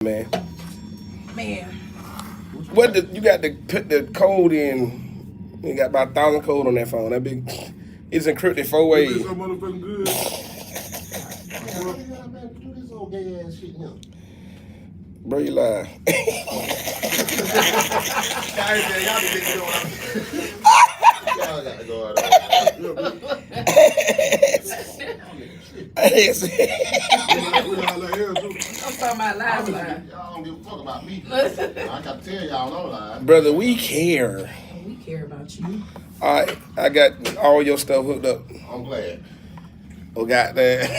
Man. What you got to put the code in? You got about 1,000 code on that phone. That big, it's encrypted 4 ways. It's so motherfucking good. Do this old gay ass shit here. Bro, you lie. Y'all got to go out We all like hell too. I'm talking about live. Y'all don't give a fuck about me. I got to tell y'all no lie. Brother, we care. We care about you. All right, I got all your stuff hooked up. I'm glad. Oh, goddamn.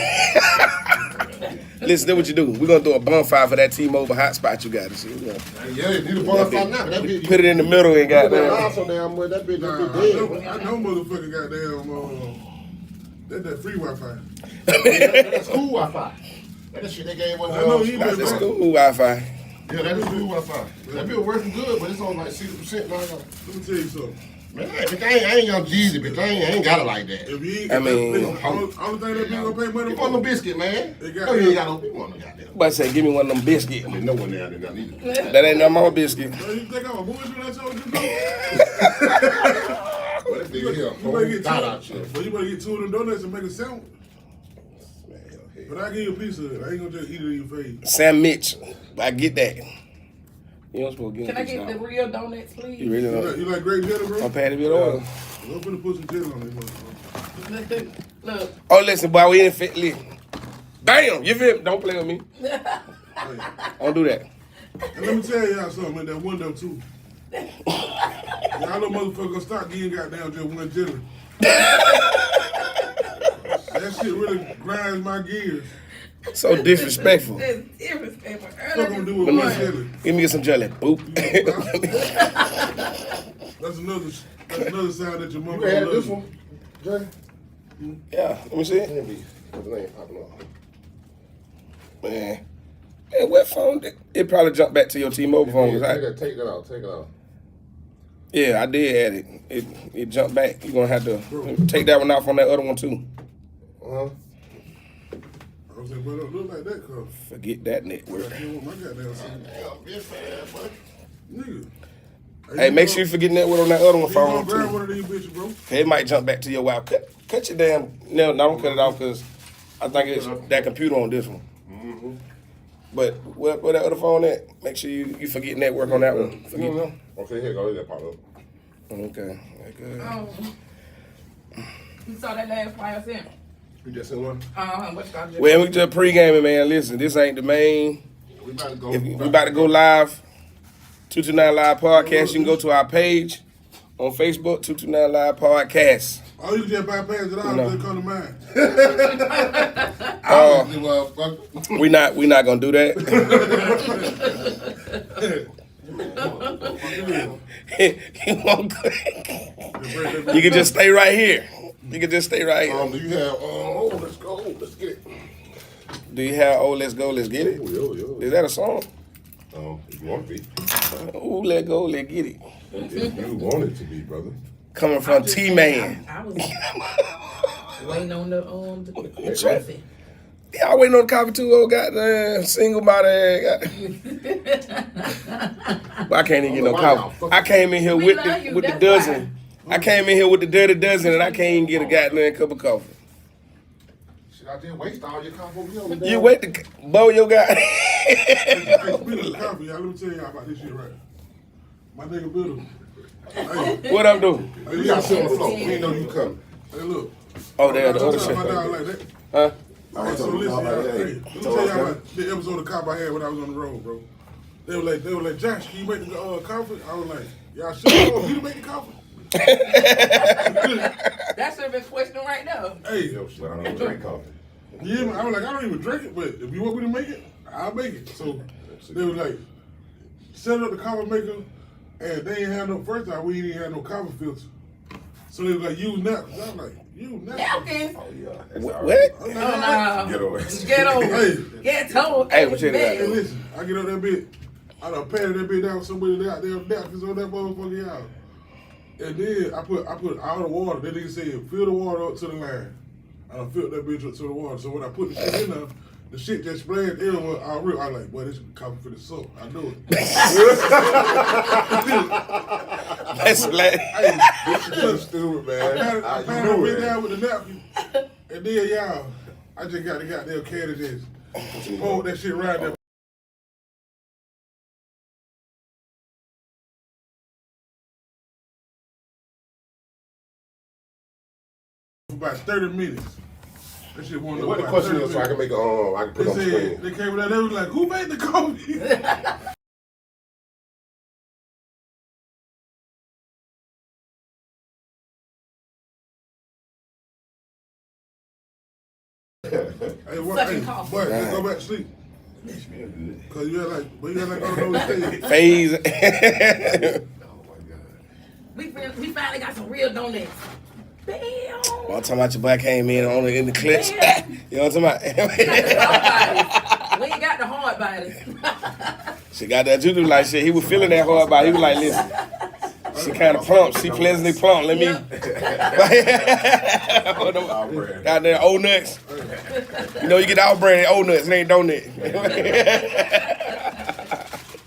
Listen, do what you do. We're going to do a bonfire for that T-Mobile hotspot you got. Yeah, you need a bonfire now. That bitch, Put it in the middle and goddamn. also damn well, that bitch Nah, dead. I know motherfucker goddamn that free Wi-Fi. That's school Wi-Fi. That shit they gave one. I know you That's been the school Wi-Fi. Yeah, that is school Wi-Fi. That bitch working good, but it's on like 60% now. Let me tell you something. Man, bitch, I ain't young Jeezy, bitch. I ain't got it like that. If you ain't, I mean- only thing that bitch gonna pay money You for. want no biscuit, man. They got- No, you ain't got no. You want no goddamn. But I say, give me one of them biscuits. I mean, no one there did not need it. That ain't no more biscuit. Bro, you think I'm a bullshit when I told you to do? But that nigga here, You better get thought out shit. But you better get 2 of them donuts and make a sandwich. But I give you a piece of it. I ain't gonna just eat it in your face. Sandwich. I get that. You don't supposed to get Can I get the real donuts, please? You really don't. You like grape jelly, bro? I'm patty with oil. I'm finna put some jelly on this motherfucker. Look. Oh, listen, boy, we ain't fit. Bam! You feel me? Don't play with me. Don't do that. And let me tell y'all something in that window, too. Y'all know motherfucker gonna stop getting goddamn just one jelly. That shit really grinds my gears. So disrespectful. It's irrespectful. What I'm gonna do with one jelly? Give me some jelly. Boop. That's another sound that your mama You had love this you. one, Jay? Yeah, let me see it. Can't be. Cause it ain't popping off. Man, what phone? It probably jumped back to your T-Mobile phone. Yeah, Right? take that out. Take it out. Yeah, I did add it. It jumped back. You're going to have to take that one off on that other one, too. Uh-huh. I was like, but don't look like that, cuz. Forget that network. I can't want my goddamn son. Damn, bitch, man, boy. Nigga. Hey, make sure you forget network on that other one You gonna phone, grab too. one of these bitches, bro. It might jump back to your wild. Cut your damn... No, don't cut it off, because I think it's that computer on this one. Mm-hmm. But where that other phone at? Make sure you forget network on that one. Forget them. Okay, here go. That pop up. Okay. Good. Oh. You saw that last flyer I sent? You just in one? What you got? Well, we just pre-gaming, man. Listen, this ain't the main. We about to go. If we about to go live, 229 Live Podcast. You can go to our page on Facebook, 229 Live Podcast. Oh, you just bypass it out No. and just come to mine. We not gonna do that. You won't go- You can just stay right here. You can just stay right here. Do you have? Oh, let's go. Let's get it. Do you have Let's Go, Let's Get It? Yo. Is that a song? If you want to be. Oh, let's go, let's get it. If you want it to be, brother. Coming from T-Man. I was waiting on the coffee. Yeah, I waiting on the coffee too. Oh, goddamn, single body. But I can't even get no coffee. I came in here with the dozen. I came in here with the dirty dozen, and I can't even get a goddamn cup of coffee. Shit, I didn't waste all your coffee over here on the You wait to blow your guy. Speaking of coffee, y'all, let me tell y'all about this shit right. My nigga Biddle. Hey, What I'm doing? hey, You gotta sit on the floor. We didn't know you coming. Hey, look. Oh, there, the Don't other talk shit. about dog like that. Huh? Hey, so listen, y'all, hey, let me tell y'all about the episode of Cop I had when I was on the road, bro. They were like, Josh, can you make the coffee? I was like, y'all sure you to make the coffee? That should have been questioned right now. Hey, Yo, shit, I don't drink coffee. yeah, I was like, I don't even drink it, but if you want me to make it, I'll make it. So they was like, set up the coffee maker, and they ain't have no, first time we didn't have no coffee filter. So they was like, use napkins. I was like, use napkins? Napkins. Oh, yeah. What? Oh, no. Get away. Ghetto. Hey, Ghetto. Hey, what you got? hey, listen, I get on that bit, I done patted that bit down with somebody that out there napkins on that motherfucking house. And then I put all the water. That nigga said, fill the water up to the line. I done filled that bitch up to the water. So when I put the shit in there, the shit just sprayed everywhere. I was like, boy, this is coffee for the soap. I know it. That's like. This is stupid, man. I had to bring down with the napkin. And then, y'all, I just got the goddamn can of this. Hold that shit right there. For about 30 minutes. That shit won't What the question is so I can make a I can put on the screen. They came down, they was like, who made the coffee? Hey, what, Sucking coffee. But just go back to sleep. Cause you had like all those things. Phase. Oh my God. We finally got some real donuts. Damn. Well, I'm talking about your boy came in the clutch. You know what I'm talking about? We ain't got the hard bodies. She got that juju like shit. He was feeling that hard body. He was like, listen, she kind of plump. She pleasantly plump. Let me. Got that old nuts. You know, you get out brand old nuts. It ain't donut.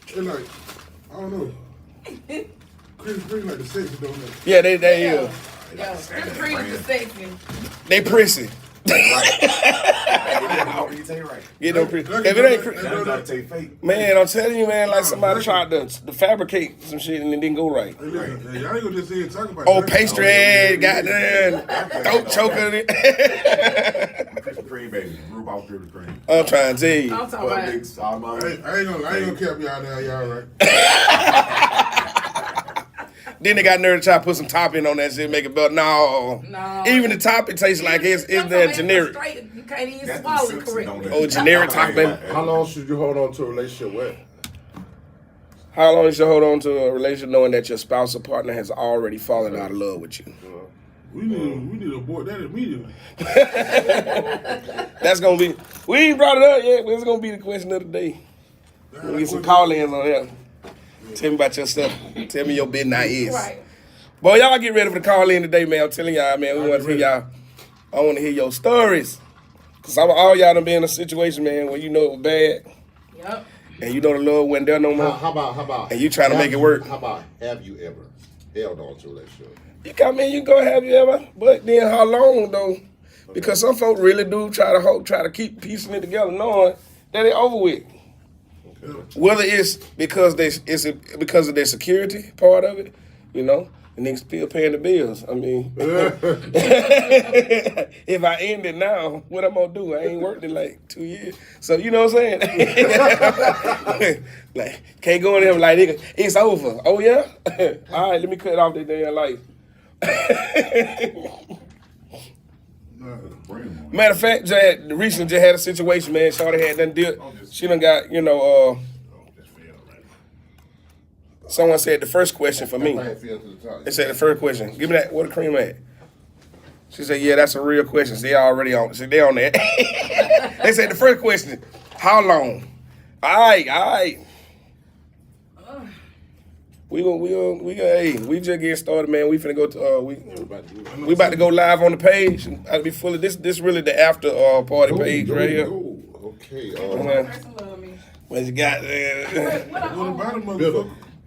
It's like, I don't know. Krispy Kreme like the sexy donut. Yeah, they Yo, Krispy is sexy. they prissy. Get them prissy. If it ain't Fake. man, I'm telling you, man, like somebody tried to fabricate some shit and it didn't go right. Hey, listen, hey, y'all ain't gonna just sit here and talk about Oh, that. pastry ass, goddamn, throat choker. Krispy Kreme, baby. Rube out Krispy Kreme. I'm trying to tell you. I'm talking about. Big salmon. I ain't gonna cap y'all now, y'all right. Then they got nerve to try to put some topping on that shit, make it better. No. Even the topping tastes like it's that generic. You can't even swallow it correctly. Oh, generic topping. How long should you hold on to a relationship with? How long should you hold on to a relationship knowing that your spouse or partner has already fallen out of love with you? We need to abort that immediately. That's gonna be. We ain't brought it up yet, but it's gonna be the question of the day. We'll get some call-ins on that. Tell me about yourself. Tell me your business is. Right. Boy, y'all get ready for the call-in today, man. I'm telling y'all, man. We want to hear y'all. I want to hear your stories. Cause all y'all done been in a situation, man, where you know it was bad, Yep. and you know the love wasn't there no more. How about? And you trying to make it work. How about have you ever held on to a relationship? You come in, you go have you ever, but then how long though? Because some folk really do try to keep piecing it together, knowing that it's over with. Whether it's because because of their security part of it, you know, and they still paying the bills. I mean, if I end it now, what I'm gonna do? I ain't worked in like 2 years, so you know what I'm saying. Like, can't go in there like it's over. Oh yeah, all right, let me cut off this damn life. Matter of fact, recently just had a situation, man. Shawty had done deal. She done got, someone said the first question for me. They said the first question. Give me that. What the cream at? She said, yeah, that's a real question. See, they already on. See, they on that. They said the first question, how long? All right. We just getting started, man. We finna go to we about to go live on the page. I'll be fully this really the after party page right here. Okay. What you got there?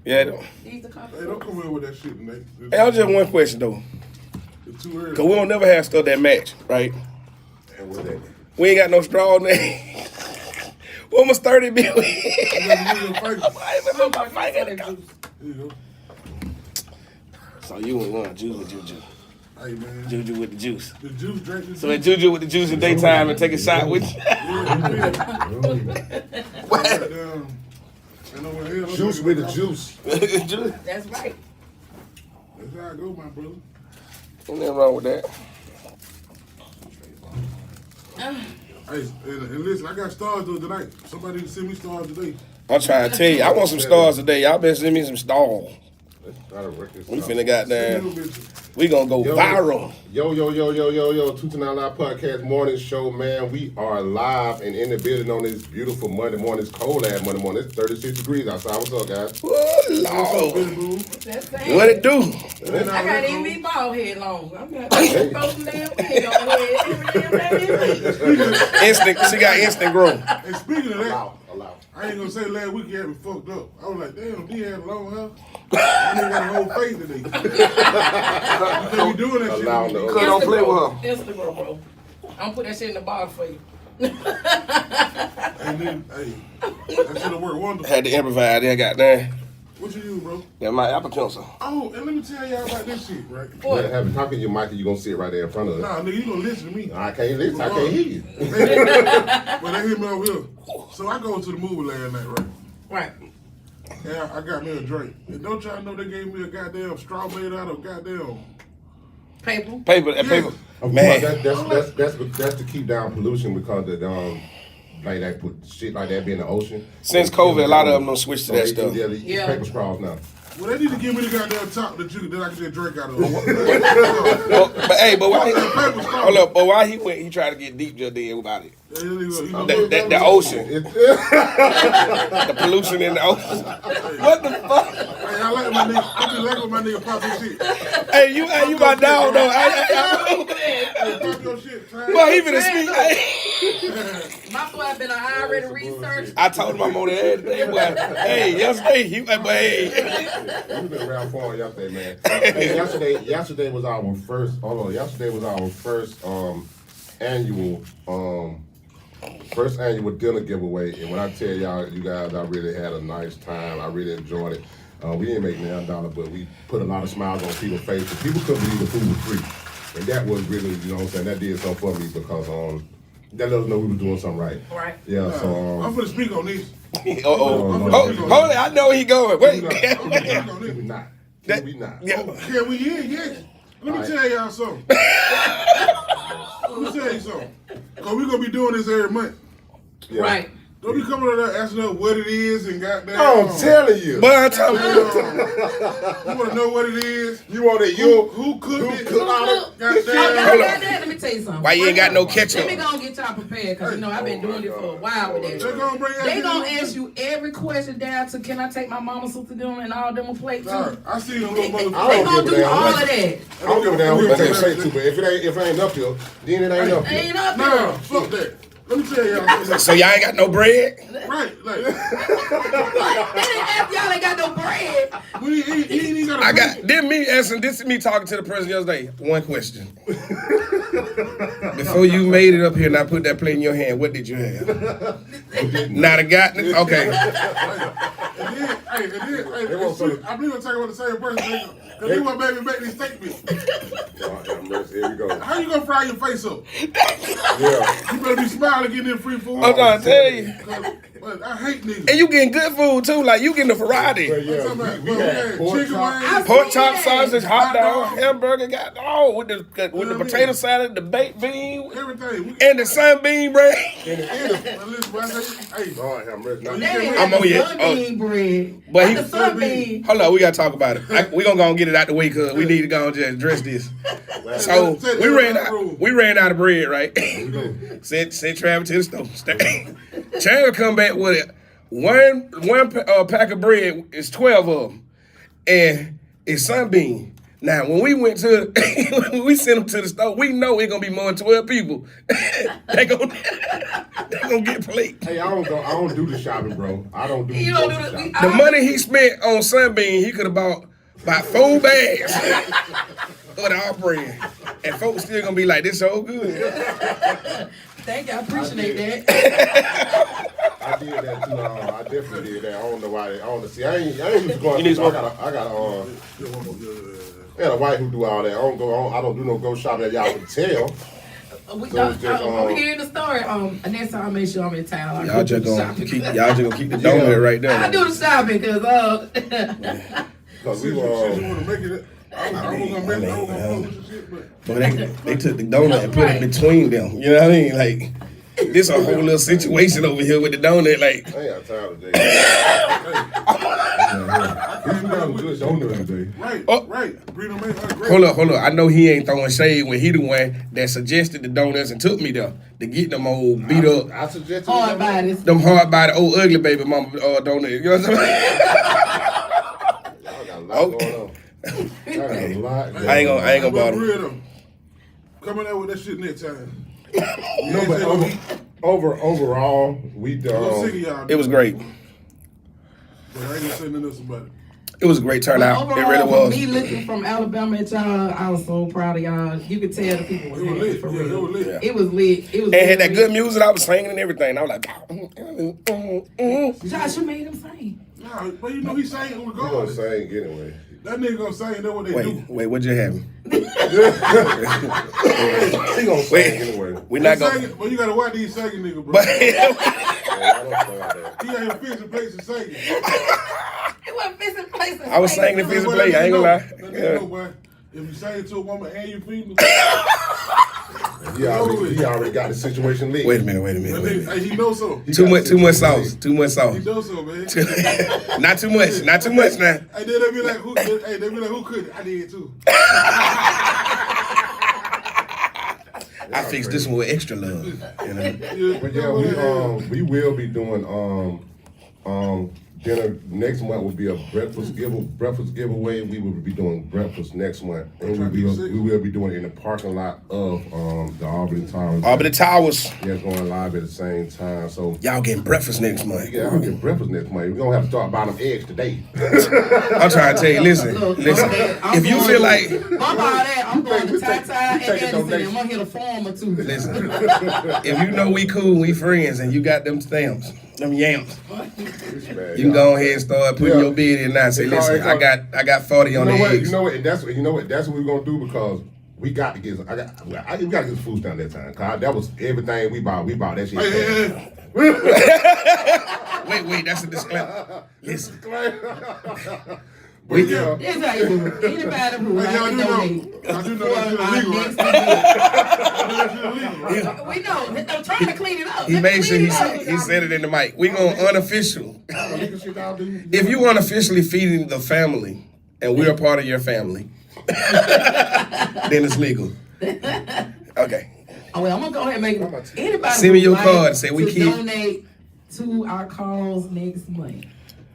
Yeah. Hey, don't come in with that shit, Nate. Hey, that was just one question though. It's too early. Cause we don't never have stuff that match, right? And what's that? We ain't got no straw in there. What must 30 be? You gotta use your fingers. There you go. So you want juice with juju. Hey, man. Juju with the juice. The juice, drink the juice. So that juju with the juice in daytime and take a shot with you. Juice with the juice. That's right. That's how I go, my brother. Ain't nothing wrong with that. Hey, and listen, I got stars though tonight. Somebody send me stars today. I'm trying to tell you, I want some stars today. Y'all better send me some stars. We finna goddamn. We gonna go viral. Yo, 229 Live Podcast morning show, man. We are live and in the building on this beautiful Monday morning. It's cold ass Monday morning. It's 36 degrees outside. What's up, guys? Oh, Lord. What it do? I got even be bald head long. I'm gonna throw some damn wig on her head every damn week. Instant. She got instant growth. And speaking of that, Allow. I ain't gonna say last week you had me fucked up. I was like, damn, D had long hair. I didn't got a whole face today. You can't be doing that shit. Don't play with her. Instagram, bro. I'm gonna put that shit in the bottle for you. And then, hey, that should have worked wonderful. Had to improvise. Then goddamn. What you use, bro? That my apple pencil. Oh, and let me tell y'all about this shit, right? You gotta have it talking to your mic and you gonna sit right there in front of it. Nah, nigga, you gonna listen to me. I can't listen. I can't hear you. But they hit me over here. So I go to the movie last night, right? Right. Yeah, I got me a drink. And don't y'all know they gave me a goddamn straw made out of goddamn... Paper. Paper. Man. That's to keep down pollution because the like that put shit like that be in the ocean. Since COVID, a lot of them don't switch to that stuff. Yeah, paper straws now. Well, they need to give me the goddamn top that I can just drink out of. But why? Hold up. But why he went? He tried to get deep just then about it. The ocean. The pollution in the ocean. What the fuck? Hey, I like my nigga. I just like when my nigga pop his shit. Hey, you my dog though. Hey, pop your shit. Well, he finna speak. My boy been already researched. I told him I'm on the head today, but hey, yesterday he went, but hey. We've been around for yesterday, man. Hey, yesterday was our first. Yesterday was our first annual dinner giveaway. And when I tell y'all, you guys, I really had a nice time. I really enjoyed it. We didn't make $9, but we put a lot of smiles on people's faces. People couldn't believe the food was free, and that was really, you know what I'm saying, that did something for me because that let us know we were doing something right. Right. Yeah. So I'm gonna speak on this. Hold it, I know he going. Wait. Can we not? Yeah. Can we? Yeah. Let me tell y'all something. Let me tell you something. Cause we're gonna be doing this every month. Yeah. Right. Don't be coming over there asking us what it is and goddamn. I'm telling you. But I'm telling you. You wanna know what it is? You want it? Who cooked it? Goddamn. Let me tell you something. Why you ain't got no ketchup? Let me go get y'all prepared, because you know I've been doing it for a while with that. They gonna ask you every question down to, can I take my mama sister them and all them a plate too? Sorry, I see them little motherfuckers. They gonna do all of that. I don't give a damn who they say to, but if it ain't up here, then it ain't up here. Ain't up Nah, there. fuck that. Let me tell y'all something. So y'all ain't got no bread? Right, like, They didn't ask y'all ain't got no bread. he ain't even got a I got this is me talking to the president yesterday. One question. Before you made it up here and I put that plate in your hand, what did you have? Not a goddamn. Okay. I believe I'm talking about the same person. Because they want baby make this steak meat. Here we go. How you gonna fry your face up? Yeah. You better be smiling getting them free food. I'm trying to tell you. But I hate niggas. And you getting good food too, like you getting a variety. But yeah, we had chicken wings, Pork chop sausage, hot dog, hamburger, got all with the potato salad, the baked bean, everything. and the sunbean bread. I'm on you. Sunbean bread. But The sunbean. hold on, we gotta talk about it. We gonna go and get it out the way because we need to go and just address this. So we ran out of bread, right? Sent Travis to the store. Travis come back with it. One pack of bread is 12 of them, and it's sunbean. Now, when we went to, when we sent them to the store, we know it's gonna be more than 12 people. they gonna get plate. Hey, I don't do the shopping, bro. I don't do You the don't do shopping. the The money he spent on sunbean, he could have bought about 4 bags of the all bread, and folks still gonna be like, "This so good." Thank you, I appreciate that. I did that too. I definitely did that. I don't know why. I don't see. I ain't used to going. I got a wife who do all that. I don't do no go shopping at y'all hotel. We So it's just, I'm hearing the story. Next time I make sure I'm in town. Y'all just gonna keep the donut right there. I do the shopping because Cause we She were. want to make it. I was gonna make it. I was gonna publish some shit, but. But they took the donut and put it between them. You know what I mean? Like, this a whole little situation over here with the donut. Like, I ain't got time today. I got good donuts today. Right, Oh. right. Brito made her great. Hold up. I know he ain't throwing shade when he the one that suggested the donuts and took me there to get them old beat up, I suggested Hard bodies. them hard by the old ugly baby mama donuts. You know what I'm saying? Y'all got a lot going on. Y'all got a lot. I ain't gonna But bother. Brito, coming out with that shit next time. No, but overall, we I'm sick of done. y'all. It was great. But I ain't gonna say nothing else about it. It was a great turnout. It Overall, really for was. me looking from Alabama at y'all, I was so proud of y'all. You could tell the people was It was happy lit. for Yeah, real. it was lit. Yeah. It was lit. It was And had that lit. good music. I was singing and everything. I was like, Josh, you made him sing. Nah, but you know he sang it We gonna regardless. sing anyway. That nigga gonna sing, that's what they do. wait, what you having? He gonna sing Wait. anyway. We not Singing, going. but you gotta watch these singing niggas, bro. But He out here fixing places and singing. It wasn't fixing places. I was singing the That's fizzy what play. that I ain't nigga gonna lie. know. That nigga Yeah. know, boy. If you sing to a woman and you feeding He already got the situation lit. Wait a minute. hey, he knows so. Too much sauce. Too much sauce. He knows so, man. Not too much. Not too much now. Hey, then they be like, who could it? I did too. I fixed this one with extra love. You know? But yeah, we will be doing dinner next month. Will be a breakfast giveaway. We will be doing breakfast next month, and we will be doing it in the parking lot of the Albany Towers. Albany Towers. Yeah, it's going live at the same time. So Y'all getting breakfast next month. yeah, I'll get breakfast next month. We're gonna have to start buying them eggs today. I'm trying to tell you, listen. If you feel like, I'm all that. I'm going to we take- Tata and we take a Edison. donation. I'm gonna hit a form or two. listen, if you know we cool, we friends, and you got them stamps, them yams, you can go ahead and start putting your bid in now and say, listen, I got 40 on the eggs. You know what? That's what we're gonna do because we got to get. We got to get the food down that time. Cause that was everything we bought. We bought that shit. Hey. Wait, that's a disclaimer. Listen, But yeah, This how you do it. Anybody who Hey, like y'all to do know donate that for shit our illegal, next right? event. That shit illegal, right? We know. I'm trying to clean it up. he made sure he said it in the mic. We gonna unofficial. If you unofficially feeding the family, and we're a part of your family, then it's legal. Okay. Oh, well, I'm gonna go ahead and make it. Anybody Send me who your like card, say we to keep- donate to our cause next month.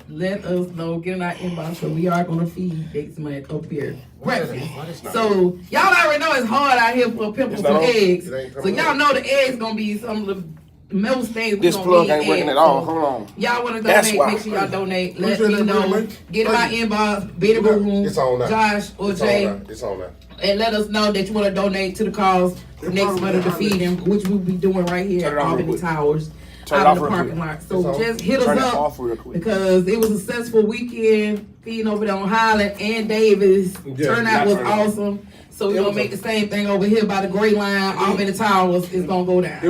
Let us know. Get in our inbox. So we are gonna feed next month up here. Breakfast. So y'all already know it's hard out here for people for eggs. It ain't So coming y'all up. know the eggs gonna be some of the most things. This we plug gonna ain't need working eggs. at all. So Hold on. y'all want to That's donate? why. Make sure y'all donate. Who's Let your me name, know. Mike? Get in my inbox. Betty Boom, It's on now. Josh, or It's Jay. on now. It's on now. And let us know that you want to donate to the cause next month of the feeding, which we'll be doing right here Turn at it off real Albany quick. Towers, Turn it out off in the real parking quick. lot. It's So on. just hit Turn us it up off real quick. because it was a successful weekend feeding over there on Highland and Davis. Yeah, Turnout was turn it off. awesome. So we're It gonna was make the same thing over here by the Gray Line. Albany Towers is gonna go down. It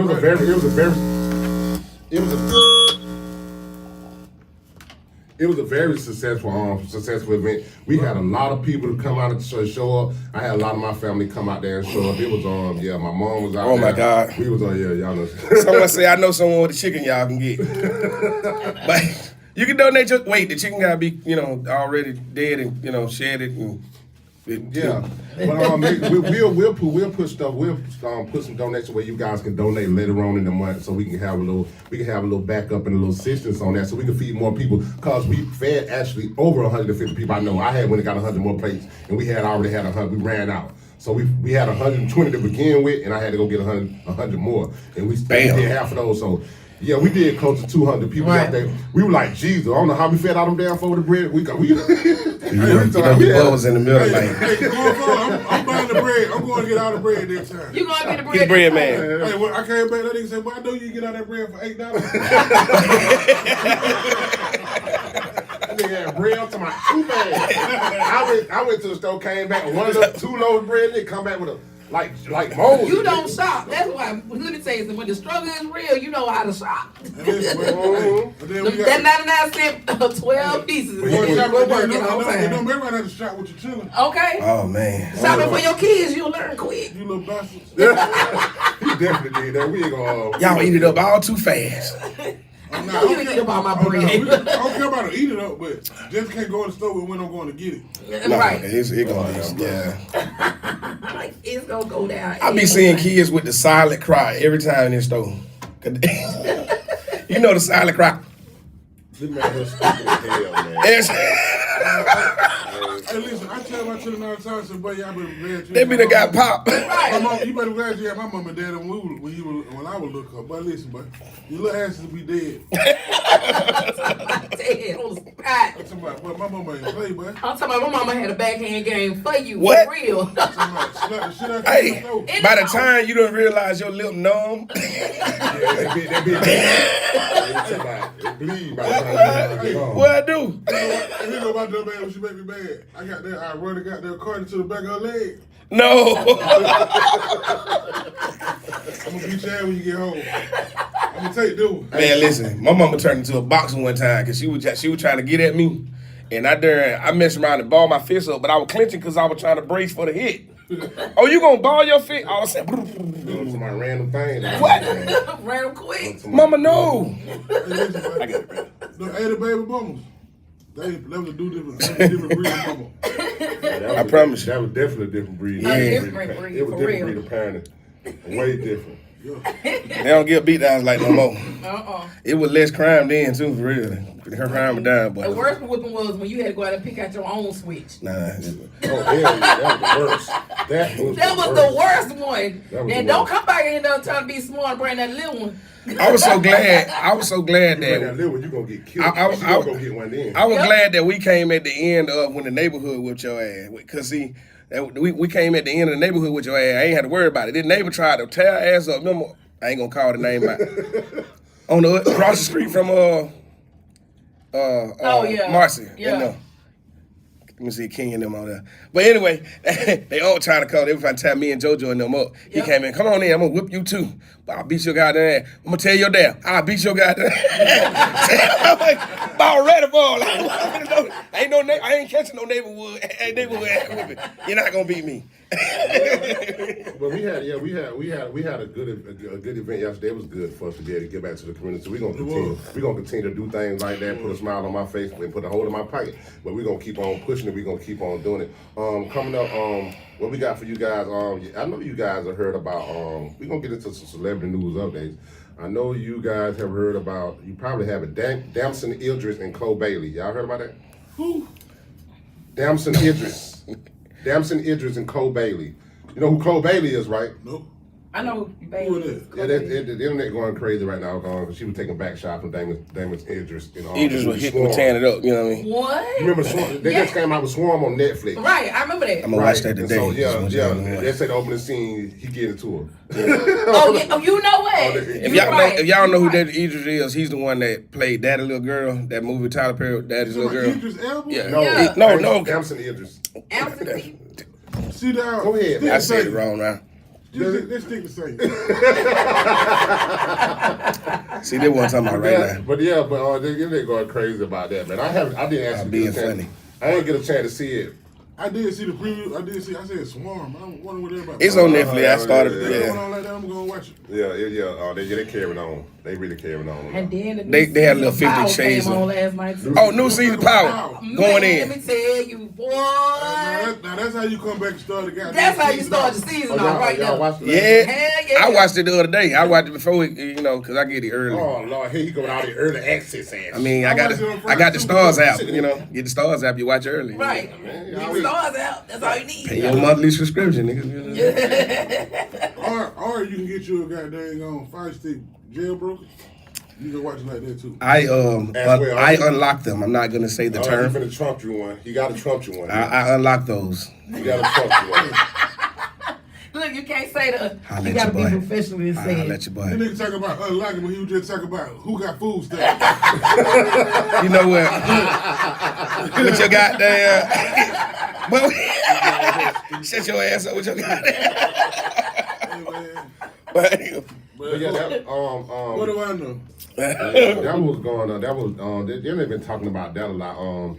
was a very successful event. We had a lot of people to come out and show up. I had a lot of my family come out there and show up. It was my mom was out Oh there. my God. We was y'all know. Someone say, I know someone with a chicken y'all can get. But you can donate your, the chicken gotta be, already dead and, shed it and. Yeah, but we'll put some donations where you guys can donate later on in the month, so we can have a little backup and a little assistance on that, so we can feed more people. Cause we fed actually over 150 people. I know I had when it got 100 more plates, and we already had 100. We ran out, so we had 120 to begin with, and I had to go get 100 more, and we did half of those. So. Yeah, we did close to 200 people out there. We were like, Jesus, I don't know how we fed all them damn for the bread. We You bubbles in the middle like. Hey, going forward, I'm buying the bread. I'm going to get all the bread next time. You gonna get the bread? Get the bread, next time. man. Hey, well, I came back, that nigga said, well, I know you can get all that bread for $8. That nigga had bread up to my 2 bags. I went to the store, came back with one of them 2 loaves of bread, and they come back with a like Moses. You don't shop. That's why. Let me tell you something. When the struggle is real, you know how to shop. That 99 cent 12 pieces. It We're working all the don't time. make everybody have to shop with your children. Okay. Oh man. Shopping for your kids, you'll learn quick. You little bastards. He definitely did that. We ain't gonna. Y'all eat it up all too fast. I'm What do you think about my bread? I don't care about to eat it up, but just can't go in the store when I'm going to get it. No, Right. it's gonna be, yeah. Like, it's gonna go down. I be seeing kids with the silent cry every time in this store. You know the silent cry. This man here stupid as hell, man. It's, Hey, listen, I tell my children all the time, I said, boy, y'all better be glad you they be done got popped. My mom, you better be glad you had my mom and dad when I was little. But listen, but your little asses be dead. Dead on the spot. I'm talking about, but my mama ain't play, boy. I'm talking about my mama had a backhand game for you. What? For real. I'm talking about, slap the shit out Hey, your face. by the time you don't realize your lip numb, That be it bleed by the time you get home. what I do? If you know about that man when she make me mad, I run and got that card to the back of her leg. No. I'm gonna beat your ass when you get home. I'm gonna take this one. Man, listen, my mama turned into a boxer one time because she was trying to get at me, and I messed around and balled my fist up, but I was clenching because I was trying to brace for the hit. Oh, you gonna ball your fist? I was saying, Doing some random thing. what? Random quick. Mama, no. Hey, listen, man. Them 80 baby mamas, they was a different breed of mama. I promise you. That was definitely a different breed. A Yeah. different breed, It was for different real. breed of parenting. Way different. They don't get beat downs like no more. Uh-uh. It was less crime then too, for real. Her crime was down, The but worst whipping was when you had to go out and pick out your own switch. nah. Oh, hell yeah, that was the worst. That was the worst one. That was And the don't worst. come back in there trying to be smart and bring that little one. I was so glad. You bring that that little one, you gonna get killed. I- You gonna go get one then. I was Yep. glad that we came at the end of when the neighborhood whipped your ass. Cause see, we came at the end of the neighborhood with your ass. I ain't had to worry about it. This neighbor tried to tear her ass up. Remember, I ain't gonna call the name out. On the across the street from yeah. Marcy. Yeah. You know. Let me see King and them on there. But anyway, they all trying to call. They were trying to tap me and JoJo and them up. He Yep. came in, come on in, I'm gonna whip you too. But I'll beat your goddamn ass. I'm gonna tell your dad, I'll beat your goddamn ass. I'm like, about ready for I ain't catching no neighborhood ass whipping. You're not gonna beat me. But we had a good event yesterday. It was good for us to be able to get back to the community. So we're gonna continue to do things like that, put a smile on my face and put a hole in my pocket. But we're gonna keep on pushing it, we're gonna keep on doing it. Coming up, what we got for you guys, I know you guys have heard about we're gonna get into some celebrity news updates. I know you guys have heard about, you probably have it, Damson Idris and Chloe Bailey. Y'all heard about that? Who? Damson Idris. Damson Idris and Chloe Bailey. You know who Chloe Bailey is, right? Nope. I know, Who baby. it is? Yeah, the internet going crazy right now because she was taking back shot from Damon Idris. He just was hitting and tearing it up, you know what I mean? What? You remember Swarm? They Yeah. just came out with Swarm on Netflix. Right, I remember that. I'm gonna watch that And today. so, yeah. Watch. They said the opening scene, he get into her. Oh, yeah, you know what? If y'all know who that Idris is, he's the one that played Daddy Little Girl, that movie Tyler Perry, Daddy's Little Girl. Idris Elba? Yeah. No, Yeah. No. Damson Idris. Absolutely. See that? Go ahead, I said it wrong now. Let's stick the same. See, they wasn't talking about right now. But they're going crazy about that, man. I didn't actually being get a chance. funny. I didn't get a chance to see it. I did see the preview. I said Swarm. I wonder what everybody. It's on Netflix. I started. They going Yeah. on like that. I'm gonna watch it. They carrying on. They really carrying on. And then the They had a little 50 Power Shades came of- on last night. Too. Oh, new season Power Man, going Let in. me tell you, boy. Now that's how you come back and start the goddamn. That's how you season start off. the season off right y'all now. watched it? Yeah. Hell yeah. I watched it the other day. I watched it before, because I get it early. Oh Lord, here you go with all the early access ass. I mean, I got the Stars app. Get the Stars app. You watch early. Right. Get the stars out. That's all you need. Pay your monthly subscription, nigga. Or you can get you a goddamn Fire Stick jailbroken. You can watch it like that too. I well. I unlocked them. I'm not gonna say the He term. finna trump you one. He got to trump you one. I unlocked those. He got to trump you one. Look, you can't say the. Holla You at gotta be your boy. professional and say I'll it. let you That boy. nigga talking about unlocking when he was just talking about who got food stamps. You know what? With your goddamn. Shut your ass up with your goddamn. Hey, man. But But yeah, that, What do I know? that was going on. That was they've been talking about that a lot.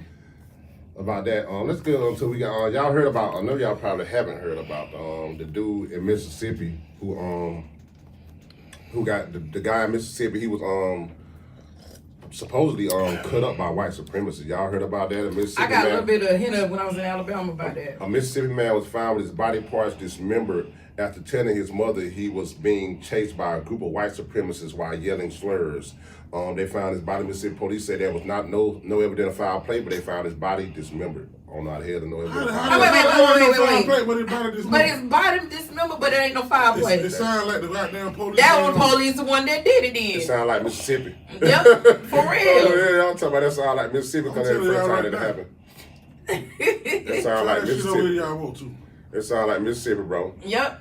About that. Let's get on to we got y'all heard about. I know y'all probably haven't heard about the dude in Mississippi who got the guy in Mississippi. He was supposedly cut up by white supremacists. Y'all heard about that? A Mississippi I got a man, little bit of hint of when I was in Alabama about that. a Mississippi man was found with his body parts dismembered after telling his mother he was being chased by a group of white supremacists while yelling slurs. They found his body. Mississippi police said there was not no evidence of foul play, but they found his body dismembered. On our head, no evidence of foul play. But his body dismembered, but there ain't no foul play. It sounds like the goddamn police. That was police the one that did it It then. sound like Mississippi. Yep, for Oh, real. yeah, I'm talking about that sound like Mississippi because that's the first time that happened. It sound like Mississippi. Y'all want to. It sound like Mississippi, bro. Yep.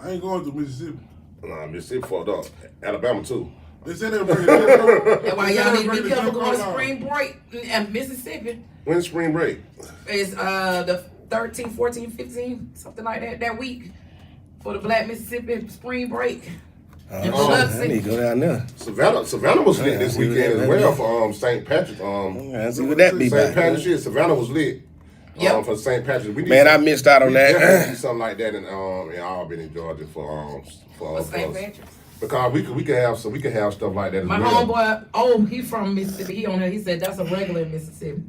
I ain't going to Mississippi. Nah, Mississippi fucked up. Alabama too. They said they'll bring it. That's why y'all need to be careful going to spring break in Mississippi. When's spring break? It's the 13, 14, 15, something like that week for the Black Mississippi spring break. I need to go down there. Savannah was lit this see what weekend that as well is. for St. Patrick's. I see what that be St. about. Patrick's shit. Savannah was lit. Yep. For St. Patrick's. We need Man, I some- missed out on we definitely that. need something like that in Albany, Georgia for St. us. Patrick's. Because we can have stuff like that as My well. homeboy, he from Mississippi. He on there. He said that's a regular in Mississippi.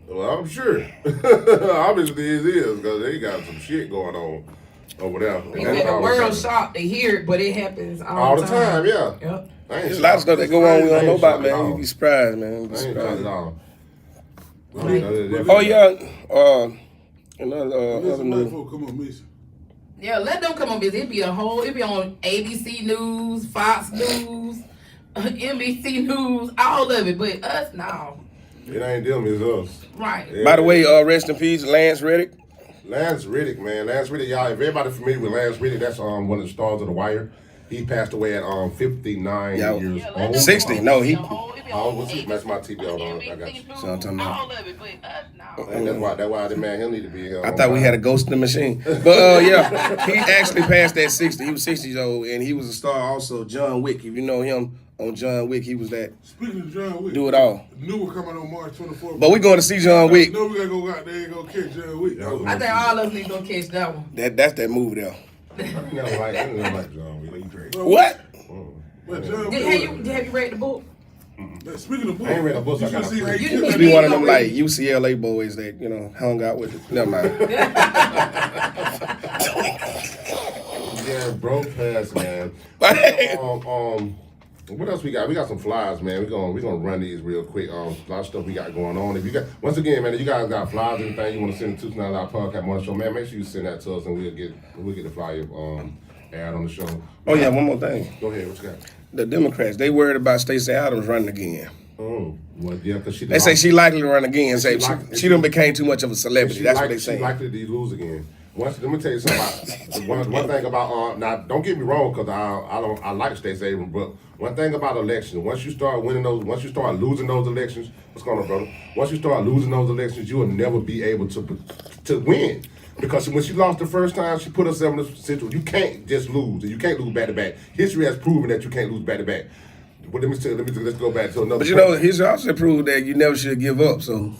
Well, I'm sure. Obviously it is because they got some shit going on over there. He said the world shocked to hear it, but it happens all the time. Yeah. Yep. There's a lot of stuff that go on we don't know about, man. You be surprised, man. You be I ain't surprised. at all. Oh yeah, another other White news. folk come on missing. Yeah, let them come on visit. It be on ABC News, Fox News, NBC News, all of it. But us, no. It ain't them, it's us. Right. Yeah. By the way, rest in peace, Lance Reddick. Lance Reddick, man. Lance Reddick, y'all, if everybody familiar with Lance Reddick, that's one of the stars of The Wire. He passed away at 59 Yeah. years old. 60. No, he. Oh, what's it? That's my TV on. I got you. So I'm talking about. All of it, but us, no. And that's why the man he'll need to be here. I thought we had a ghost in the machine. But yeah, he actually passed that 60. He was 60 years old, and he was a star also. John Wick, if you know him on John Wick, he was that. Speaking of John Wick, Do it all. New one coming on March 24th. But we going to see John Wick. No, we gotta go out there and go catch John Wick. I think all of us need to go catch that one. That's that movie there. I never like John Wick. What? But John Have you read the book? Speaking of books, I ain't read a book, you I got should see a how freak. you He be one of them like UCLA boys that hung out with it. Never mind. Yeah, bro, pass, man. What else we got? We got some flyers, man. We're gonna run these real quick. A lot of stuff we got going on. If you got once again, man, if you guys got flyers, anything you want to send to our podcast morning show, man, make sure you send that to us and we'll get the flyer ad on the show. Oh yeah, one more thing. Go ahead, what you got? The Democrats, they worried about Stacey Adams running again. Oh, well, yeah, because she. They say she likely to run again. Say she done became too much of a She celebrity. That's what they She's say. likely to lose again. Let me tell you something about one thing about now. Don't get me wrong, because I like Stacey Abrams, but one thing about elections, once you start losing those elections, what's going on, brother? Once you start losing those elections, you will never be able to win. Because when she lost the first time, she put herself in a situation. You can't just lose. You can't lose back to back. History has proven that you can't lose back to back. But let's go back to another. But history also proved that you never should give up. So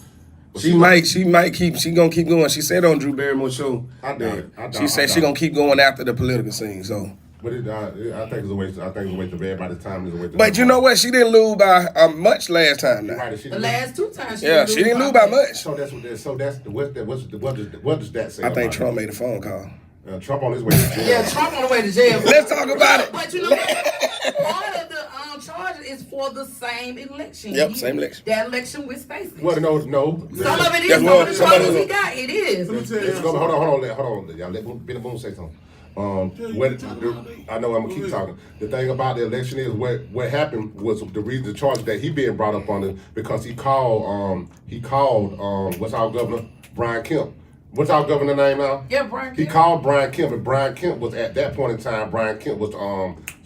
she gonna keep going. She said on Drew Barrymore's show that she said she gonna keep going after the political scene. So. But I think it's a waste. I think it's a waste of everybody's time. It's a waste of But you know what? She didn't lose by much last time. Now. Right, The last two times She didn't lose by much. So that's what does that say? I think about Trump it? made a phone call. Trump on his way to jail. Yeah, Trump on the way to jail. Let's talk about it. But you know what? Part of the charges is for the same election. Yep, same election. That election with Stacey. Well, no. Some of it is. That's Some of the what- charges he got, it is. Hold on. Y'all let Benny Boone say something. I know I'm gonna keep talking. The thing about the election is what happened was the charge that he being brought up under because he called what's our governor Brian Kemp. What's our governor name now? Yeah, Brian He Kemp. called Brian Kemp, and Brian Kemp was at that point in time. Brian Kemp was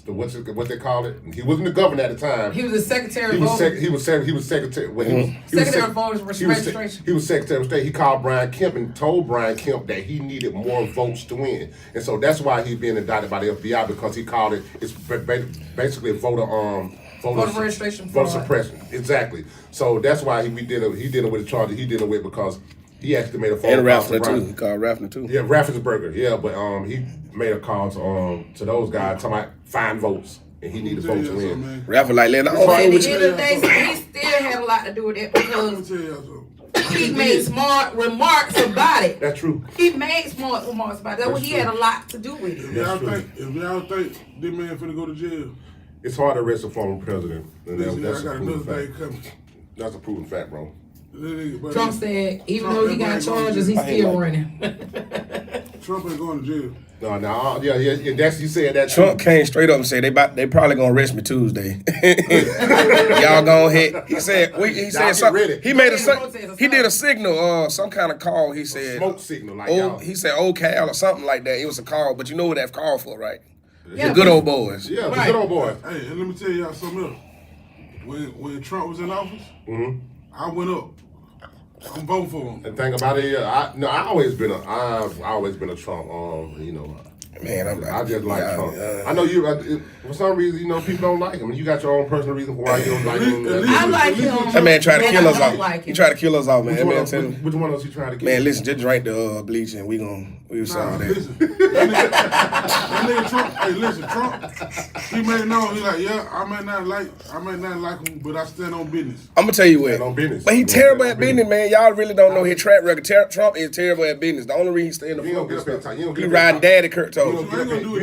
what they call it. He wasn't the governor at the time. He was the secretary He of was voting. he was secretary. Well, he was Secretary of Voters Registration. He was secretary of state. He called Brian Kemp and told Brian Kemp that he needed more votes to win, and so that's why he's being indicted by the FBI because he called it. It's basically voter registration voter fraud. suppression. Exactly. So that's why he dealing with the charges he dealing with because he actually made a phone And call to Raffner Brian. too. He called Raffner too. Yeah, Raffensperger. Yeah, but he made a call to those guys talking about find votes and he need to vote you in. Rapper like, let At the end of the day, he still had a lot to do with that because he made smart remarks about it. That's true. He made smart remarks about it. He had a lot to do with it. If y'all think this man finna go to jail, it's hard to arrest a former president. And listen, that's I got a proven another fact. day coming. That's a proven fact, bro. Trump said, even though he got charges, he's still running. Trump ain't going to jail. No, yeah. That's you said that. Trump came straight up and said they probably gonna arrest me Tuesday. Y'all go ahead. He said something. He made he did a signal, some kind of call. He said smoke signal, like y'all. he said Cal or something like that. It was a call, but you know what that call for, right? Yeah, the good old boys. Yeah, the good old boys. Hey, and let me tell y'all something else. When Trump was in office, I went up. I'm voting for him. And think about it, I've always been a Trump. Man, I just like Trump. I know you. For some reason, people don't like him. You got your own personal reason for why you don't like him. I like him. That man tried to kill us I off. like him. He tried to kill us off, man. Which one else he trying to kill? Man, listen, just drink the bleach and we solve that. Listen, that nigga Trump. Hey, listen, Trump. He made it known. He like, yeah, I may not like him, but I stand on business. I'm gonna tell you what. Stand on business. But he terrible at business, man. Y'all really don't know his track record. Trump is terrible at business. The only reason he stay in the You front ain't gonna get up here and talk. he riding daddy Kurt told You you.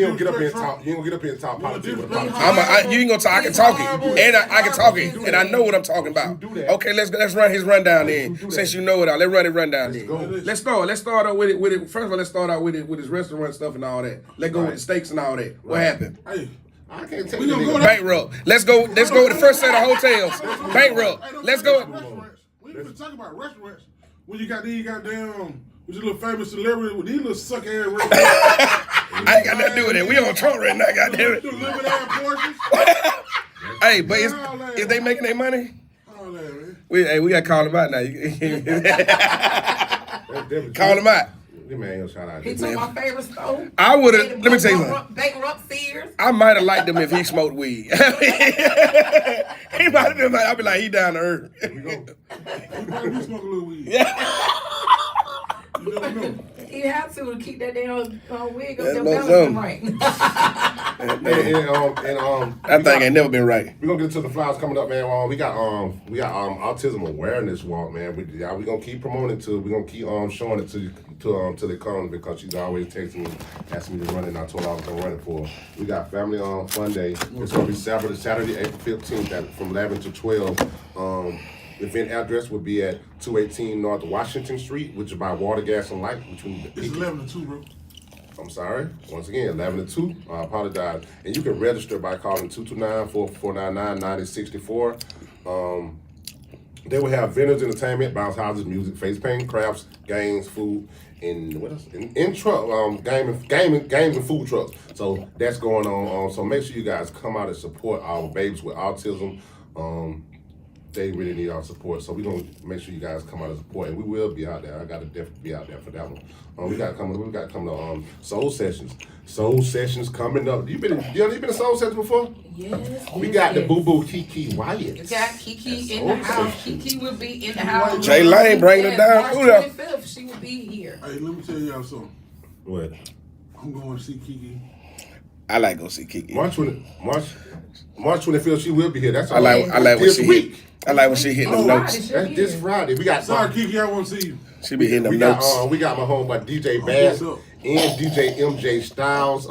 don't get up here and talk. You don't get up here and talk politics with a politician. You ain't gonna talk. I can talk it, and I can talk it, and I know what I'm talking about. Okay, let's run his rundown then. Since you know it all, let's run his rundown then. Let's start out with it. First of all, let's start out with his restaurant stuff and all that. Let's go with the steaks and all that. What happened? Hey, I can't tell we you. gonna go Bankrupt. Let's go with the first set of hotels. Bankrupt. Let's go. We ain't talking about restaurants. When you got these goddamn, with your little famous celebrities with these little suck ass restaurants. I ain't got nothing to do with it. We on Trump right now, goddamn it. Limited ass portions. Hey, but is they making their money? All that, man. We got to call them out now. Call them out. This man here shout out. He took my favorite stove. I would have. Let me tell you something. Bankrupt Sears. I might have liked him if he smoked weed. He might have been like, I'd be like, he down to earth. Here we go. You probably smoke a little weed. Yeah. You never know. You have to keep that damn wig up That's there no balancing something. right. That thing ain't never been right. We're gonna get to the flowers coming up, man. We got autism awareness walk, man. We gonna keep promoting it we're gonna keep showing it to the comes because she's always texting me, asking me to run it, and I told her I was gonna run it for her. We got family fun day. It's gonna be Saturday, April 15th from 11 to 12. Event address would be at 218 North Washington Street, which is by Water, Gas, and Light. It's 11 to 2, bro. I'm sorry. Once again, 11 to 2. I apologize. And you can register by calling 229-4499-9064. They will have vendors, entertainment, bounce houses, music, face paint, crafts, games, food, and what else? In truck, games and food trucks. So that's going on. So make sure you guys come out and support our babies with autism. They really need our support, so we're gonna make sure you guys come out and support, and we will be out there. I gotta definitely be out there for that one. We got to come to Soul Sessions. Soul Sessions coming up. You been to Soul Sessions before? Yes. We got the Boo Boo Kiki Wyatt. You got Kiki in the house. Kiki will be in the house. Jay Lane bringing it down. March 25th, she will be here. Hey, let me tell y'all something. What? I'm going to see Kiki. I like go see Kiki. March 25th, she will be here. That's I like when this she week. hit. I like when she hit them notes. That's this Friday. We got Sorry, Kiki, I want to see you. She be hitting them we notes. got we got my homeboy DJ Bass and DJ MJ Styles.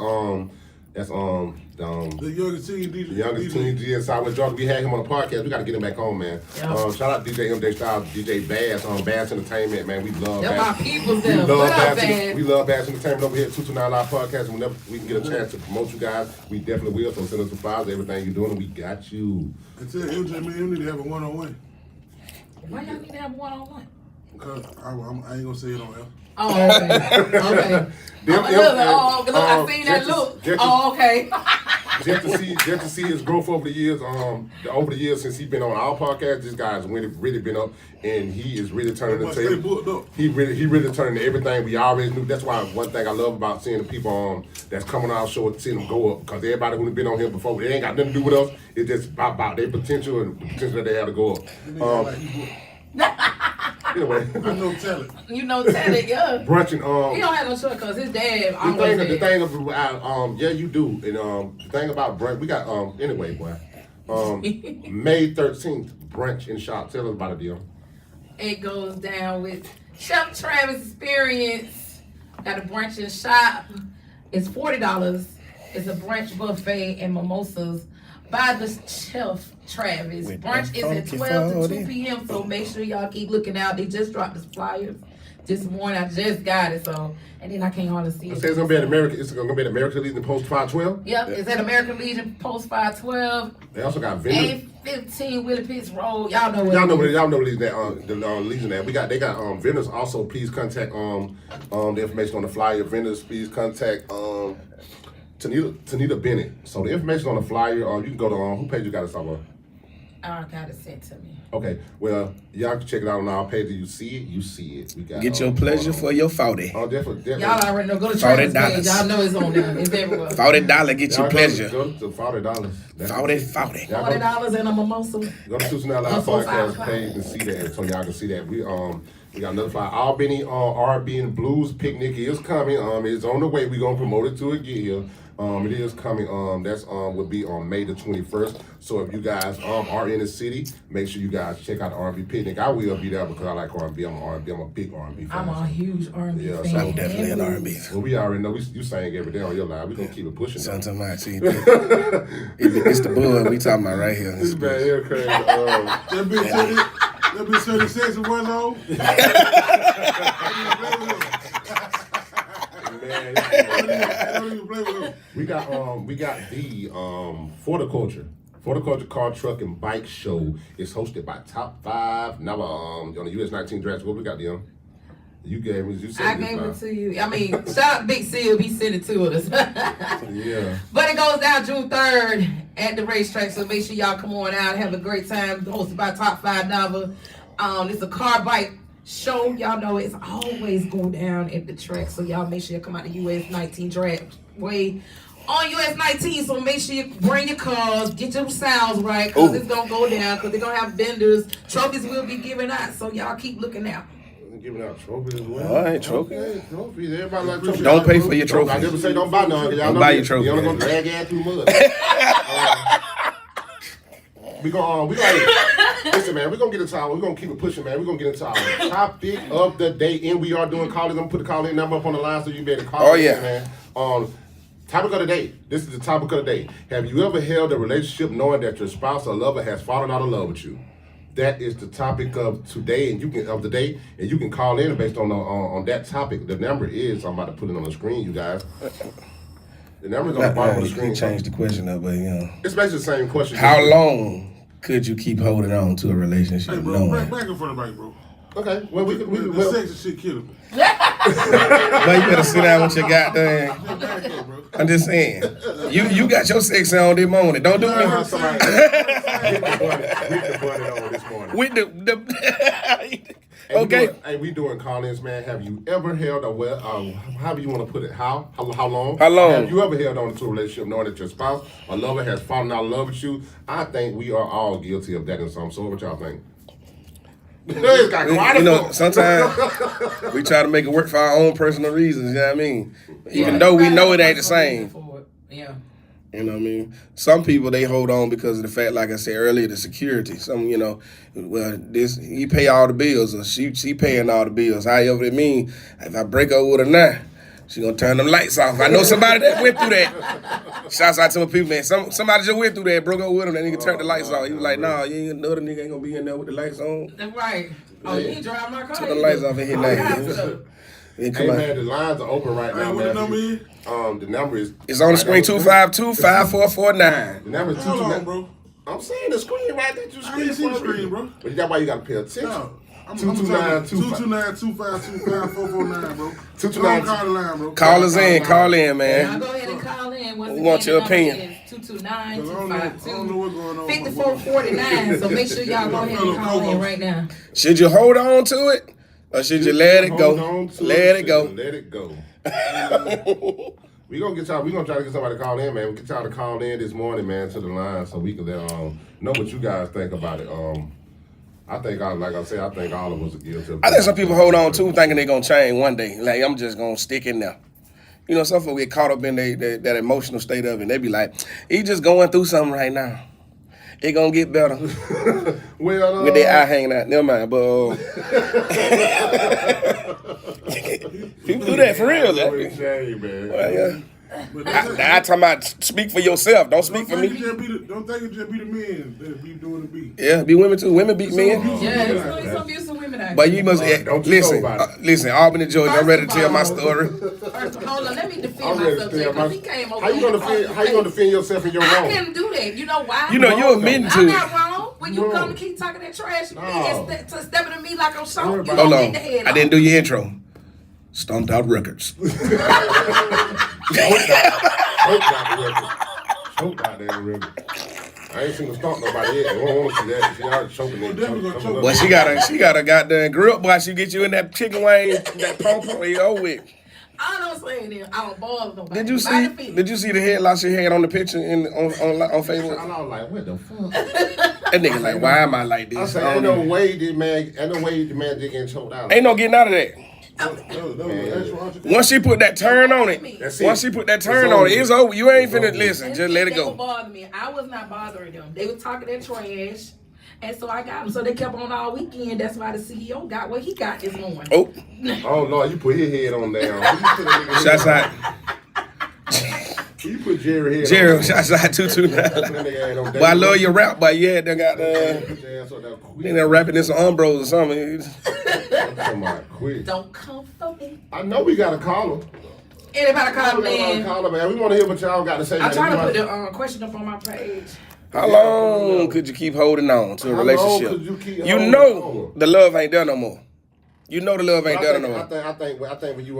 That's The youngest teen DJ. The youngest teen DJ in Southwest Georgia. We had him on the podcast. We got to get him back home, man. Yeah. Shout out DJ MJ Styles, DJ Bass, Bass Entertainment, man. We love They're Bass. my peoples We them. love What up, Bass. Bass? We love Bass Entertainment over here at 229 Live Podcast. Whenever we can get a chance to promote you guys, we definitely will. So send us some files, everything you're doing, we got you. I tell MJ, man, you need to have a one-on-one. Why y'all need to have one-on-one? Because I ain't going to say it on air. Oh, okay. Okay. Look, I seen that look. Oh, okay. Just to see his growth over the years since he's been on our podcast, this guy's really been up, and he is really turning into he really turning to everything we always knew. That's why one thing I love about seeing the people that's coming on our show, seeing them go up, because everybody who's been on here before, they ain't got nothing to do with us. It's just about their potential and the potential that they have to go up. Anyway. I know talent. You know talent, yeah. Brunching, He don't have no choice because his dad the always thing there. about, yeah, you do. And the thing about brunch, we got, anyway, boy. May 13th, brunch in shop. Tell us about it, deal. It goes down with Chef Travis Experience. Got a brunch and shop. It's $40. It's a brunch buffet and mimosas by the Chef Travis. With Brunch is at funky 12 to 2 40. p.m. So make sure y'all keep looking out. They just dropped the flyers this morning. I just got it. So and then I can't hardly see It it. says it's gonna be at American. It's gonna be at American Legion Post 512. Yep, it's at American Legion Post 512. They also got vendors. 815 Willie Pitts Road. Y'all know what Y'all know it is. Legion that the Legion that they got vendors. Also, please contact the information on the flyer. Vendors, please contact Tanita Bennett. So the information on the flyer. You can go to who page you got us on? I got it sent to me. Okay, well, y'all can check it out on our page. You see it, you see it. We got Get your pleasure for your 40. Oh, definitely. Y'all already know. Go to $40. Travis page. Y'all know it's on there. It's everywhere. $40 get your pleasure. Go to $40. 40. $40 and a mimosa. Go to Tucson Live Podcast page and see that, so y'all can see that. We got another flyer. Albany R&B and Blues Picnic is coming. It's on the way. We're gonna promote it to again. It is coming. That's will be on May the 21st. So if you guys are in the city, make sure you guys check out the R&B Picnic. I will be there because I like R&B. I'm a big R&B fan. I'm a huge R&B Yeah, fan. so I'm definitely an R&B. Well, we already know you sang every day on your live. We're gonna keep it pushing. Sometimes I see it's the bud we talking about right here. This man here crazy. That bitch 36 and one old. Man, Don't even play with him. we got the Horticulture Car, Truck, and Bike Show. It's hosted by Top 5. Now on the US 19 draft. What we got, Dion? You gave me. You said I this, gave man. it to you. I mean, shout out to Big Seal. He sent it to us. Yeah. But it goes down June 3rd at the racetrack. So make sure y'all come on out. Have a great time. Hosted by Top 5 Nava. It's a car bike show. Y'all know it's always go down at the track. So y'all make sure you come out to US 19 draft way on US 19. So make sure you bring your cars, get your sounds right, because it's going to go down, because they're going to have vendors. Trophies will be given out. So y'all keep looking out. Giving out trophies as well. All right, trophy. Okay, trophies. Everybody like trophies. Don't pay for your Don't- trophies. I never say don't buy none. 'Cause y'all Don't know buy me. your trophy. You only gonna drag ass through mud. We gonna listen, man. We're gonna get into our. We're gonna keep it pushing, man. We're gonna get into our topic of the day, and we are doing calling. I'm gonna put the calling number up on the line so you better call. Oh, yeah. man. Topic of the day. This is the topic of the day. Have you ever held a relationship knowing that your spouse or lover has fallen out of love with you? That is the topic of today, and you can call in based on that topic. The number is I'm about to put it on the screen, you guys. The number's on the bottom of the You screen. can change the question up, but It's basically the same question. how long could you keep holding on to a relationship Hey, bro, knowing? back in front of the mic, bro. Okay, well we The well, sex and shit kill him. But you better sit down with your goddamn. Back up, bro. I'm just saying, you got your sex on this morning. Don't do me somebody hit the button over this morning. with the okay. Hey, we doing call-ins, man. Have you ever held however you want to put it? How long? How long? Have you ever held on to a relationship knowing that your spouse or lover has fallen out of love with you? I think we are all guilty of that in some sort. What y'all think? It's got quite a You know, book. sometimes we try to make it work for our own personal reasons. You know what I mean? Even though we know it ain't the same. Yeah. You know what I mean? Some people, they hold on because of the fact, like I said earlier, the security. Some, he pay all the bills, or she paying all the bills. However it mean, if I break up with her now, she gonna turn them lights off. I know somebody that went through that. Shouts out to my people, man. Somebody just went through that, broke up with him, that nigga turned the lights off. He was like, nah, you ain't another nigga ain't gonna be in there with the lights on. That's right. Oh, you ain't drive my car. Turn the lights off in here now. Then come Hey on. man, the lines are open right now, Hey, what man. the number is? The number is. It's on the screen, 252-5449. The number is Hold on, 229. bro. I'm saying the screen right there. I ain't see the screen, bro. But that's why you gotta pay attention. No. I'm 229-25. 229-252-5449, bro. 229. Call the line, bro. Call us in, call in, Now man. go ahead and call in. Once We again, want your the number opinion. is 229 I don't know what's going on. 5449. So make sure y'all go ahead and call in right now. Should you hold on to it, or should you let it Hold go? on to Let it go. Let it go. We gonna try to get somebody to call in, man. We can try to call in this morning, man, to the line so we can let know what you guys think about it. I think, like I said, I think all of us are guilty. I think some people hold on too, thinking they're gonna change one day. Like I'm just gonna stick in there. You know, some folks get caught up in that emotional state of it. And they be like, he just going through something right now. It gonna get better. Well, With their eye hanging out. Never mind, but people do that for real. Shame, man. Well, yeah. But I talking about speak for yourself. Don't speak for me. Don't think it just be the men that be doing the beat. Yeah, be women too. Women beat men. Yeah, there's some abusive women out But there. you must Don't you listen. know about it. Listen, Albany, Georgia. I'm ready to tell my First of story. First, hold on, let me defend I'm ready to myself tell because he came over. How you gonna defend yourself in your I wrong? can't do that. You know why? You know you're admitting I'm to not it. wrong. When you Wrong. come and keep talking that trash, No. and stepping to me like I'm soft, you Hold Hold gonna on. get the head I off. didn't do your intro. Stomped Out Records. Choke out there, really. I ain't seen her stomp nobody yet. I don't want to see that. She already choking Well, it. definitely gonna choke. Well, she got a goddamn grip, boy. She get you in that chicken wing, that pom pom. You over with. I don't say it. I don't bother nobody. Did you My see? defense. Did you see the headlock she had on the picture on Facebook? I was like, what the fuck? That nigga like, why am I like I this? said, ain't no way the man just getting choked out. Ain't no getting out of that. That's Once she put that turn on it, That's it. once she put that turn It's on over. it, it's over. You ain't It's finna over. listen. Just let it They would go. bother me. I was not bothering them. They were talking that trash. And so I got them. So they kept on all weekend. That's why the CEO got what he got this morning. Oh, Oh Lord, you put his head on there. shots out. You put Jerry head Jerry, on. shots out 229. That nigga ain't on But I love your rap, but yeah, they got Put your ass on that quick. they rapping in some umbros or something. I'm talking about quick. Don't come for me. I know we got a caller. Anybody call We got a me? caller, man. We want to hear what y'all got to say. I'm man. trying to You put might- the question up on my page. How long could you keep holding on to a How long relationship? could you keep You holding know on? the love ain't there no more. You know the love ain't there no more. I think when you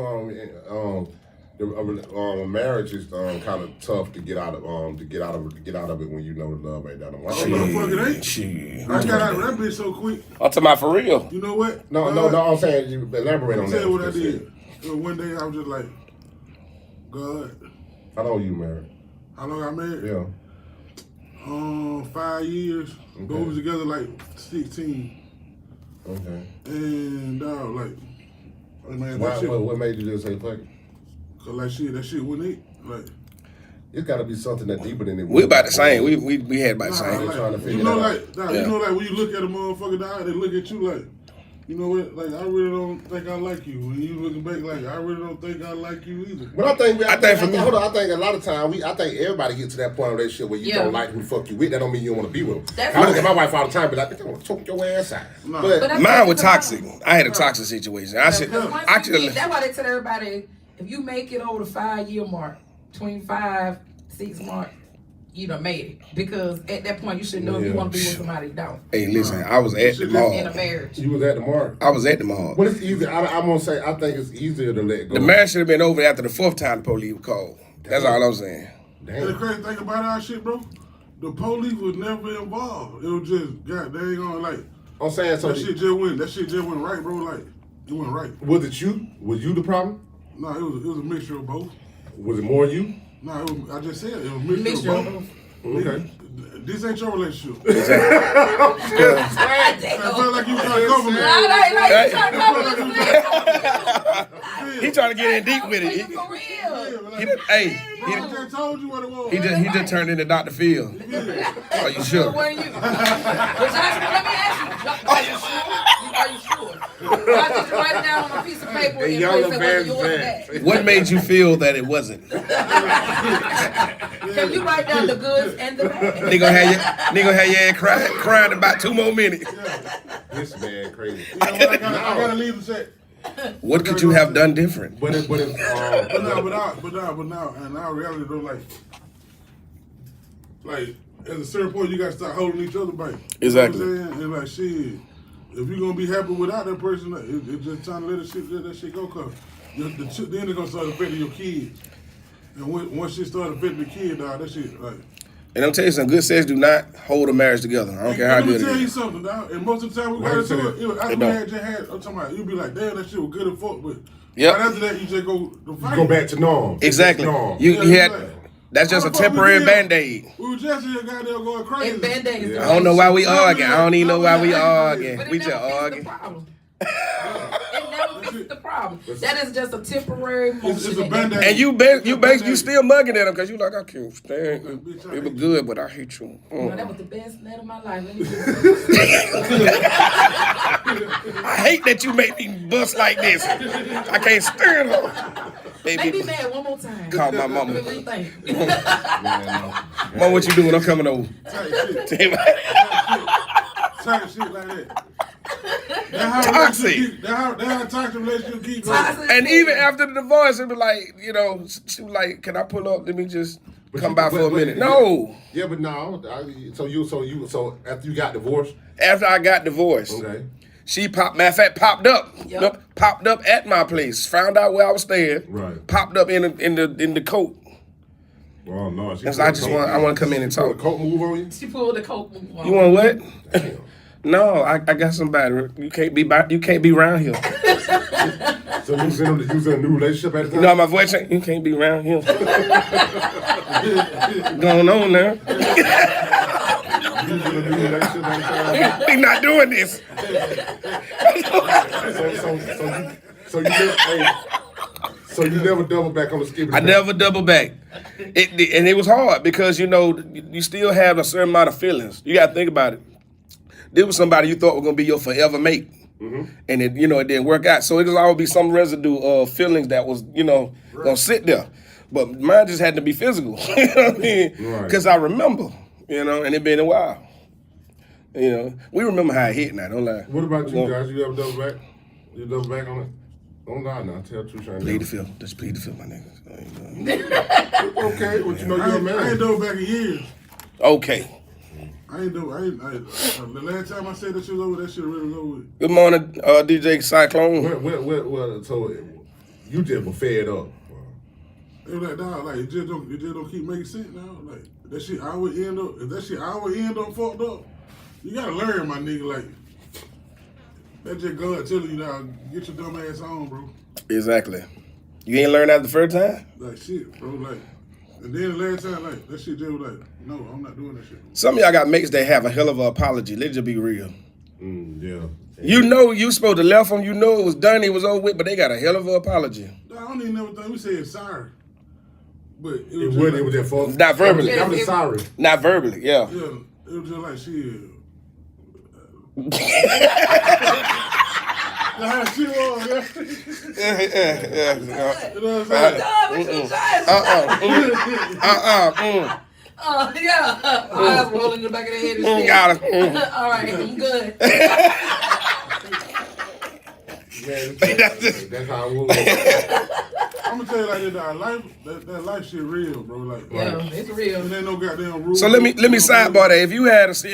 marriage is kind of tough to get out of it when you know the love ain't there no more. I think- Motherfucker, ain't. Shit. I got out of that bitch so quick. I'm talking about for real. You know what? No, I'm saying you elaborate on I'll that. tell you what I did. One day I was just like, God, How long you married? how long I married? Yeah. 5 years. Okay. But we was together like 16. Okay. And like man, Why, that shit, what made you just say fuck it? cause like shit, that shit wouldn't eat. Like, It's got to be something that deeper than it. We about the same. We had about the same. They trying to figure you know, that out. like, you know, like when you look at a motherfucker die, they look at you like, you know what? Like, I really don't think I like you. When you looking back, like, I really don't think I like you either. But I think for me- hold on. I think a lot of time I think everybody gets to that point of that shit where you Yeah. don't like who the fuck you with. That don't mean you don't want to be with them. That's I look right. at my wife all the time, be like, I want to choke your ass out. No. But that's- Mine was that's toxic. I had a toxic situation. I should Because once actually. you get, that's why they tell everybody, if you make it over the 5-year mark, 25, 6 mark, you done made it. Because at that point, you should know if you Yeah. want to be with somebody you don't. Hey, listen, I was at the In a mall. marriage. you was at the mark. I was at the mall. Well, it's easy. I'm gonna say I think it's easier to let go. The marriage should have been over after the 4th time the police were called. That's all I'm saying. And the Damn. crazy thing about our shit, bro, the police was never involved. It was just, God, they ain't gonna like, I'm saying so. that shit just went right, bro. Like, it went right. Was it you? Was you the problem? No, it was a mixture of both. Was it more you? No, I just said it was a mixture, Mixture of of both. Okay. This ain't your relationship. God I damn. felt like you trying to cover me. Like, you trying to cover this He trying to get in deep with it. For real. He just, hey, I just told you what it was. he just turned into Dr. Phil. Are you sure? Weren't you? But Joshua, let me ask you. Are you sure? Are you sure? Why did you write it down on a piece of paper and y'all place are it very whether yours or that? bad. What made you feel that it wasn't? Can you write down the goods and the bad? Nigga gonna have your ass crying about 2 more minutes. This man crazy. You know what, I gotta leave the set. What could you have done different? But it's But now, and now reality though, like at a certain point you gotta start holding each other back. Exactly. You know what I'm saying? And like shit, if you're gonna be happy without that person, it's just time to let that shit go, cause then they're gonna start affecting your kids. And once shit start affecting the kid, dog, that shit like. And I'm telling you, some good sex do not hold a marriage together. I don't care how Let me good tell it you is. something, dog. And most of the time we Why got you into say it. After we don't. had just had, I'm talking about, you be like, damn, that shit was good as fuck, but Yep. right after that, you just go to fight. go back to norm. Exactly. Norm. You had That's just a How the fuck we temporary did? Band-Aid. We were just here goddamn going crazy. And Band-Aid is Yeah. I don't know why we How arguing. I don't even know why we arguing. But it We never just fixes the arguing. problem. It never fixes the problem. That is just a temporary motion. It's a Band-Aid. And you still mugging at him because you like, I can't stand it. It was good, but I hate you. Well, that was the best night of my life. Let me just I hate that you make me bust like this. I can't stand her. Make me mad one more time. Call my mama. What do you think? Mom, what you doing? I'm coming over. Type shit like that. Toxic. That's how toxic relationship keep Toxic. And even after the divorce, it was like, you know, she was like, can I pull up? Let me just come by for a minute. No. Yeah, but no. So after you got divorced, After I got divorced, okay. she matter of fact, popped up. Yep. Popped up at my place. Found out where I was staying. Right. Popped up in the coat. Well, no. I want to come in and A talk. coat move on you? She pulled the coke move on. You want what? Damn. No, I got somebody. You can't be around here. So you was in a new relationship at the You time? know how my voice changed? You can't be around here. Going on now. You was in a new relationship at the time? We not doing this. So you never double back on the skipping. I never double back. And it was hard because, you know, you still have a certain amount of feelings. You got to think about it. This was somebody you thought was going to be your forever mate. Mm-hmm. And it didn't work out. So it was always be some residue of feelings that was, going to sit there. But mine just had to be physical. You know what I mean? Because I remember, and it been a while. We remember how it hit now, don't lie. What about you guys? You ever double back? You double back on it? Don't lie now. Tell the truth. Plead the fifth. Just plead the fifth, my nigga. Okay, well, you know you're a I ain't man. done back in years. Okay. The last time I said that shit was over, that shit really was over with. Good morning, DJ Cyclone. Well, so you just were fed up. They were like, dog, like it just don't keep making sense now. Like that shit always end up. If that shit always end up fucked up, you gotta learn, my nigga. Like that just God telling you now, get your dumb ass on, bro. Exactly. You ain't learned that the first time? Like shit, bro. Like, and then the last time, like that shit just was like, no, I'm not doing that shit. Some of y'all got mates that have a hell of an apology. Let's just be real. Yeah. You supposed to left them. It was done. It was over with, but they got a hell of an apology. I don't even know what we said sorry, but It was their fault. Not verbally. I'm sorry. Not verbally. Yeah. Yeah, it was just like shit. How shit was, Yeah. You know what I'm saying? God, what you trying? Yeah. Eyes rolling in the back of the head and shit. Got him. All right, I'm good. That's how it was. I'm gonna tell you like this, that life shit real, bro. Like, Yeah, it's real. and ain't no goddamn rules. So let me sidebar that. If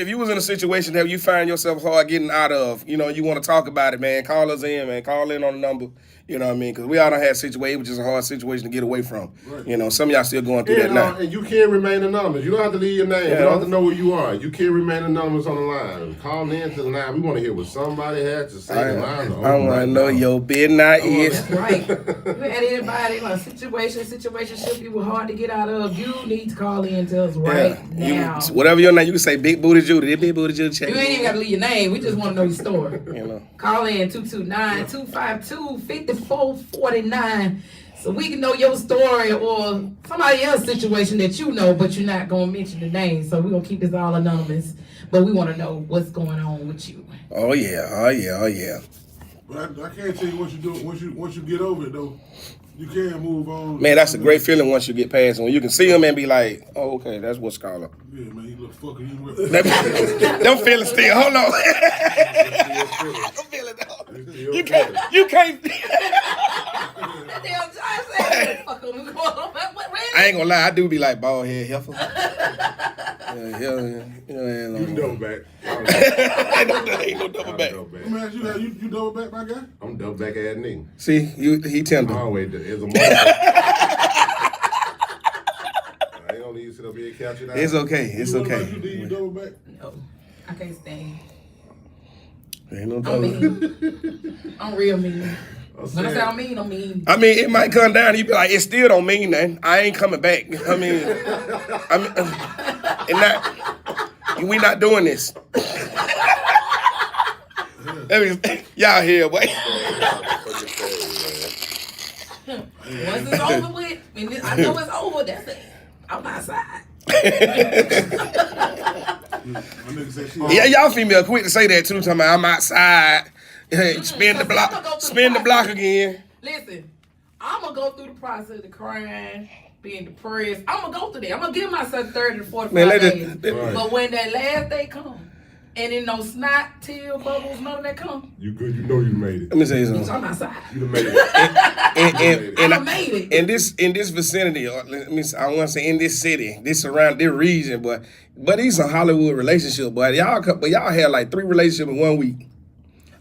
you was in a situation that you find yourself hard getting out of, you want to talk about it, man, call us in, man. Call in on the number. You know what I mean? Because we all done had situations. It was just a hard situation to get away from. Right. Some of y'all still going through that now. And you can't remain anonymous. You don't have to leave your name. You don't have to know where you are. You can't remain anonymous on the line. Call in to the line. We want to hear what somebody has to say. I want to know your business is. That's right. You had anybody in a situationship you were hard to get out of, you need to call in to us right now. Whatever your name, you can say Big Booty Judy. Big Booty Judy check. You ain't even got to leave your name. We just want to know your story. You know. Call in 229-252-5449 so we can know your story or somebody else's situation that you know, but you're not going to mention the name. So we're going to keep this all anonymous, but we want to know what's going on with you. Oh yeah. But I can't tell you what you do once you get over it though. You can move on. Man, that's a great feeling once you get past it. When you can see them and be like, oh, okay, that's what's called up. Yeah, man, you little fucker. Them feelings still. Hold on. I'm feeling though. You can't. I ain't gonna lie, I do be like bald head heifer. You double back. Ain't no double back. Let me ask you double back, my guy? I'm double back ass nigga. See, he tender. Always is a motherfucker. I ain't gonna need to sit up here and catch it out. It's okay. It's What about okay. you, do you double back? No, I can't stand. Ain't no I'm double. mean. I'm real mean. When I say I mean, I mean. I mean, it might come down. You be like, it still don't mean nothing. I ain't coming back. I mean, and we not doing this. Y'all here, boy. Once it's over with, and I know it's over. That's it. I'm outside. Yeah, y'all female quick to say that too. Talking about I'm outside. Spin the block again. Listen, I'm gonna go through the process of crying, being depressed. I'm gonna go through that. I'm gonna give myself 30 to 45 days. But when that last day comes, and then no snot, tear, bubbles, none of that come. You good? You know you made it. Let me say something. I'm outside. You done made it. I made it. In this vicinity, I want to say in this city, this around this region, but these are Hollywood relationship, but y'all had like 3 relationships in 1 week.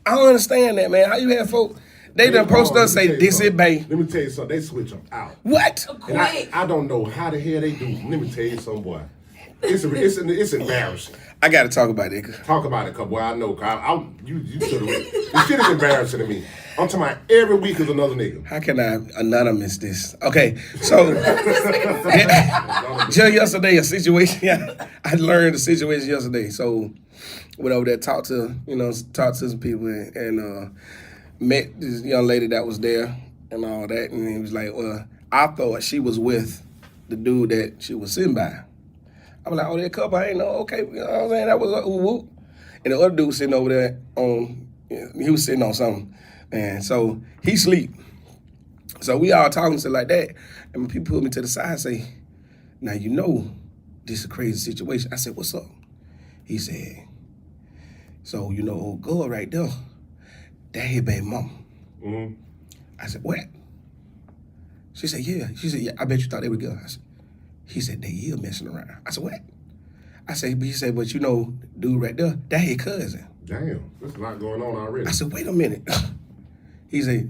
I don't understand that, man. How you have folk? They done post us say this is bae. Let me tell you something. They switch them out. What? And I don't know how the hell they do. Let me tell you something, boy. It's embarrassing. I got to talk about it. Talk about it, cause boy, I know. You should have. This shit is embarrassing to me. I'm talking about every week is another nigga. How can I anonymous this? Okay, so just yesterday, a situation. I learned a situation yesterday. So went over there, talked to some people, and met this young lady that was there and all that, and he was like, well, I thought she was with the dude that she was sitting by. I was like, oh, that couple, I ain't know. Okay, you know what I'm saying? That was a whoop. And the other dude was sitting over there he was sitting on something. And so he sleep. So we all talking shit like that. And when people put me to the side and say, now you know this is a crazy situation. I said, what's up? He said, so you know old girl right there, that his baby mama. Mm-hmm. I said, what? She said, yeah. She said, yeah, I bet you thought they were good. He said, they is messing around. I said, what? I said, he said, but you know, dude right there, that his cousin. Damn, there's a lot going on already. I said, wait a minute. He said,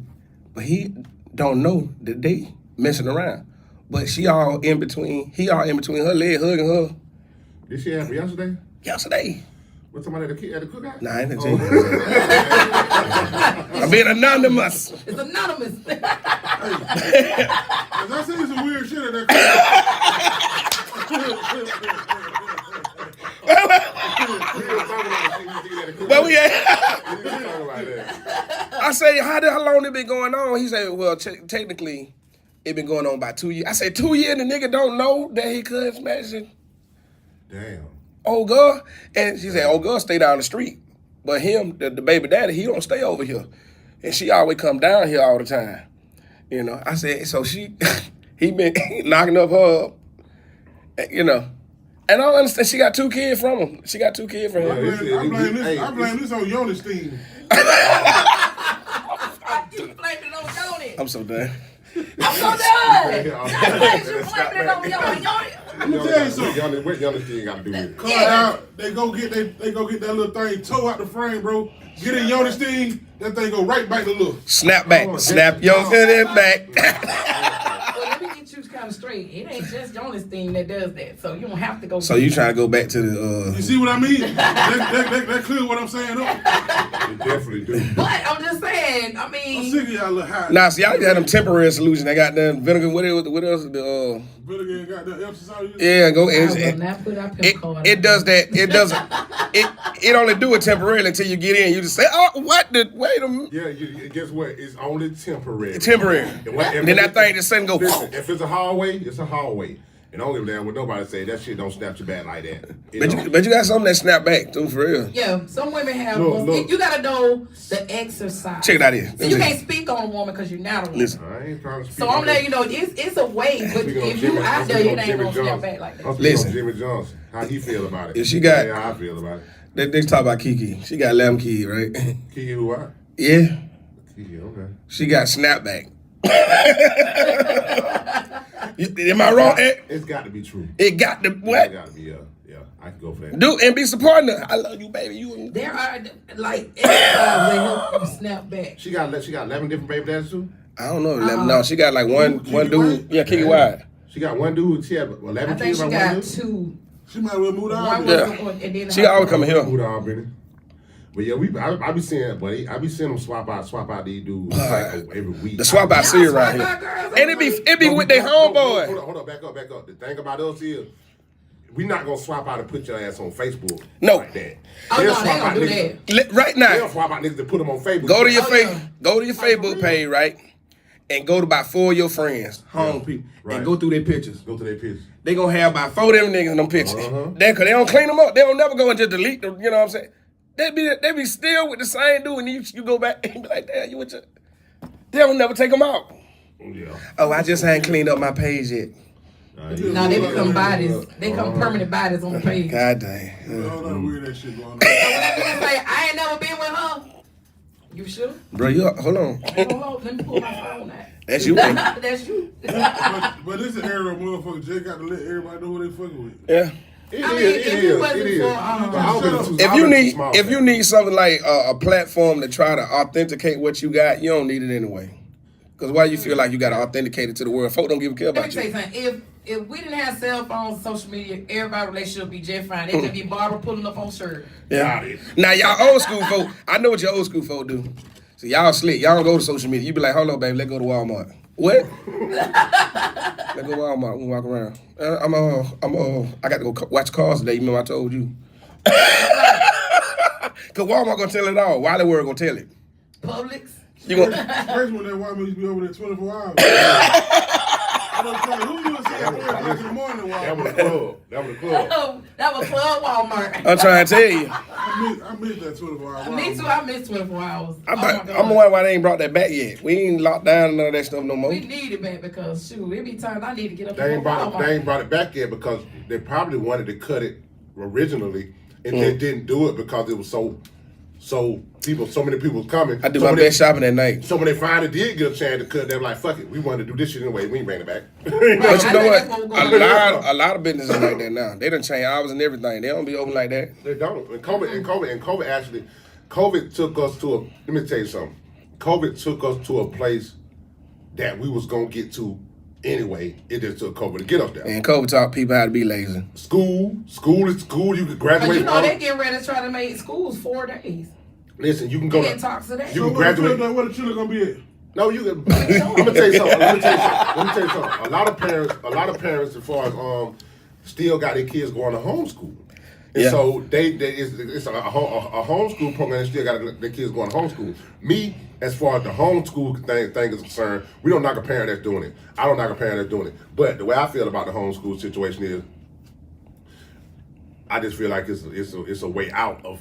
but he don't know that they messing around. But he all in between her leg, hugging her. Did she happen yesterday? Yesterday. With somebody at the cookout? Nah, I ain't I'm being anonymous. It's anonymous. I seen some weird shit at that. But we I say, how long it been going on? He said, well, technically, it been going on about 2 years. I said, 2 years, the nigga don't know that he could smashing. Damn. Old girl. And she said, old girl stay down the street. But him, the baby daddy, he don't stay over here. And she always come down here all the time. You know, I said, so he been knocking up her, you know. And I don't understand, she got 2 kids from him. She got 2 kids from him. I blame this on Jonas team. You blame it on Jonas. I'm so done. I'm so done. That's you blaming it on Jonas. Let me tell you something. What Jonas thing got to do with it? Cut out. They go get that little thing, toe out the frame, bro. Get in Jonas team, that thing go right back to look. Snap back. Snap your head back. Well, let me get you kind of straight. It ain't just Jonas thing that does that, so you don't have to go. So you trying to go back to the You see what I mean? That clear what I'm saying, though. They definitely do. But I'm just saying, I I'm mean. sick of y'all little high. Nah, see, y'all got them temporary solutions. They got them vinegar. What else? Vinegar got that Epsom salt. Yeah, go. I will not put our pimp card. It does that. It doesn't. It only do it temporarily until you get in. You just say, oh, what? Wait a minute. Yeah, guess what? It's only temporary. Temporary. And then that thing just suddenly go. Listen, if it's a hallway, it's a hallway. And I don't give a damn what nobody say. That shit don't snap you back like that. But you got something that snap back too, for real. Yeah, some women have. Look. You gotta know the exercise. Check it out here. So you can't speak on a woman because you're not a woman. Listen. I ain't trying to speak. So I'm letting you know it's a way, but if you out there, it ain't gonna snap back like that. Listen. Jimmy Johnson, how he feel about it? If she got, how I feel about it. They talk about Kiki. She got 11 kids, right? Kiki who what? Yeah. Kiki, okay. She got snapback. Am I wrong? It's got to be true. It got to what? It got to be yeah. I can go for that. Do and be supporting her. I love you, baby. You. There are like exercise that help you snap back. She got 11 different baby daddies too. I don't know. 11. No, she got like one dude. Yeah, Kiki Wide. She got one dude. She had 11 I think kids. she got 2. She might well move on. Yeah. She always coming here. Moved on, Benny. But yeah, I be seeing, but I be seeing them swap out these dudes like every week. The swap out serious right here. And it be with their homeboy. Hold up, back up. The thing about us is, we not gonna swap out and put your ass on Facebook. No. Like that. Oh, no, they gonna do that. Right They'll now, swap out niggas to put them on Facebook. go to your Facebook page, right? And go to about 4 of your friends, home people, and go through their pictures. Go to their pictures. They gonna have about 4 of them niggas in them pictures. Uh-huh. Cause they don't clean them up. They don't never go and just delete them. You know what I'm saying? They be still with the same dude, and you go back and be like, damn, you with your. They don't never take them out. Yeah. Oh, I just ain't cleaned up my page yet. No, they become bodies. They become permanent bodies on the page. God dang. All that weird that shit going on. So when that nigga say, I ain't never been with her, you sure? Bro, you hold on. Hold on, let me pull my phone out. That's you. That's you. But this is an era of motherfuckers just got to let everybody know who they fucking with. Yeah. It I mean, is. if it wasn't It is. for, But I'll be too- If I'll you be too need small if for you that. need something like a platform to try to authenticate what you got, you don't need it anyway. Cause why you feel like you got to authenticate it to the world? Folk don't give a care Let me about tell you you. something. If we didn't have cell phones, social media, everybody's relationship would be just fine. It could be Barbara pulling up on shirt. Yeah. Now y'all old school folk, I know what your old school folk do. So y'all slick. Y'all don't go to social media. You be like, hold on, baby, let's go to Walmart. What? Let's go to Walmart. We walk around. I got to go watch cars today. You remember I told you? Cause Walmart gonna tell it all. Wiley World gonna tell it. Publix. You gonna First when that Walmart used to be over there 24 hours. I was trying, who you see at 3 o'clock in the morning? That was Walmart? the club. That was the club. That was Club Walmart. I'm trying to tell you. I missed that 24 hours. Me too. I missed 24 hours. I'm Oh my God. wondering why they ain't brought that back yet. We ain't locked down and none of that stuff no more. We need it back because shoot, it be times I need to get up They and ain't go brought Walmart. they ain't brought it back yet because they probably wanted to cut it originally and they didn't do it because it was so many people was coming. I do So my when best shopping at night. So when they finally did get a chance to cut, they were like, "Fuck it, we wanted to do this shit anyway. We ain't bring it back." But I you know think what? that's what we're gonna do. A lot of businesses like that now. They done change hours and everything. They don't be open like that. They don't. And COVID took us to a. Let me tell you something. COVID took us to a place that we was gonna get to anyway. It just took COVID to get us there. And COVID taught people how to be lazy. School is school. You could But graduate. you know they get ready to try to make schools 4 days. Listen, you can go We to. in talks today. You So can where graduate. the children gonna be at? No, you can. I'm gonna tell you something. Let me tell you something. A lot of parents, as far as still got their kids going to homeschool. And Yeah. so it's a homeschool program. They still got their kids going to homeschool. Me, as far as the homeschool thing is concerned, we don't knock a parent that's doing it. I don't knock a parent that's doing it. But the way I feel about the homeschool situation is, I just feel like it's a way out of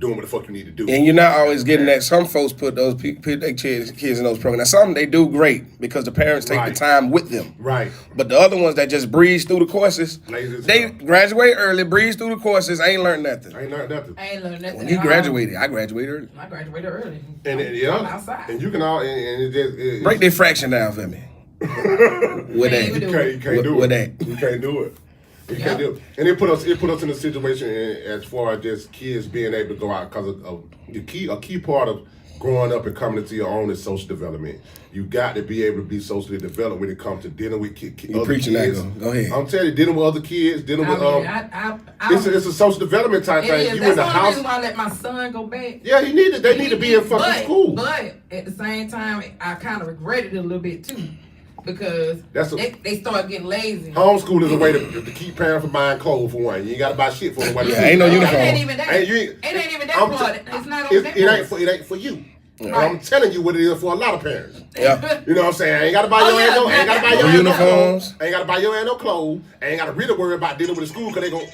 doing what the fuck you need to do. And you're not always getting that. Some folks put their kids in those programs. Now, some they do great because the parents take Right. the time with them. Right. But the other ones that just breeze through the courses, Lazy as they hell. graduate early, breeze through the courses, ain't learned nothing. I ain't learned nothing. I ain't learned nothing. When he at all. graduated, I graduated early. I graduated early. And I'm outside. and you can all and it just Break their fraction down for me. With Can't even that. do You can't do With it. that. You can't do it. You Yeah. can't do it. And it put us in a situation as far as just kids being able to go out because of a key part of growing up and coming into your own is social development. You got to be able to be socially developed when it comes to dealing with other preaching that, kids. go ahead. I'm telling you, dealing with other kids, dealing I with mean, it's a social development type it thing. is. You That's in the the only house. reason why I let my son go back. Yeah, they need to be in fucking school. But at the same time, I kind of regretted it a little bit too. Because they start getting lazy. Homeschool is a way to keep parents from buying clothes for one. You ain't got to buy shit for them. Yeah, ain't no uniform. It ain't even that. Ain't you- It ain't even that I'm part. t- It's not on that it ain't for you. Yeah. But I'm telling you what it is for a lot of parents. Yeah. You know what I'm saying? I ain't gotta buy Oh, your yeah, ass no, yeah, ain't gotta buy yeah. your No ass no uniforms. clothes. Ain't gotta buy your ass no clothes. Ain't gotta really worry about dealing with the school because they gon'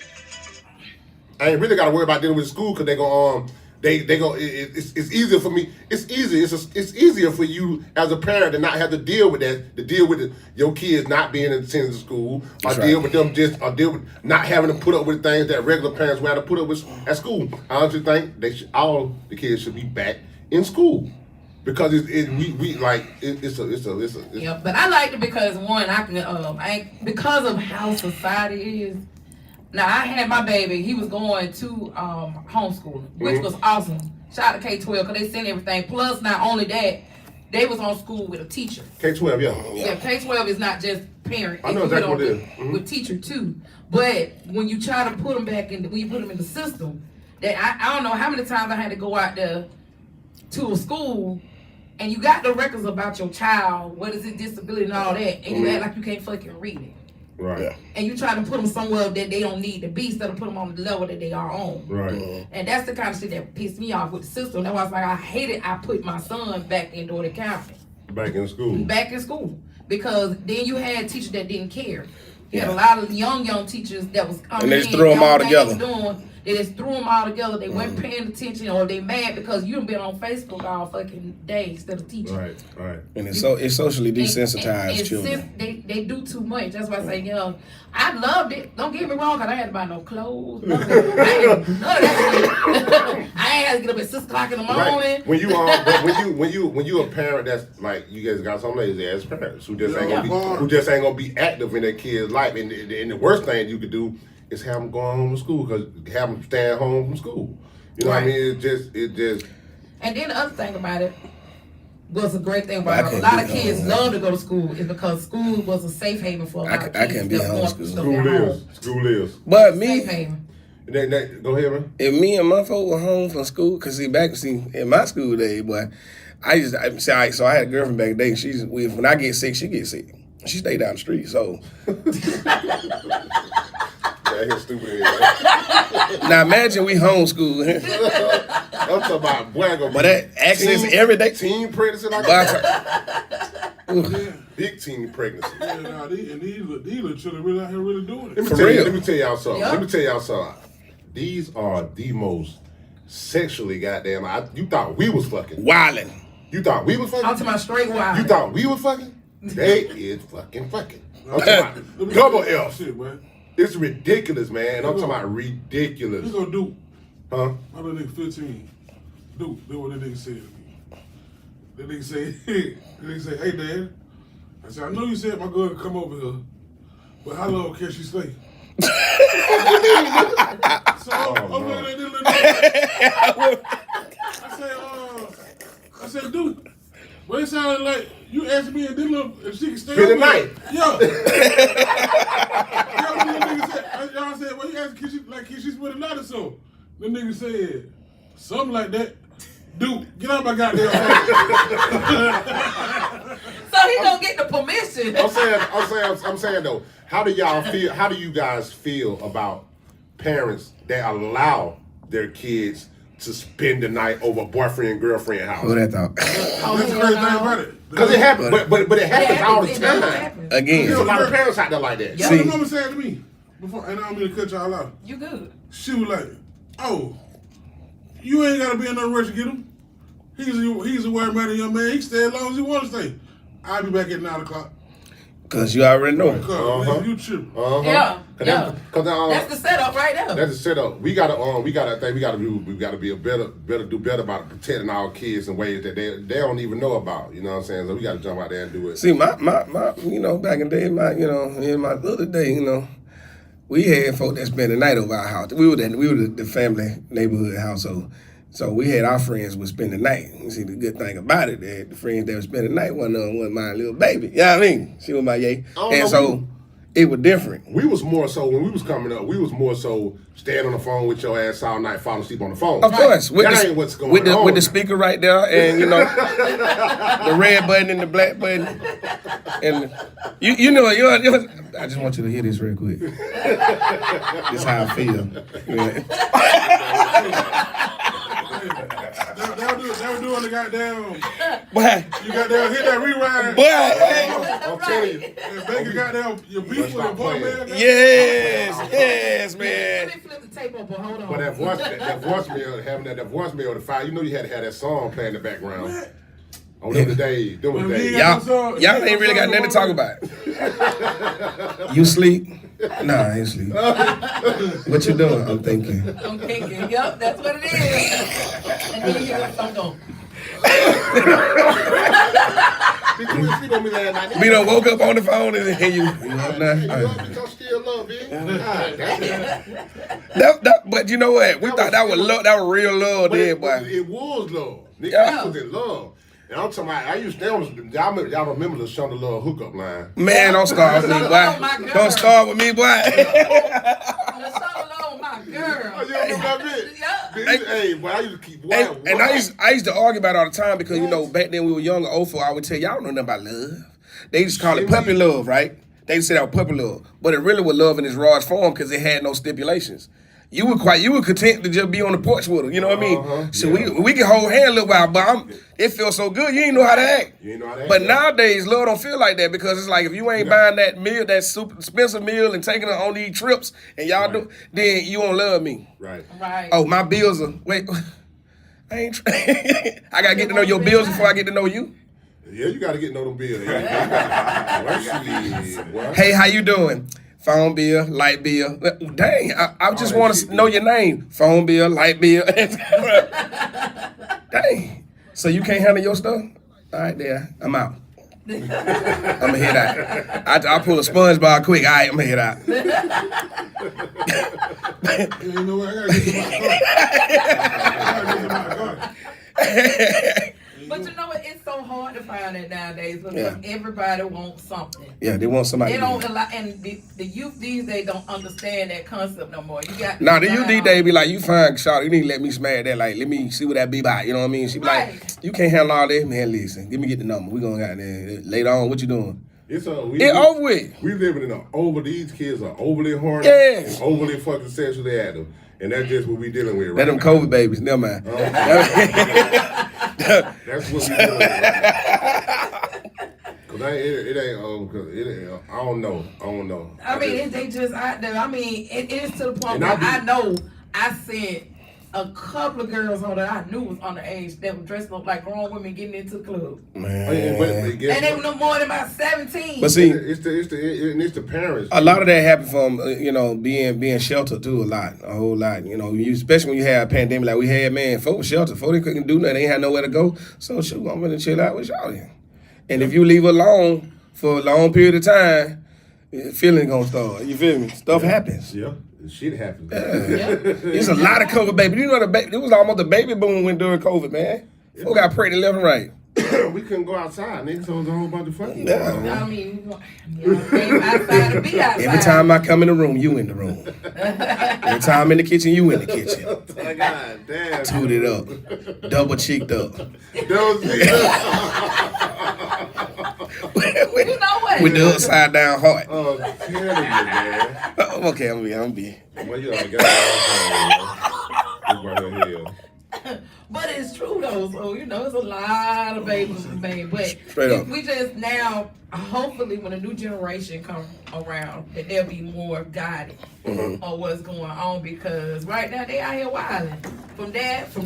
I ain't really gotta worry about dealing with the school because they gon' it's easier for me. It's easier for you as a parent to not have to deal with that, to deal with your kids not being in attendance school, or That's deal right. with them deal with not having to put up with things that regular parents would have to put up with at school. I honestly think all the kids should be back in school. Because it's a Yeah, but I liked it because one, because of how society is. Now I had my baby. He was going to homeschooling, which was awesome. Shout out to K-12 because they sent everything. Plus, not only that, they was on school with a teacher. K-12, Yeah, K-12 is not just parent. I know exactly what it is. Mm-hmm. With teacher too. But when you try to put them back in, when you put them in the system, that I don't know how many times I had to go out there to a school and you got the records about your child, what is it, disability and all that, and you act like you can't fucking read it. Right. Yeah. And you try to put them somewhere that they don't need to be instead of put them on the level that they are on. Right. And that's the kind of shit that pissed me off with the system. That's why I was like, I hated I put my son back in Doherty County. Back in school. Back in school. Because then you had teachers that didn't care. You had a lot of young teachers that was coming And they just in, threw them all they together. They just threw them all together. They weren't paying attention, or they mad because you done been on Facebook all fucking day instead of teaching. Right. And it's socially desensitized And children. they do too much. That's why I say, I loved it. Don't get me wrong, cause I had to buy no clothes. None of that. None of that shit. I ain't had to get up at 6 o'clock in the morning. Right. When you a parent that's like you guys got some lazy ass parents who just ain't gonna be active in their kid's life, and the worst thing you could do is have them going home from school, because have them staying home from school. You know what I mean? It just. And then the other thing about it was a great thing about it. A can't lot of be kids home. love to go to school is because school was a safe haven for a lot of kids. I can't be that want homeschooled. stuff at home. School is. But Safe me, haven. Go ahead, man. if me and my folk were home from school, cause in my school day, boy, so I had a girlfriend back then. When I get sick, she gets sick. She stayed down the street, so. That stupid ass. Now imagine we homeschool. I'm talking about boy, But that access every day. Teen pregnancy like But that. Big teen pregnancy. Yeah, nah, these little children really out here really doing it. Let me tell y'all something. Yeah. Let me tell y'all something. These are the most sexually goddamn. You thought we was fucking. wildin'. You thought we was fucking. I'm to my straight wild. You thought we was fucking. They is fucking. I'm talking about double F. Shit, man. It's ridiculous, man. And I'm talking about This ridiculous. gonna do. Huh? My little nigga 15. Do what that nigga said to me. That nigga say, hey dad. I said, I know you said my girl could come over here, but how long can she stay? So I'm looking at this little nigga. I said, dude, but it sounded like you asked me if she can stay Spend the over night. Yeah. Y'all said, well, you asked, can she spend the night or so? The nigga said, something like that. Dude, get out my goddamn face. So he don't get the permission. I'm saying though, how do y'all feel? How do you guys feel about parents that allow their kids to spend the night over boyfriend and girlfriend house? Who that thought? That's the crazy thing about it. Because it happens, but it happens all the It does time. happen. Again. There's a lot of parents out there like that. Yeah. What See- the mama said to me before, and I don't mean to cut y'all out. You good. She was like, "Oh, you ain't gotta be in no rush to get him. He's a well-mannered young man. He can stay as long as he want to stay. I'll be back at 9 o'clock. Cause you already know. Cause you tripping. Yeah. Cause That's the setup right there. that's the setup. We gotta do better about protecting our kids in ways that they don't even know about. You know what I'm saying? So we gotta jump out there and do it. See, my, back in the day, in my other day, we had folk that spent the night over our house. We were the family neighborhood household. So we had our friends would spend the night. You see, the good thing about it, that the friends that would spend the night was my little baby. You know what I mean? She was my yay. And so it was different. We was more so when we was coming up. We was more so staying on the phone with your ass all night, falling asleep on the phone. Of course, That ain't what's going on. with the speaker right there, and the red button and the black button, and you know, I just want you to hear this real quick. This is how I feel. They were doing the goddamn. Boy, You goddamn hit that rewind. I'm telling you. And Baker goddamn your beef with your boy, man. yes, man. Let me flip the tape over. Hold on. But that voicemail, having that voicemail to file, you had to have that song playing in the background. On the days, them days. Y'all ain't really got nothing to talk about. You sleep? Nah, I ain't sleep. What you doing? I'm thinking. Yep, that's what it is. And then you hear that song go. We done woke up on the phone and hear you. But you know what? We thought that was love. That was real love, then, boy. It was love. Nigga, Yeah. I was in love. And I'm talking about, y'all remember the Shonda Love hookup line. Man, don't start with me, boy. Don't start with me, boy. The song alone, my Oh, you don't remember that bit? Yeah. Hey, but I used to keep And I used to argue about it all the time because, you know, back then we were younger, old I would tell y'all don't know nothing about love. They used to call it puppy love, right? They used to say that was puppy love. But it really was love in its rawest form because it had no stipulations. You were content to just be on the porch with her, you know what I mean? So we can hold hands a little while, but it feels so good, you ain't know how to act. But nowadays, love don't feel like that because it's like if you ain't buying that meal, that super expensive meal and taking her on these trips and y'all do, then you won't love me. Right. Oh, my bills are, wait, I ain't I gotta get to know your bills before I get to know you. Yeah, you gotta get to know them bills. Hey, how you doing? Phone bill, light bill. Dang, I just want to know your name. Phone bill, light bill. Dang. So you can't handle your stuff? All right, there. I'm out. I'm gonna head out. I pull a SpongeBob quick. All right, I'm gonna head out. You know what? I gotta get to my car. But you know what? It's so hard to find that nowadays because everybody wants something. Yeah, they want somebody. They don't allow, and the youth these days don't understand that concept no more. You got the youth these days be like, you fine, shawty, you need to let me smash that. Like, let me see what that be about. You know what I mean? She be like, you can't handle all this, man. Listen, let me get the number. We gonna get there later on. What you doing? It's over with. We living in these kids are overly horny, Yes. and overly fucking sexually active, and that's just what we dealing with right Let them now. COVID babies. Never mind. That's what we doing. Cause it ain't. I don't know. I mean, they just out there. I mean, it is to the point And where I know I sent a couple of girls on that I knew was underage that were dressed up like grown women getting into the club. Man. And they were no more than about 17. But see, it's the parents. a lot of that happened from being sheltered too a whole lot. You know, especially when you have a pandemic like we had, man. Folks sheltered, folks they couldn't do nothing, they ain't had nowhere to go. So shoot, I'm gonna chill out with y'all then. And if you leave alone for a long period of time, feeling gonna start. You feel me? Stuff happens. Yeah. Shit happens. There's a lot of COVID baby. You know it was almost a baby boom when during COVID, man. Folks got pregnant left and right. We couldn't go outside, nigga, so it was a whole bunch of fucking. I mean, came outside to be outside. Every time I come in the room, you in the room. Every time I'm in the kitchen, you in the kitchen. God damn. Tooted up. Double cheeked up. You know what? With the upside down heart. Oh, I'm telling you, man. Okay, I'm be. Well, you already got it. But it's true though, so it's a lot of babies made. But we just now, hopefully, when a new generation come around, that they'll be more guided on what's going on because right now they out here wilding from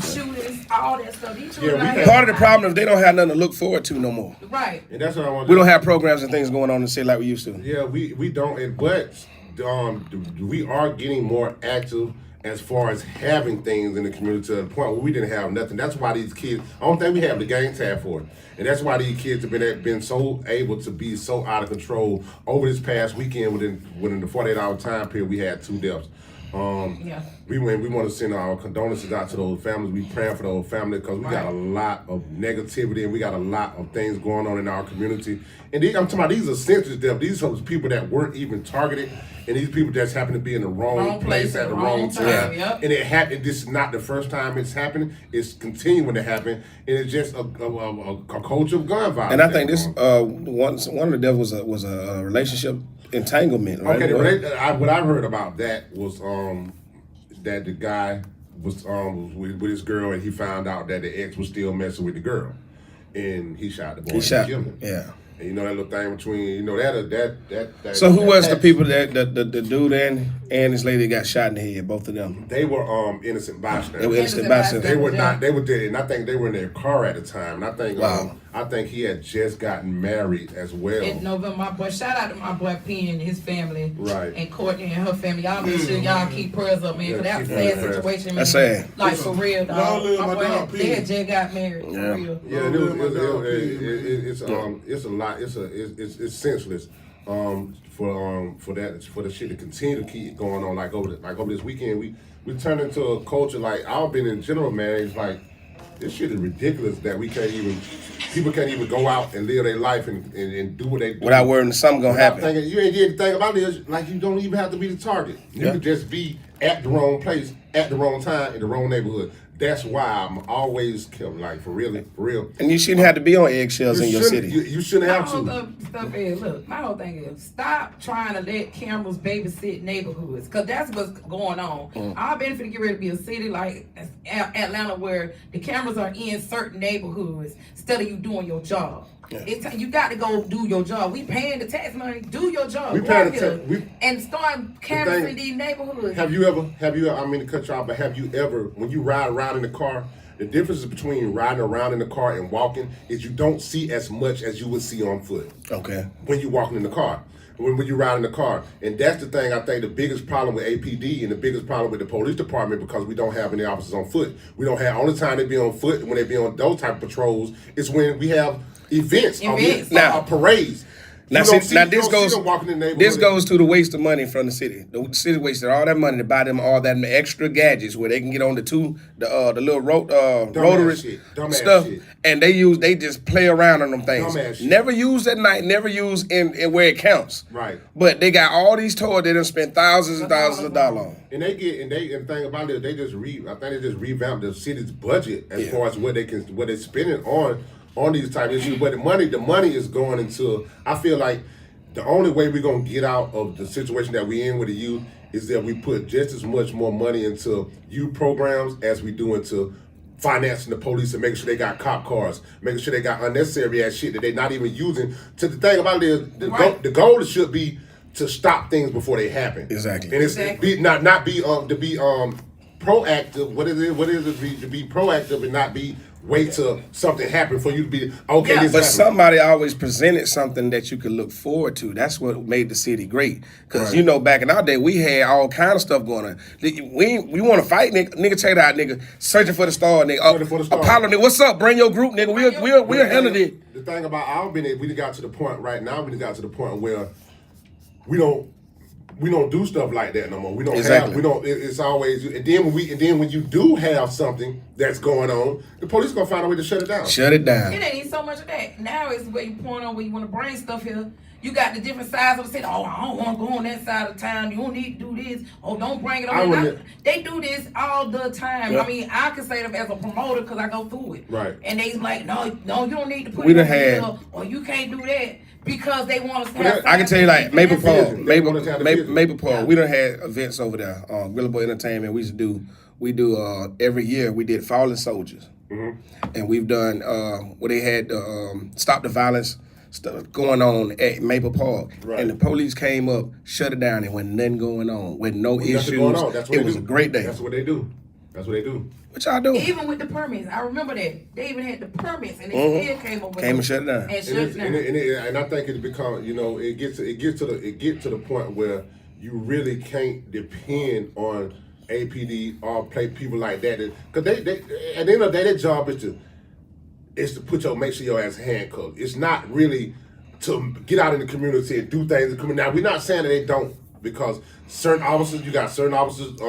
shootings, all that stuff. These children out here Part of the problem is they don't have nothing to look forward to no more. right. And that's what I want. We don't have programs and things going on in the city like we used to. Yeah, we don't. But we are getting more active as far as having things in the community to the point where we didn't have nothing. That's why these kids, I don't think we have the gang tag for it. And that's why these kids have been so able to be so out of control. Over this past weekend, within the 48-hour time period, we had 2 deaths. We want to send our condolences out to those families. We praying for those families because we got a lot of negativity and we got a lot of things going on in our community. And I'm talking about these are sensitive deaths. These are people that weren't even targeted, and these people just happen to be in the wrong place at the wrong time. Yep. And it happened. This is not the first time it's happening. It's continuing to happen, and it's just a culture of gun violence. And I think this one of the deaths was a relationship entanglement, right? Okay, what I heard about that was that the guy was with his girl, and he found out that the ex was still messing with the girl, and he shot the boy. He killed him. Yeah. And you know that little thing between that. So who was the people that the dude and this lady got shot in the head? Both of them. They were innocent bystanders. They were innocent bystanders. They were not. They were dead, and I think they were in their car at the time. And I think I think he had just gotten married as well. In November, my boy. Shout out to my boy P and his family. Right. And Courtney and her family. Y'all make sure y'all keep prayers up, man. Because that was a sad situation, man. That's sad. Like for real, dog. My boy, they had just got married. For real. Yeah, it's a lot. It's senseless. For the shit to continue to keep going on like over this weekend, we turned into a culture like I've been in general, man. It's like this shit is ridiculous that people can't even go out and live their life and do what they do without worrying something gonna happen. You ain't did anything about it. Like you don't even have to be the target. You can just be at the wrong place, at the wrong time, in the wrong neighborhood. That's why I'm always kept like for real. And you shouldn't have to be on eggshells in your city. You shouldn't have My to. whole stuff is, look, my whole thing is stop trying to let cameras babysit neighborhoods, because that's what's going on. Our benefit to get ready to be a city like Atlanta where the cameras are in certain neighborhoods instead of you doing your job. Yeah. You got to go do your job. We paying the tax money. Do your job. We Go paying out the here tax- and start canvassing these neighborhoods. Have you ever, I don't mean to cut you off, but have you ever, when you ride around in the car, the difference between riding around in the car and walking is you don't see as much as you would see on foot. Okay. When you're walking in the car. When you ride in the car. And that's the thing, I think the biggest problem with APD and the biggest problem with the police department, because we don't have any officers on foot. We don't have, only time they be on foot, when they be on those type of patrols, is when we have events. Now, parades. Now, this goes to the waste of money from the city. The city wasted all that money to buy them all that extra gadgets where they can get on the little rotary stuff, shit. and they just play around on them things. Never use at night. Never use in where it counts. Right. But they got all these toys they done spent thousands and thousands of dollars on. And the thing about it, I think they just revamped the city's budget as far as what they're spending on these type of issues. But the money is going into, I feel like the only way we're gonna get out of the situation that we're in with the youth is that we put just as much more money into youth programs as we do into financing the police and making sure they got cop cars, making sure they got unnecessary ass shit that they're not even using. So the thing about it is the goal should be to stop things before they happen. Exactly. And it's not be proactive. What is it? To be proactive and not be wait till something happens for you to be okay. Yeah. But somebody always presented something that you could look forward to. That's what made the city great. Because back in our day, we had all kind of stuff going on. We want to fight, nigga. Check it out, nigga. Searching for the star, nigga. Apollo, nigga. What's up? Bring your group, nigga. We'll handle it. The thing about our benefit, we got to the point right now. We got to the point where we don't do stuff like that no more. We don't exactly. It's always, and then when you do have something that's going on, the police gonna find a way to shut it down. Shut it down. It ain't even so much of that. Now it's where you point on where you want to bring stuff here. You got the different sides of the city. Oh, I don't want to go on that side of town. You don't need to do this. Oh, don't bring it on. They do this all the time. Yep. I mean, I can say them as a promoter because I go through it. Right. And they like, no, you don't need to put We it done on had- here, or you can't do that because they want us to have. I can tell you like Maple Paul. Maple Paul. Yeah. We done had events over there. Willowboy Entertainment. We do every year. We did Fallen Soldiers, and we've done where they had Stop the Violence stuff going on at Maple Park, and the police came up, shut it down, and wasn't nothing going on, with no issues. It was a great day. That's what they do. What y'all do? Even with the permits, I remember that they even had the permits, and they still came over and shut it down. And shut it down. And I think it's become, it gets to the point where you really can't depend on APD or play people like that, because they at the end of the day, their job is to make sure your ass handcuffed. It's not really to get out in the community and do things. Now, we're not saying that they don't, because you got certain officers that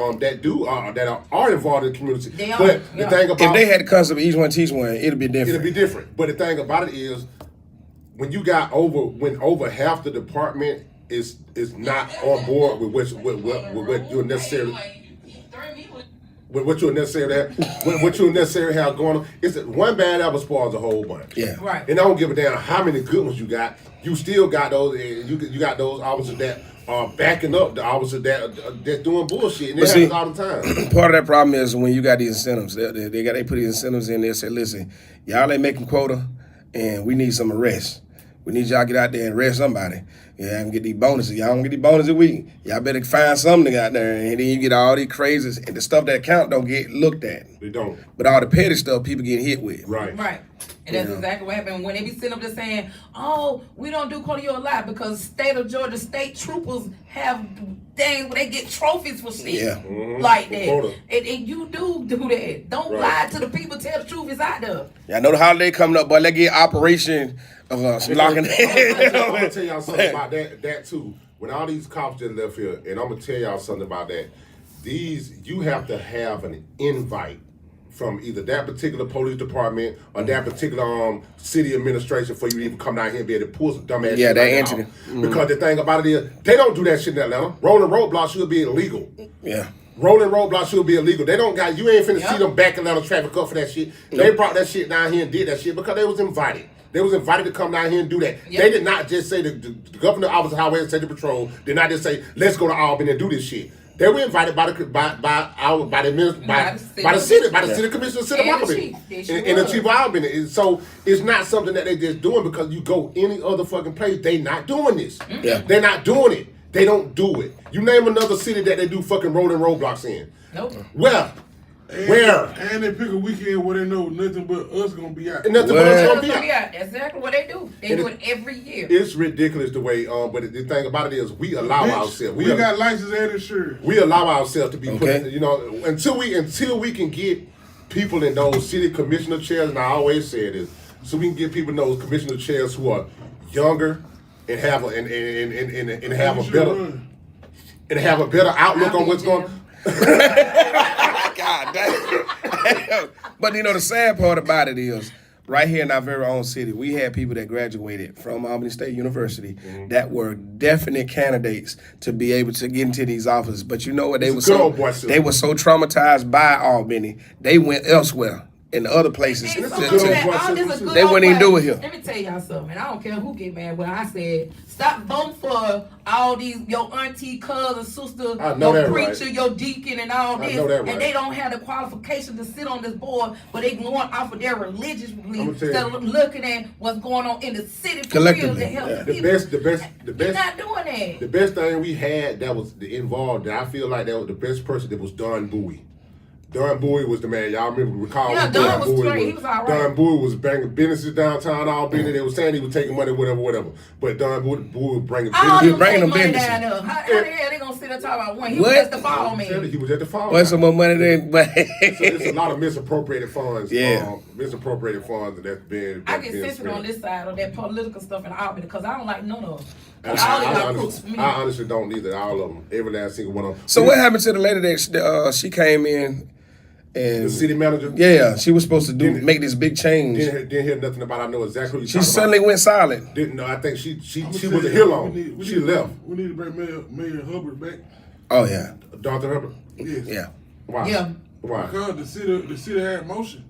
are involved in the community. They are. But the thing about, if they had the concept of each one teach one, it'd be different. it'll be different. But the thing about it is, when over half the department is not on board with what you're necessarily. With what you'll necessarily have going on, it's that one bad apple spoils a whole bunch. Yeah, right. And I don't give a damn how many good ones you got. You still got those. You got those officers that are backing up the officers that's doing bullshit. And it happens all the time. Part of that problem is when you got these incentives. They put these incentives in there. Say, listen, y'all ain't making quota, and we need some arrests. We need y'all to get out there and arrest somebody. Yeah, I can get these bonuses. Y'all don't get these bonuses a week. Y'all better find something out there. And then you get all these crazies. And the stuff that count don't get looked at. They don't. But all the petty stuff people get hit with. Right. And that's exactly what happened when they be sitting up there saying, oh, we don't do quota, you're a lot, because state of Georgia state troopers have things where they get trophies for shit. Yeah. Like that. And you do that. Don't lie to the people, tell the truth, it's out there. Yeah, I know the holiday coming up, but let's get Operation some locking. I'm gonna tell y'all something about that too. When all these cops just left here, and I'm gonna tell y'all something about that. You have to have an invite from either that particular police department or that particular city administration for you to even come down here and be able to pull some dumbass shit that like entity. Because the thing about it is, they don't do that shit in Atlanta. Rolling roadblocks should be illegal. Yeah. rolling roadblocks should be illegal. They don't got, you ain't finna see them backing down the traffic up for that shit. They brought that shit down here and did that shit because they was invited. They was invited to come down here and do that. They did not just say, the governor, office of highway and safety patrol did not just say, let's go to Albany and do this shit. They were invited by the city commissioner of city Albany and the chief of Albany. So it's not something that they just doing because you go any other fucking place, they not doing this. They're not doing it. They don't do it. You name another city that they do fucking rolling roadblocks in. Nope. Where? And they pick a weekend where they know nothing but us gonna be out. And nothing but us gonna be out. That's exactly what they do. They do it every year. It's ridiculous the way, but the thing about it is we allow ourselves. We got license and insurance. We allow ourselves to be put in, until we can get people in those city commissioner chairs, and I always say this, so we can get people in those commissioner chairs who are younger and have a better outlook on what's going on. God damn. But the sad part about it is, right here in our very own city, we had people that graduated from Albany State University that were definite candidates to be able to get into these offices. But you know what? They were so traumatized by Albany, they went elsewhere. In the other places, they wouldn't even do it here. Let me tell y'all something. I don't care who get mad when I said stop voting for all these your auntie, cousin, sister, your preacher, your deacon, and all this, and they don't have the qualification to sit on this board, but they going off of their religious beliefs instead of looking at what's going on in the city for real to help people. The best, not doing that. The best thing we had that was involved. That I feel like that was the best person. That was Don Bowie. Don Bowie was the man. Y'all recall? Yeah, Don was great. He was all right. Don Bowie was bringing businesses downtown Albany. They were saying he was taking money, whatever. But Don Bowie was bringing business. He was bringing them businesses. How the hell they gonna sit and talk about one? He was at the fall man. He was at the fall. What's some more money than? So there's a lot of misappropriated funds. Misappropriated funds that's been. I get sensitive on this side of that political stuff in Albany because I don't like none of them. I honestly don't either. All of them, every last single one of them. So what happened to the lady that she came in? And the city manager? Yeah, she was supposed to make this big change. Didn't hear nothing about it. I know exactly what she suddenly went silent. Didn't know. I think she wasn't here long. She left. We need to bring Mayor Hubbard back. Oh, yeah. Dr. Hubbard? Yes. Yeah. Why? Yeah. Why? Because the city had motion.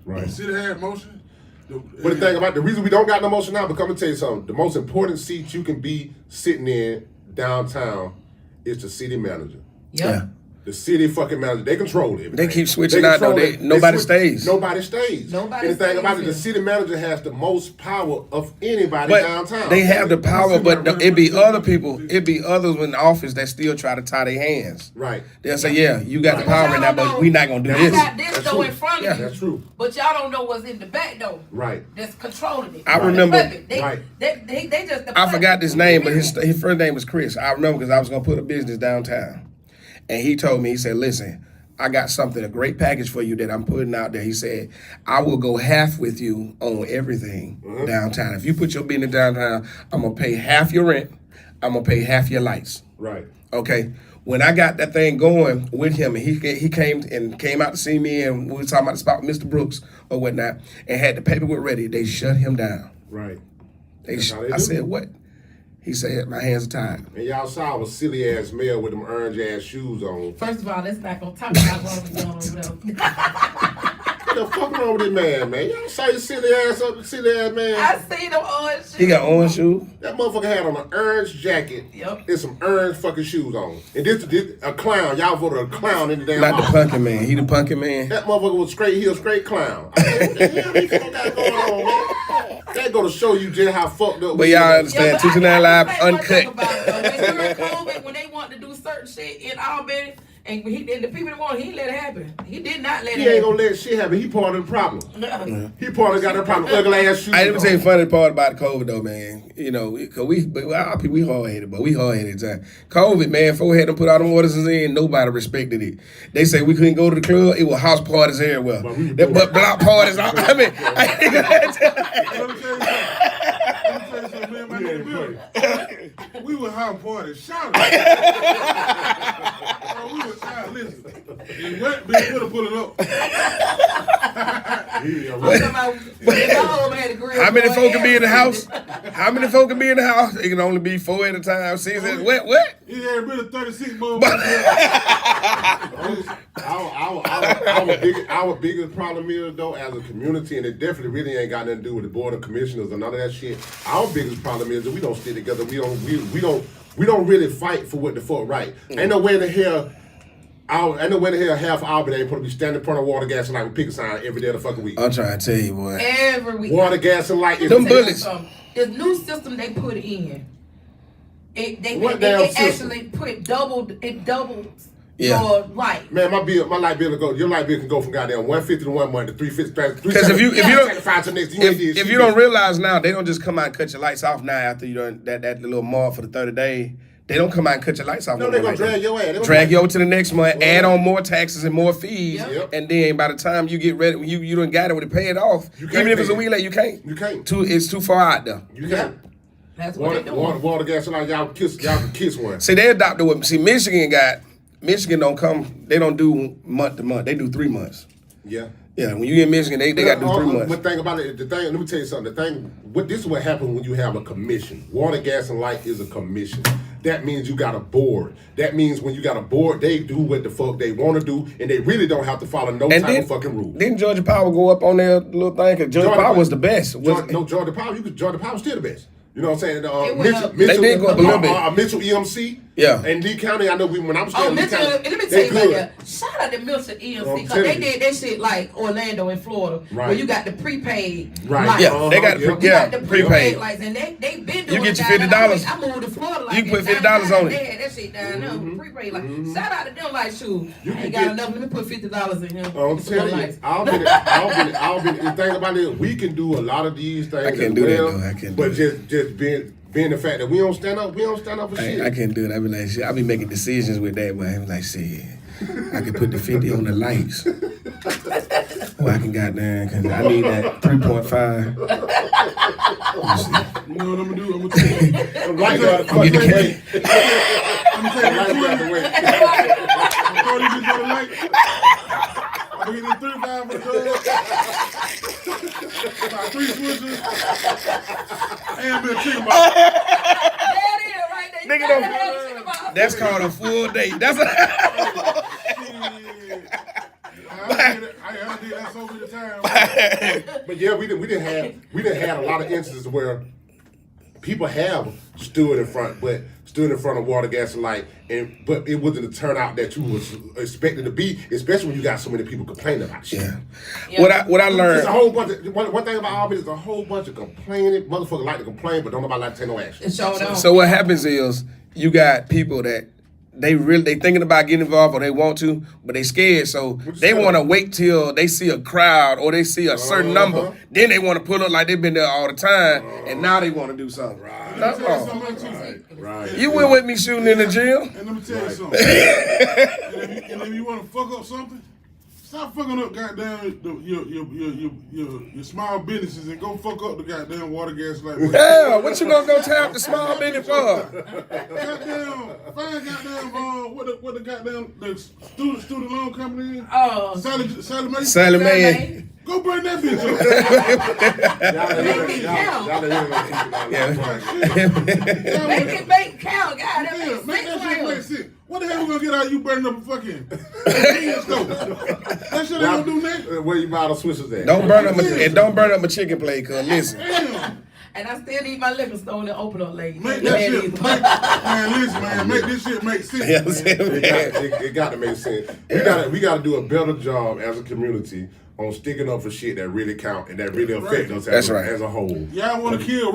Right. The city had motion. But the thing about the reason we don't got no motion now, but come and tell you something. The most important seat you can be sitting in downtown is the city manager. Yeah. The city fucking manager, they control it. They keep switching out though. Nobody stays. Nobody stays. And the thing about it, the city manager has the most power of anybody downtown. They have the power, but it be other people. It be others in the office that still try to tie their hands. Right. They'll say, "Yeah, you got the power now, but we not gonna do this." I got this though in front of you. That's true. But y'all don't know what's in the back though. Right. That's controlling it. I remember. They just. I forgot his name, but his first name was Chris. I remember because I was gonna put a business downtown. And he told me, he said, listen, I got a great package for you that I'm putting out there. He said, I will go half with you on everything downtown. If you put your business downtown, I'm going to pay half your rent. I'm going to pay half your lights. Right. Okay. When I got that thing going with him, and he came out to see me, and we were talking about the spot with Mr. Brooks or whatnot, and had the paperwork ready, they shut him down. Right. I said, what? He said, my hands are tied. And y'all saw a silly ass male with them orange ass shoes on. First of all, let's not go talk about what we're doing over there. What the fuck wrong with this man? Y'all saw your silly ass man. I seen them orange shoes. He got orange shoes? That motherfucker had on an orange jacket and some orange fucking shoes on. And this a clown. Y'all voted a clown in the damn Not office. the pumpkin man. He the pumpkin man. That motherfucker was straight. He a straight clown. I said, what the hell these fuck got going on, man? That go to show you just how fucked up. But y'all understand, 229 Live uncut. During COVID, when they wanted to do certain shit in Albany, and the people that want, he let it happen. He did not let it happen. He ain't gonna let shit happen. He part of the problem. He part of got the problem. Ugly ass shoes. I didn't say funny part about COVID though, man. You know, cause we hard headed, but we hard headed time. COVID, man, folks had to put all them orders in. Nobody respected it. They say we couldn't go to the club. It was house parties everywhere. But block parties. I mean, we were house parties. Shout out. We were listen. Wet bitch could have put it up. I'm talking about if my home had a grill. How many boy, folk can be in the house? everything. How many folk can be in the house? It can only be 4 at a time. See, what? He had been a 36 motherfucker. Our biggest problem is though, as a community, and it definitely really ain't got nothing to do with the board of commissioners or none of that shit. Our biggest problem is that we don't stick together. We don't really fight for what the fuck right. Ain't no way in the hell. Ain't no way in the hell half Albany ain't supposed to be standing in front of water, gas, and light with picket sign every day of the fucking week. I'm trying to tell you, boy. Every week. Water, gas, and light is Them bullets. The new system they put in, What damn they system? actually put doubled Yeah. your light. Man, my light bill your light bill can go from goddamn 150 to 1 month to 350. Because if you if you don't realize now, they don't just come out and cut your lights off now after you done that little mark for the 30 days. They don't come out and cut your lights off. no, they gonna like that. drag your ass. Drag you over to the next month, add on more taxes and more fees, Yep. and then by the time you get ready, you done got it to pay it off. You can't Even if it's a pay it. week late, you can't. You can't. It's too far out there. You can't. That's what they doing. Water, gas, and light. Y'all can kiss one. See, they adopted what. See, Michigan don't come. They don't do month to month. They do 3 months. Yeah. Yeah, when you in Michigan, they got to do 3 months. But think about it. Let me tell you something. This is what happens when you have a commission. Water, gas, and light is a commission. That means you got a board. That means when you got a board, they do what the fuck they want to do, and they really don't have to follow no type of fucking rule. Didn't Georgia Power go up on their little thing? Because Georgia Power was the best. Georgia Power. Georgia Power still the best. You know what I'm saying? went up. They did go up a little bit. Mitchell EMC. Yeah. And Lee County, I know when I was still Oh, in Lee Mitchell, County, let me tell they you about good. that. Shout out to Mitchell EMC I'm because telling they you. did that shit like Orlando in Florida, where Right. you got the prepaid Right. lights. Yeah, they got Yeah. You got the prepaid. prepaid lights, and they been doing You get your it down there. $50. I moved to Florida like You put that. $50 on it. They had that shit down there, prepaid lights. Shout out to them like shoes. You I can ain't got get- enough. Let me put $50 in here. I'm for the telling you, lights. the thing about it, we can do a lot of these things. I can't as do that, well, though. I can't But do just being the fact that we don't stand up for shit. I can't do it. I be like, shit. I be making decisions with that, but I be like, shit. I can put the 50 on the lights. Or I can goddamn, cause I need that 3.5. You know what I'm gonna do? I'm gonna tell you. Right out the I'm getting fucking the way. I'm gonna tell you Right this out the way. Throw these bitches on the light. I'm gonna get this 35 for the about 3 switches. And a bit of chicken box. There it is, right there. You Nigga gotta don't- have the chicken box. That's called a full day. That's I did that so many times. But yeah, we didn't have a lot of instances where people have stood in front of water, gas, and light, but it wasn't the turnout that you was expected to be, especially when you got so many people complaining about shit. yeah. What I There's learned. a whole bunch of one thing about Albany is a whole bunch of complaining. Motherfuckers like to complain, but don't nobody like to take no action. It showed on. So what happens is you got people that they thinking about getting involved or they want to, but they scared. So they want to wait till they see a crowd or they see a certain number. Then they want to pull up like they've been there all the time, and now they want to do something. That's wrong. Right. You went with me shooting in the gym. And let me tell you something. and if you want to fuck up something, stop fucking up goddamn your small businesses and go fuck up the goddamn water, gas, light. Yeah, what you gonna go tap the small business for? Goddamn, find goddamn what the goddamn the student loan company is. Oh. Sally Mae. Sally Mae. Go bring that bitch up. Make it count, God. That Yeah, makes make sense that shit right make here. sense. What the hell we gonna get out of you burning up a fucking convenience store? That shit ain't gonna do nothing. Where you buy the switches at? Don't burn up my chicken plate, cause listen. Damn. And I still need my liquor store to open up late. Make that shit man, listen, man, make this shit make sense. You know what I'm saying? It got to make sense. We got to do a better job as a community on sticking up for shit that really count and that really affect us That's right. as a whole. Y'all want to kill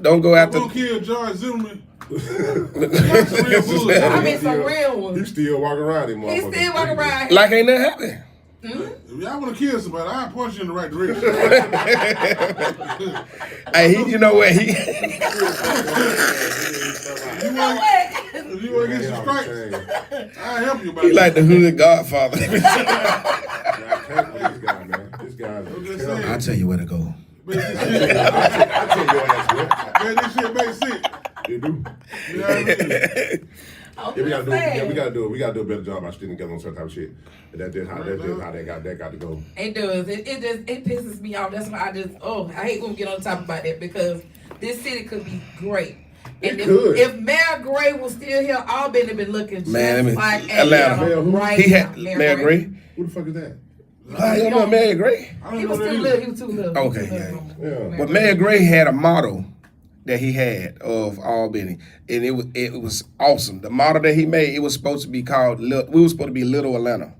Don't go after. Don't kill George Zimmerman. That's real bullshit. I mean, some real He ones. still walking around him, He motherfucker. still walking around. Like ain't nothing happening. If y'all want to kill somebody, I'll point you in the right direction. Hey, you know what? If you want to get some stripes, I'll help you about He it. like the hood Godfather. I can't believe this guy, man. This guy is saying. I'll tell you where to go. Make this shit, I tell you what, that's make this shit make sense. you do. You know what I mean? Yeah, we gotta do it. We gotta do a better job about sticking together on certain type of shit. And that's just how that got to go. It does. It pisses me off. That's why I hate when we get on top about that because this city could be great. And if Mayor Gray was still here, Albany been looking just like Atlanta right he had now. Mayor Gray. Who the fuck is that? You don't know Mayor Gray? He was too little. He was too little. Okay, yeah. But Mayor Gray had a motto that he had of Albany, and it was awesome. The motto that he made, it was supposed to be called. We were supposed to be Little Atlanta,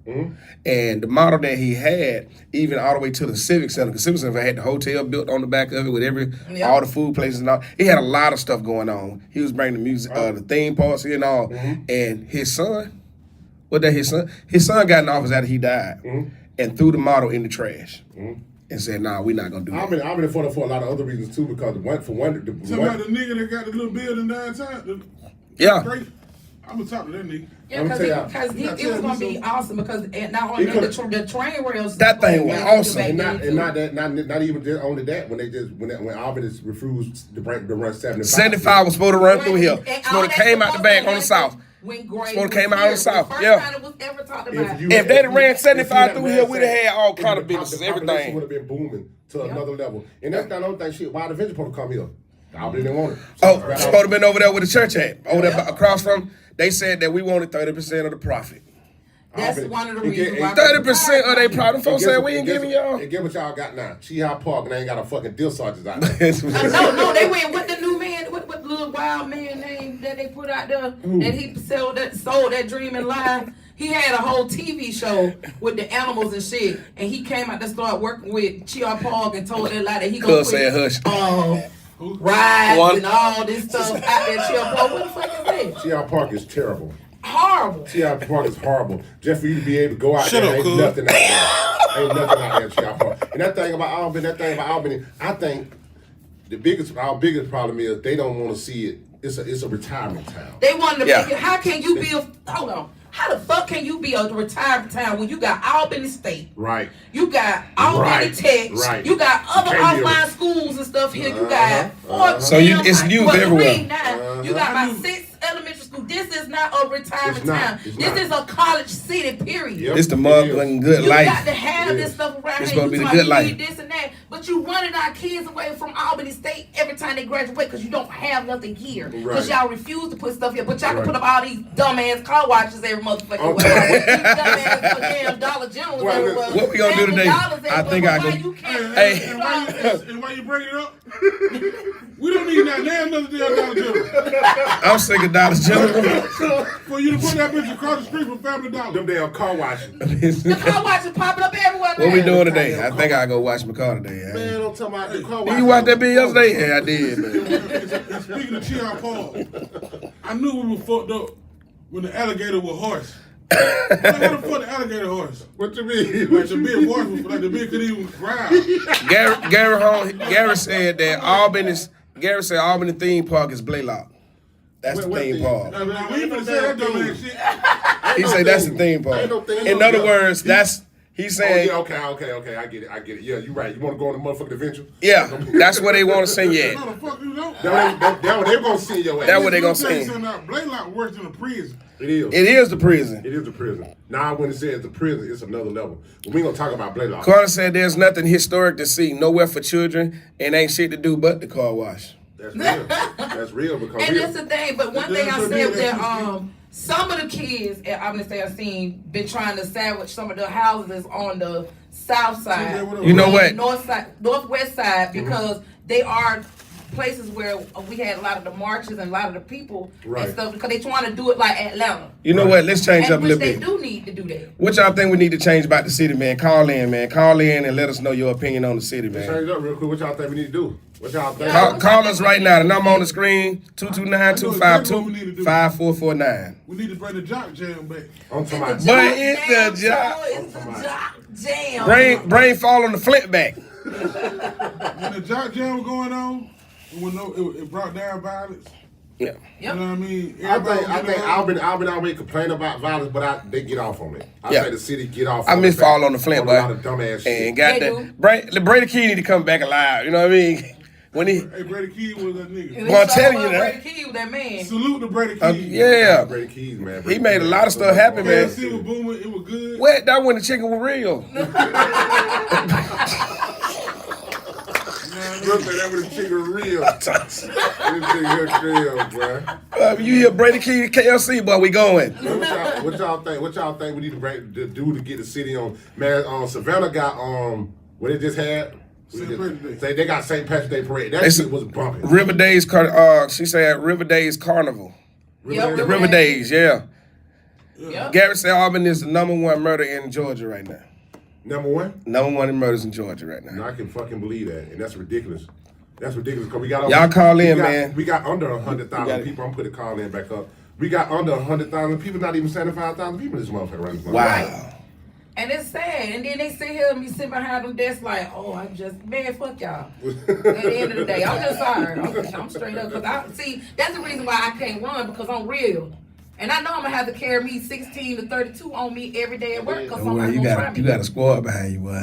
and the motto that he had, even all the way to the Civic Center, because Civic Center had the hotel built on the back of it with all the food places and all. He had a lot of stuff going on. He was bringing the music, the theme parks here and all. And his son, his son got in office after he died, and threw the motto in the trash. And said, "Nah, we're not gonna do that." I've been for a lot of other reasons too, because Somebody the nigga that got the little building downtown. Yeah. I'm gonna talk to that nigga. Yeah, because it was gonna be awesome because not only that, the train rails. That thing was awesome. And not even just only that. When Albany refused to run 75. 75 was supposed to run through here. Supposed to came out the back on the south. When Gray supposed to came out on the south. First Yeah. time it was ever talked about. If they'd have ran 75 through here, we'd have had all kind of businesses, everything. Would have been booming to another level. And that's not the only thing. Shit, why the venture supposed to come here? Albany didn't want it. Supposed to have been over there with the church at. Over there across from. They said that we wanted 30% of the profit. That's one of the reasons why. 30% of their profit. Folks said we ain't giving y'all. And guess what y'all got now? Cheehow Park and they ain't got a fucking deal sergeant out there. No, they went with the new man, with the little wild man name that they put out there, that he sold that dream and lie. He had a whole TV show with the animals and shit, and he came out to start working with Cheehow Park and told that lie that he gonna put rides and all this stuff out there. Cheehow Park, what the fuck is that? Cheehow Park is terrible. Horrible. Cheehow Park is horrible. Just for you to be able to go out there, ain't nothing out there. Ain't nothing out there at Cheehow Park. And that thing about Albany, I think our biggest problem is they don't want to see it. It's a retirement town. They wanted to make it. How can you be hold on? How the fuck can you be a retirement town when you got Albany State? Right. You got Albany Tech. Right. You got other offline schools and stuff here. You got so it's youth everywhere. You got about 6 elementary schools. This is not a retirement town. This is a college city, period. Yep. It's the motherfucking good life. You got to have this stuff around it's here. It's going to be the good life. Need this and that. But you running our kids away from Albany State every time they graduate because you don't have nothing here. Because y'all refuse to put stuff here. But y'all can put up all these dumbass car washes every motherfucking way. These dumbass damn Dollar Generals everywhere. What we going to do today? I think I go. And why you bring it up? We don't need that damn another damn Dollar General. I'm sick of Dollar General. For you to put that bitch across the street from Family Dollar. Them damn car washes. The car washes popping up everywhere. What we doing today? I think I go watch my car today. Man, don't tell me the car washes. You watch that bill yesterday? Yeah, I did. Man. Speaking of Cheehow Park, I knew we were fucked up when the alligator was horse. What the fuck the alligator horse? What you mean? Like the big horse was like the big could even growl. Gary said that Albany theme park is Blaylock. That's the theme park. We even said that dumbass shit. He said that's the theme park. In other words, that's he's saying. Okay. I get it. Yeah, you're right. You want to go on the motherfucking adventure? Yeah, that's where they want to send you at. No, the fuck you don't. That's what they're gonna send your ass. That's what they're gonna send. Blaylock works in a prison. It is. It is the prison. It is the prison. Now, when it says the prison, it's another level. But we ain't gonna talk about Blaylock. Carter said there's nothing historic to see, nowhere for children, and ain't shit to do but the car wash. That's real. That's real because. And that's the thing. But one thing I said that some of the kids at Albany State I've seen been trying to sandwich some of the houses on the south side. You know what? Northwest side because they are places where we had a lot of the marches and a lot of the people and stuff because they trying to do it like Atlanta. You know what? Let's change up a little bit. They do need to do that. What y'all think we need to change about the city, man? Call in, man. Call in and let us know your opinion on the city, man. Change up real quick. What y'all think we need to do? What y'all think? Call us right now. The number on the screen, 229-252-5449. We need to bring the jock jam back. I'm talking about. But it's the jock. It's the jock jam. Brain fall on the flip back. When the jock jam was going on, it brought down violence. Yeah. You know what I mean? I think Albany always complain about violence, but they get off on it. I think the city get off. I miss fall on the flint, boy. A lot of dumbass shit. And got that. Brady Key need to come back alive. You know what I mean? When he, Hey, Brady Keys was that nigga. Boy, I'm telling you that. Brady Key was that man. Salute to Brady Keys. yeah. Brady Keys, man. He made a lot of stuff happen, man. KFC was booming. It was good. What? That when the chicken was real. Look at that with the chicken real. This nigga real, boy. You hear Brady Key KLC, boy, we going. What y'all think? What y'all think we need to do to get the city on? Man, Savannah got what they just had. They got St. Patrick's Day parade. That shit was bumping. River Days, she said River Days Carnival. River Days, yeah. Yep. Gary said Auburn is the #1 murder in Georgia right now. Number one? #1 in murders in Georgia right now. No, I can fucking believe that, and that's ridiculous. That's ridiculous because we got y'all call in, man. We got under 100,000 people. I'm putting the call in back up. We got under 100,000 people. Not even 75,000 people in this motherfucker right now. Wow. And it's sad. And then they sit here and be sitting behind them desks like, oh, man, fuck y'all. At the end of the day, I'm just sorry. I'm straight up. Because see, that's the reason why I can't run, because I'm real. And I know I'm going to have to carry me 16 to 32 on me every day at work because somebody's going to try me. You got a squad behind you, boy.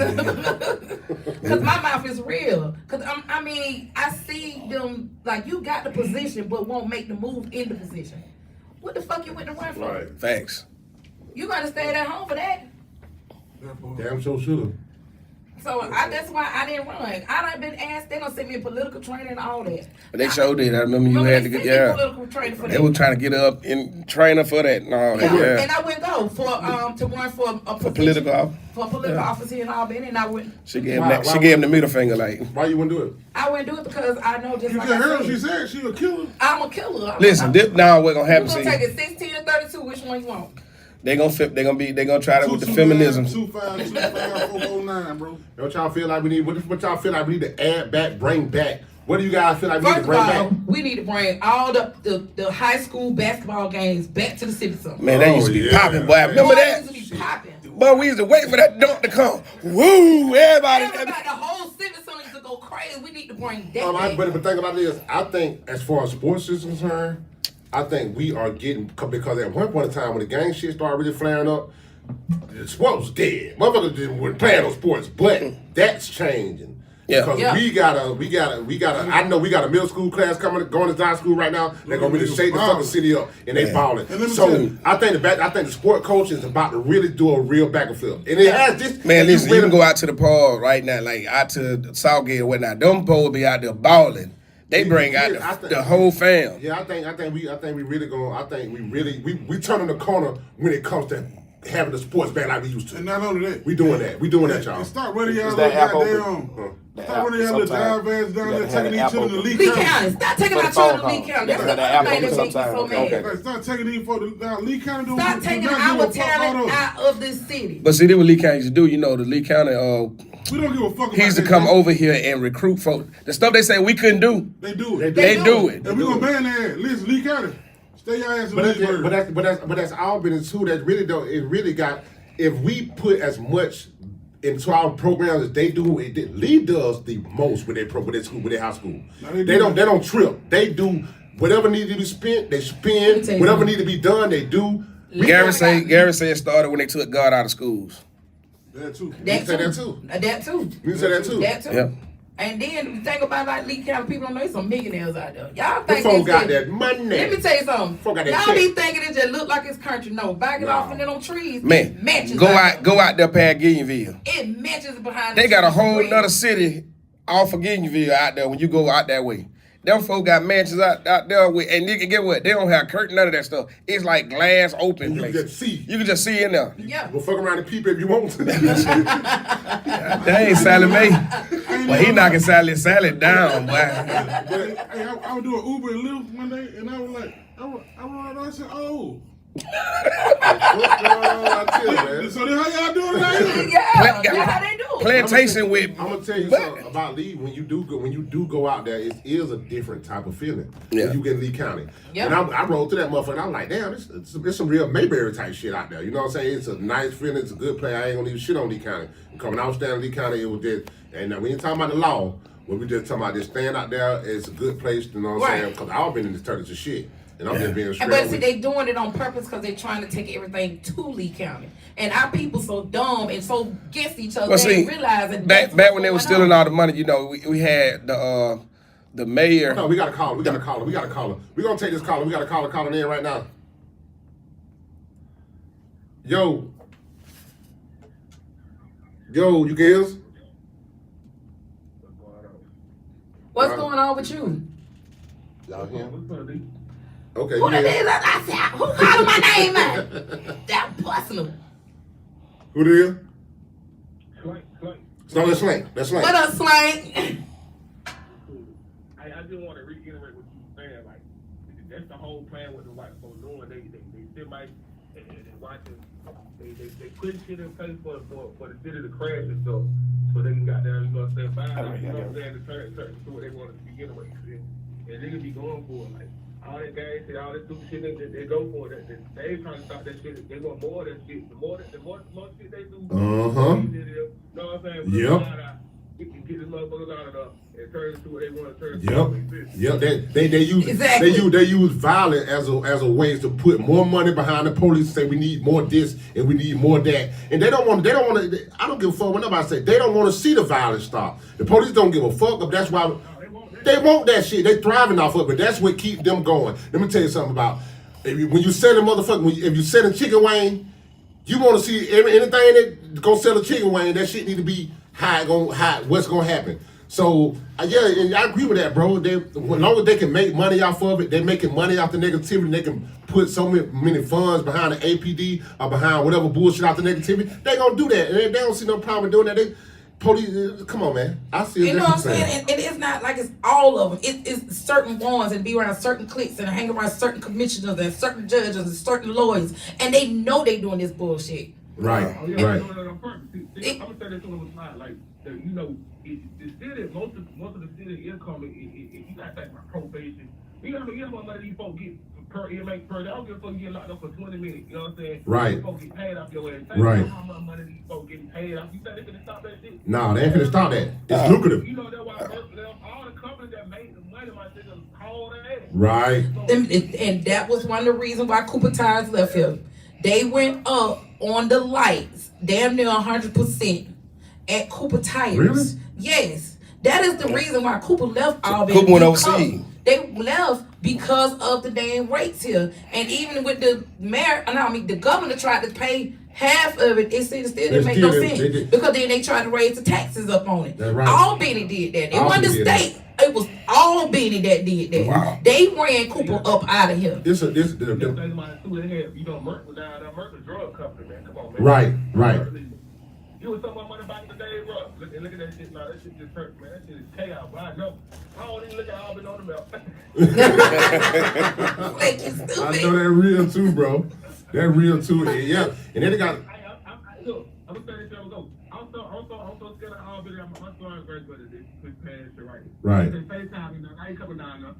Because my mouth is real. Because, I mean, I see them, like, you got the position but won't make the move in the position. What the fuck you went to run for? Right. Facts. You got to stay at home for that. Damn sure should've. So that's why I didn't run. I done been asked. They gonna send me political training and all that. But they showed it. I remember you had to get political training for They that. were trying to get up and train her for that and all that. Yeah. And I wouldn't go to run for a position, political office. for political office here in Albany, and I wouldn't. She gave him the middle finger like. Why you wouldn't do it? I wouldn't do it because I know just You like can hear I what she said, said. She a killer. I'm a killer. Listen, now what's gonna happen? You gonna take it 16 to 32? Which one you want? They gonna try that with the feminism. 2525409, bro. What y'all feel like we need? What y'all feel like we need to add back, bring back? What do you guys feel like we need to First bring of all, back? we need to bring all the high school basketball games back to the Civic Center. Man, they used to be popping, boy. Remember that? Used to be popping. But we used to wait for that dunk to come. Woo! Everybody. The whole Civic Center used to go crazy. We need to bring that back. But the thing about this, I think as far as sports is concerned, I think we are getting, because at one point in time when the gang shit started really flaring up, the sport was dead. Motherfuckers weren't playing no sports, but that's changing. Yeah. Because we gotta. I know we got a middle school class going to high school right now. They're gonna really shake the fucking city up, and they balling. So I think the sport coach is about to really do a real back and flip. And it has this. Man, listen, you can go out to the park right now, like out to Southgate or whatnot. Them boys be out there balling. They bring out the whole fam. Yeah, I think we really turning the corner when it comes to having the sports back like we used to. And not only that, We doing that, y'all. and start running y'all that app goddamn. Start running y'all little dive ass down there, taking these children to Lee Lee County. County. Stop taking our children to Lee County. That's the other thing that makes me so mad. Like, start taking these for the Lee County. Stop taking our talent out of this city. But see, this what Lee County used to do. You know, the Lee County, We don't give a fuck about he used to that come shit. over here and recruit folks. The stuff they say we couldn't do, They do it. they do it. And we gonna ban their ass. Listen, Lee County, stay your ass in But Leesburg. that's Albany too. That really don't. It really got. If we put as much into our programs as they do, Lee does the most with their high school. No, They don't trip. They do whatever needs to be spent. They spend whatever needs to be done. They do. Gary said it started when they took God out of schools. That too. That say too. that too. That too. You say that too. That too. Yeah. And then think about like Lee County people. Don't know there's some millionaires out there. Y'all The think folk this got shit- that money. Let me tell you something. Folk got that Y'all be check. thinking it just look like it's country. No, back it No. off and then on trees. Man, it matches. go out there past Gillianville. It matches behind. They the got a trees. whole Green. nother city off of Gillianville out there when you go out that way. Them folk got mansions out there with, and you can get what? They don't have curtain, none of that stuff. It's like glass open You can place. just see. You can just see in there. Yeah. Well, fuck around and peep if you want to. That ain't Sally Mae. Well, he knocking Sally down, boy. Hey, I was doing Uber and Lyft one day, and I was like, I said, oh. I tell you, man. So then how y'all doing tonight? Yeah, that's how they do. Plantation with. I'm gonna tell you something about Lee. When you do go out there, it is a different type of feeling. Yeah. When you get in Lee County. Yep. And I rode through that motherfucker, and I'm like, damn, it's some real Mayberry type shit out there. You know what I'm saying? It's a nice feeling. It's a good place. I ain't gonna even shit on Lee County. Coming out standing Lee County, it was just. And we ain't talking about the law. When we just talking about just staying out there, it's a good place. You know what I'm saying? Because I've been in this turtle to shit. And I'm just being straight. But see, they doing it on purpose because they trying to take everything to Lee County. And our people so dumb and so against each other, Well, they see, realize that back when they were stealing all the money, you know, we had the the mayor. No, we got a caller. We got a caller. We're going to take this caller. We got a caller calling in right now. Yo, you can hear us? What's going on with you? Y'all hear? Okay. Who that is? I said, who calling my name, man? That busting him. Who it is? No, that's Slank. What up, Slank? I just want to reiterate what you were saying. Like, that's the whole plan with the white folks doing. They sit back and watching. They put shit in place for the city to crash and stuff, so they can got there. You know what I'm saying? Find out, you know what I'm saying? To turn to what they want to begin with, and they can be going for it. Like all that gas shit, all that stupid shit they go for it. They trying to stop that shit. They want more of that shit. The more shit they do, you know what I'm saying? Yep. Get the motherfuckers out of there and turn it to what they want to turn it to. Yep. They use violence as a way to put more money behind the police. Say we need more this and we need more that, and they don't want to. I don't give a fuck what nobody say. They don't want to see the violence stop. The police don't give a fuck. But that's why they want that shit. They thriving off of it. That's what keep them going. Let me tell you something about when you sell a motherfucker. If you selling chicken wing, you want to see anything that gonna sell a chicken wing. That shit need to be what's gonna happen. So yeah, and I agree with that, bro. As long as they can make money off of it, they're making money off the negativity. They can put so many funds behind the APD or behind whatever bullshit out the negativity. They gonna do that, and they don't see no problem doing that. Police, come on, man. I see. You know what I'm saying? And it's not like it's all of them. It's certain ones and be around certain cliques and hang around certain commissioners and certain judges and certain lawyers, and they know they doing this bullshit. Right. I'm gonna say this to them like you know, the city, most of the city income, you got to think about probation. You know how much money these folks get per inmate per day. I don't give a fuck you get locked up for 20 minutes. You know what I'm saying? Right. These folks get paid off your ass. Right. How much money these folks getting paid off? You think they finna stop that shit? No, they ain't finna stop that. It's lucrative. You know that's why all the companies that made the money, my niggas haul their ass. Right. And that was one of the reasons why Cooper Tires left here. They went up on the lights, damn near 100% at Cooper Tires. Really? Yes. That is the reason why Cooper left Albany. Cooper went overseas. They left because of the damn rates here. And even with the governor tried to pay half of it, it still didn't make no sense. Because then they tried to raise the taxes up on it. That's right. Albany did that. It wasn't the state. It was Albany that did that. Wow. They ran Cooper up out of here. You know, Merck was down there. Merck was a drug company, man. Come on, man. Right. You was talking about money back in the day, bro. Look at that shit now. That shit just hurt, man. That shit is chaos. But I know. I don't even look at Albany on the map. Like, you stupid. I know that real too, bro. That real too. Yeah. And then they got. Look, I'm gonna say this year ago. I'm so scared of Albany. My son graduated this quick pass shit right. Right. They FaceTime me now. I ain't coming down now.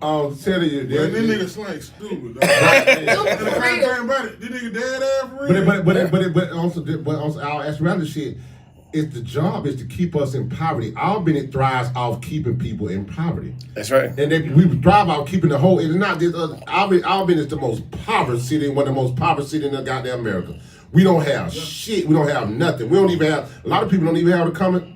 I'm telling you, Yeah, this nigga Slank stupid. Dog. And the crazy thing about it, this nigga dead ass for real. but also our actuality shit is the job is to keep us in poverty. Albany thrives off keeping people in poverty. That's right. And we thrive off keeping the whole. It's not this. Albany is the most poverty city, one of the most poverty cities in the goddamn America. We don't have shit. We don't have nothing. We don't even have. A lot of people don't even have the common.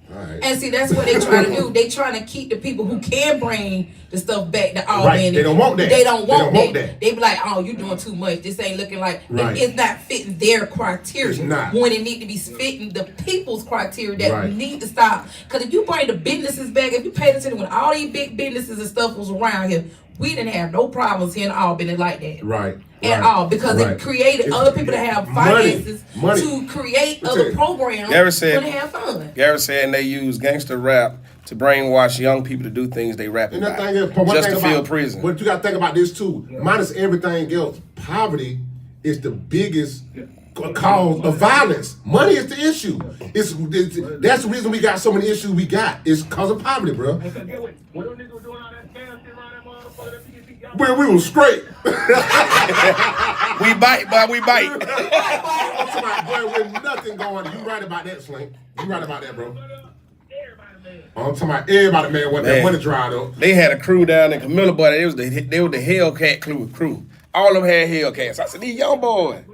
Right. And see, that's what they trying to do. They trying to keep the people who can bring the stuff back to Albany. Right. They don't want that. They don't want that. They be like, oh, you doing too much. This ain't looking like, right. It's not fitting their criteria. It's not. When it need to be fitting the people's criteria that right. we need to stop. Because if you bring the businesses back, if you pay attention when all these big businesses and stuff was around here, we didn't have no problems here in Albany like that. Right. At all, because it created other people to have finances money. to create other programs to have fun. Gary said they use gangster rap to brainwash young people to do things they rap about. Just to feel prison. But you got to think about this too. Minus everything else, poverty is the biggest cause of violence. Money is the issue. That's the reason we got so many issues we got. It's because of poverty, bro. When we was straight. We bite, but we bite. I'm talking about, boy, with nothing going. You right about that, Slank. You right about that, bro. I'm talking about everybody, man, when that money dried up. They had a crew down in Camilla, but they was the Hellcat crew. All of them had Hellcats. I said, these young boys.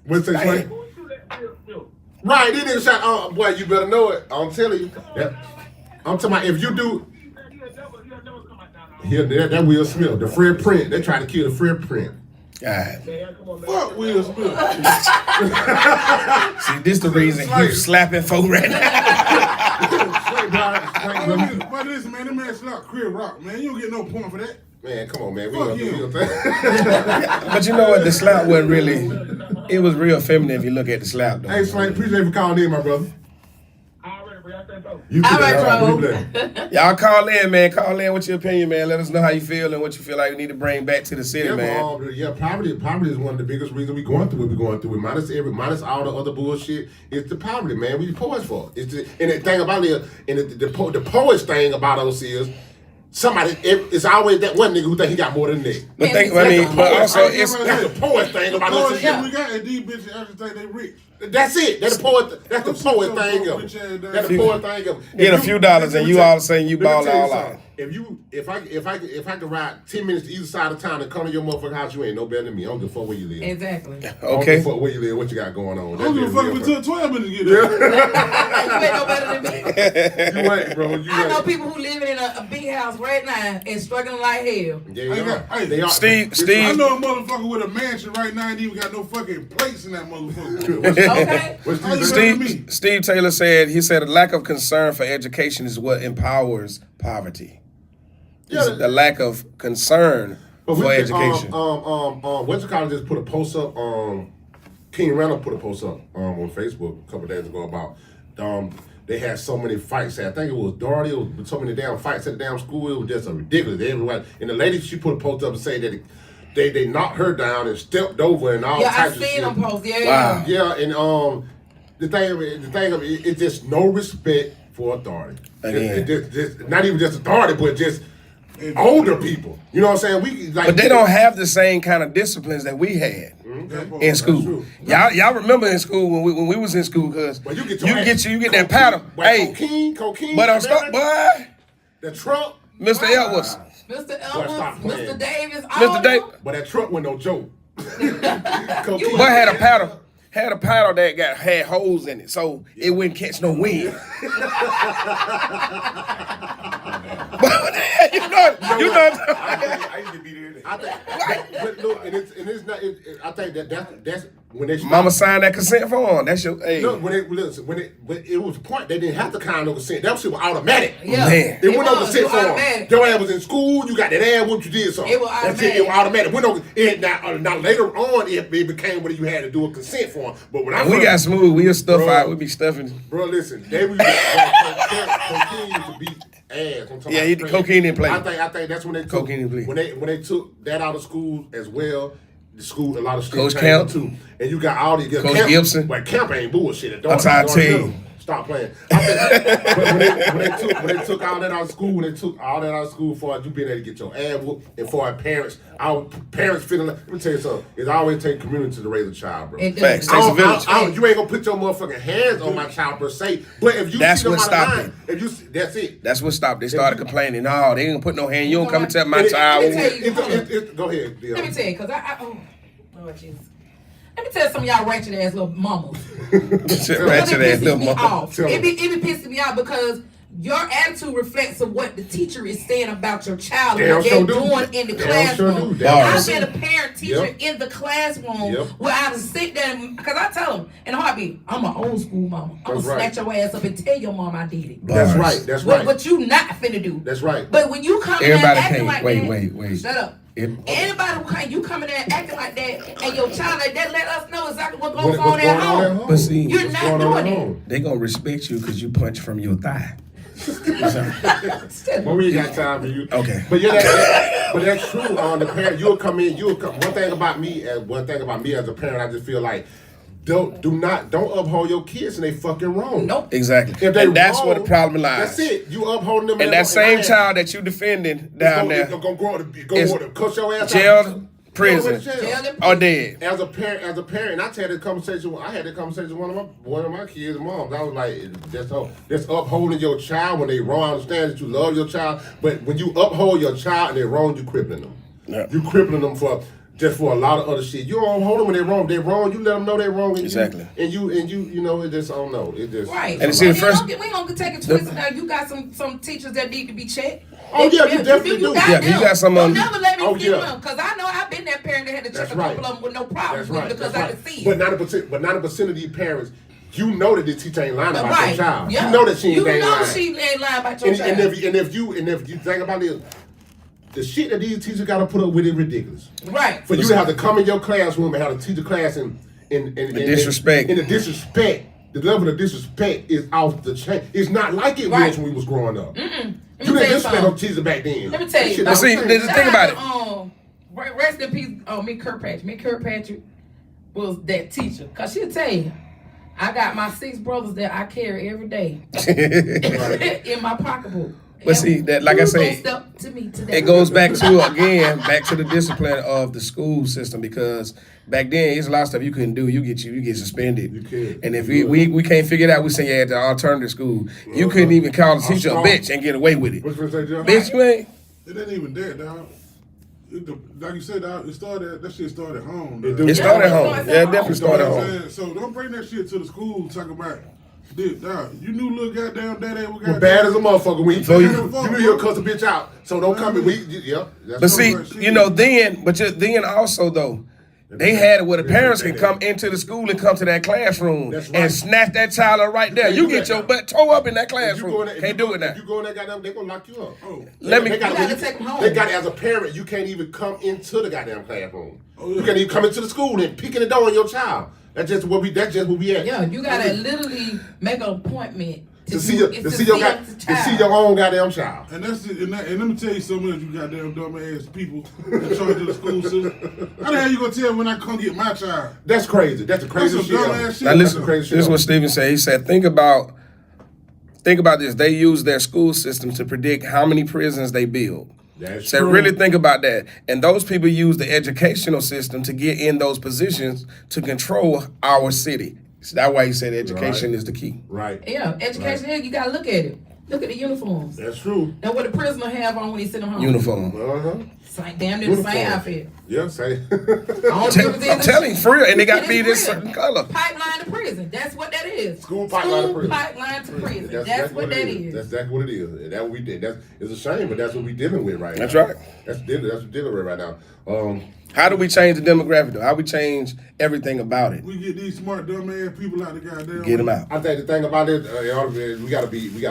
What's that, Slank? Right, these niggas shot. Oh, boy, you better know it. I'm telling you. I'm talking about if you do. Here, that Will Smith, the Fred Print. They trying to kill the Fred Print. God. Fuck Will Smith. See, this the reason you slapping folk right now. But listen, man, that man slapped Chris Rock, man. You don't get no point for that. Man, come on, man. We Fuck gonna do you. your thing. But you know what? The slap wasn't really. It was real feminine if you look at the slap, though. Hey, Swank, appreciate you for calling in, my brother. You All right, bro. bro. Y'all call in, man. Call in with your opinion, man. Let us know how you feel and what you feel like we need to bring back to the city, man. Poverty is one of the biggest reasons we going through what we're going through. Minus all the other bullshit, it's the poverty, man. We the poor as fuck. And the thing about it, and the poorest thing about us is it's always that one nigga who think he got more than that. But also it's That's the poorest thing about us. We got and these bitches actually think they rich. That's it. That's the poorest thing ever. That's the poorest thing ever. get a few dollars and you all of a sudden you ball all out. If I could ride 10 minutes to either side of town and come to your motherfucking house, you ain't no better than me. I don't give a fuck where you live. Exactly. I don't Okay. give a fuck where you live, what you got going on. I don't give a fuck if it took 12 minutes to get there. You ain't no better than me. You ain't, bro. You I know ain't. people who living in a big house right now and struggling like hell. They are. Steve. I know a motherfucker with a mansion right now and even got no fucking plates in that motherfucker. Okay? Steve Taylor said a lack of concern for education is what empowers poverty. The lack of concern for education. Western College just put a post up. King Randall put a post up on Facebook a couple days ago about they had so many fights. I think it was Doherty. It was so many damn fights at the damn school. It was just ridiculous. Everyone, and the lady, she put a post up and say that they knocked her down and stepped over and all types of shit. Yeah, I seen them post. Yeah. Wow. Yeah, and the thing of it's just no respect for authority. Just not even just authority, but just older people. You know what I'm saying? But they don't have the same kind of disciplines that we had in school. Y'all remember in school when we was in school, cause you get that paddle. Hey, cocaine. but I'm stuck, boy. The truck, Mr. Edwards. Mr. Elvis, Mr. Davis, Mr. Davis. but that truck wasn't no joke. Boy had a paddle. Had a paddle that had holes in it, so it wouldn't catch no wind. You know. I used to be there. But look, and it's not. I think that's when they. Mama signed that consent form. That's your. Hey. Look, when it was a point they didn't have to kind of consent. That shit was automatic. Yeah. Man. It went on consent form. Automatic. Your ass was in school. You got that ass. What you did something. It was That's it. It was automatic. Now later on, it became what you had to do a consent form. But when we got smooth. We'll stuff out. We be stuffing. Bro, listen. They cocaine used to beat ass. Yeah, he the cocaine in play. I think that's when they took Cocaine in play. when they took that out of school as well. The school, a lot of Coach shit Camp too, and you got all these Coach Gibson. But Camp ain't bullshit. I'm trying to tell you. Stop playing. But when they took all that out of school, for you being able to get your ass whooped, and for our parents feeling like, let me tell you something, it always take community to raise a child, bro. Facts. Takes a village. You ain't gonna put your motherfucking hands on my child per se, but if you That's see them what out of stopped line, that's it. That's what stopped. They started complaining. No, they ain't gonna put no hand. You don't come and tell my Let child. me tell you. Go ahead, Dion. Let me tell you, cause Lord Jesus. Let me tell some of y'all ratchet ass little mamas. Ratchet ass little mama. It be pissing me off because your attitude reflects of what the teacher is saying about your child and what they're doing in the classroom. I've been a parent teacher in the classroom where I sit there because I tell them in a heartbeat, I'm an old school mama. I'm gonna snatch your ass up and tell your mom I did it. That's right. That's right. What you not finna do. That's right. But when you come in there acting like that, wait. Shut up. Anybody you come in there acting like that and your child like that, let us know exactly what goes on at home. But see, you're not doing that. They gonna respect you because you punch from your thigh. Well, we ain't got time for you. Okay. But that's true. The parent, you'll come. One thing about me as a parent, I just feel like don't uphold your kids and they fucking wrong. Nope. Exactly. If they and that's wrong, where the problem lies. That's it. You upholding them. And that same child that you defending down there gonna grow up to cut your ass jailed, out. prison, or dead. As a parent, I had this conversation with one of my kids' moms. I was like, that's upholding your child when they wrong. I understand that you love your child, but when you uphold your child and they wrong, you crippling them. Yeah. You crippling them for just for a lot of other shit. You don't hold them when they're wrong. They're wrong. You let them know they're wrong. And Exactly. You know, it just, I don't know. It just. Right. And see, the then first- we don't take it twisted. Now you got some teachers that need to be checked. Oh, yeah, you definitely do. Yeah, you got some Don't never let me Oh, see yeah. them, because I know I've been that parent that had to check That's a right. couple of them with no problem That's right. because That's I right. could see But it. 90% of these parents, you know that the teacher ain't lying about Right. your child. Yeah. You know that she ain't You lying. know she ain't lying about your And child. if you think about it, the shit that these teachers got to put up with is ridiculous. Right. For you to have to come in your classroom and have to teach a class in disrespect. In the disrespect, the level of disrespect is off the chain. It's not like it Right. was when we was growing up. Let me You tell didn't you disrespect something. no teachers back then. Let me tell you Shit, something. see, I'm there's the thing about it. Rest in peace, Miss Kirkpatrick. Miss Kirkpatrick was that teacher. Because she'll tell you, I got my 6 brothers that I carry every day in my pocketbook. But see, that, like I You say, gonna step to me today. it goes back to back to the discipline of the school system, because back then there's a lot of stuff you couldn't do. You get suspended. You could. And if we can't figure it out, we send you at the alternative school. You couldn't even call the teacher a bitch and get away with it. What you say, John? Bitch, you ain't. It ain't even that, dog. Like you said, dog, that shit started at home. It dog. do. It started it home. starts Yeah, at it definitely home. started You know what home. I'm saying? So don't bring that shit to the school talking about this, dog. You knew little goddamn daddy was We're bad as a motherfucker. When So you you- knew you'll cuss a bitch out. So don't come in. But see, you know, then also though, they had it where the parents can come into the school and come to that classroom That's right. and snatch that child up right there. can't You do get that your now. butt tore up in that If you classroom. go in there- Can't do it now. If you go in there, goddamn, they gonna lock you up. Let me- They got, You gotta take 'em home. They got it as a parent. You can't even come into the goddamn classroom. Oh, yeah. You can't even come into the school and peek in the door on your child. That's just what we at. Yeah, you gotta literally make an appointment To see your own goddamn child. And that's it. And let me tell you something else, you goddamn dumb ass people in charge of the school system. How the hell you gonna tell when I come get my child? That's crazy. That's the That's craziest some shit. dumb ever. ass shit. Now listen, crazy this shit. is what Steven said. He said, think about this. They use their school system to predict how many prisons they build. That's So true. really think about that. And those people use the educational system to get in those positions to control our city. So that's why he said education Right. is the key. Right. Yeah, education, you gotta look at it. Look at the uniforms. That's true. And what the prisoner have on when he sit home. Uniform. Uh-huh. Same, damn near the same Uniform. outfit. Yeah, say. I'm telling you, for real. And they got to be this certain color. Pipeline to prison. That's what that is. School pipeline to prison. Pipeline to prison. That's what that is. That's exactly what it is. And that's what we did. It's a shame, but that's what we're dealing with right That's now. right. That's what we're dealing with right now. How do we change the demographic, though? How we change everything about it? We get these smart dumb ass people out the goddamn. Get them out. I think the thing about it, we gotta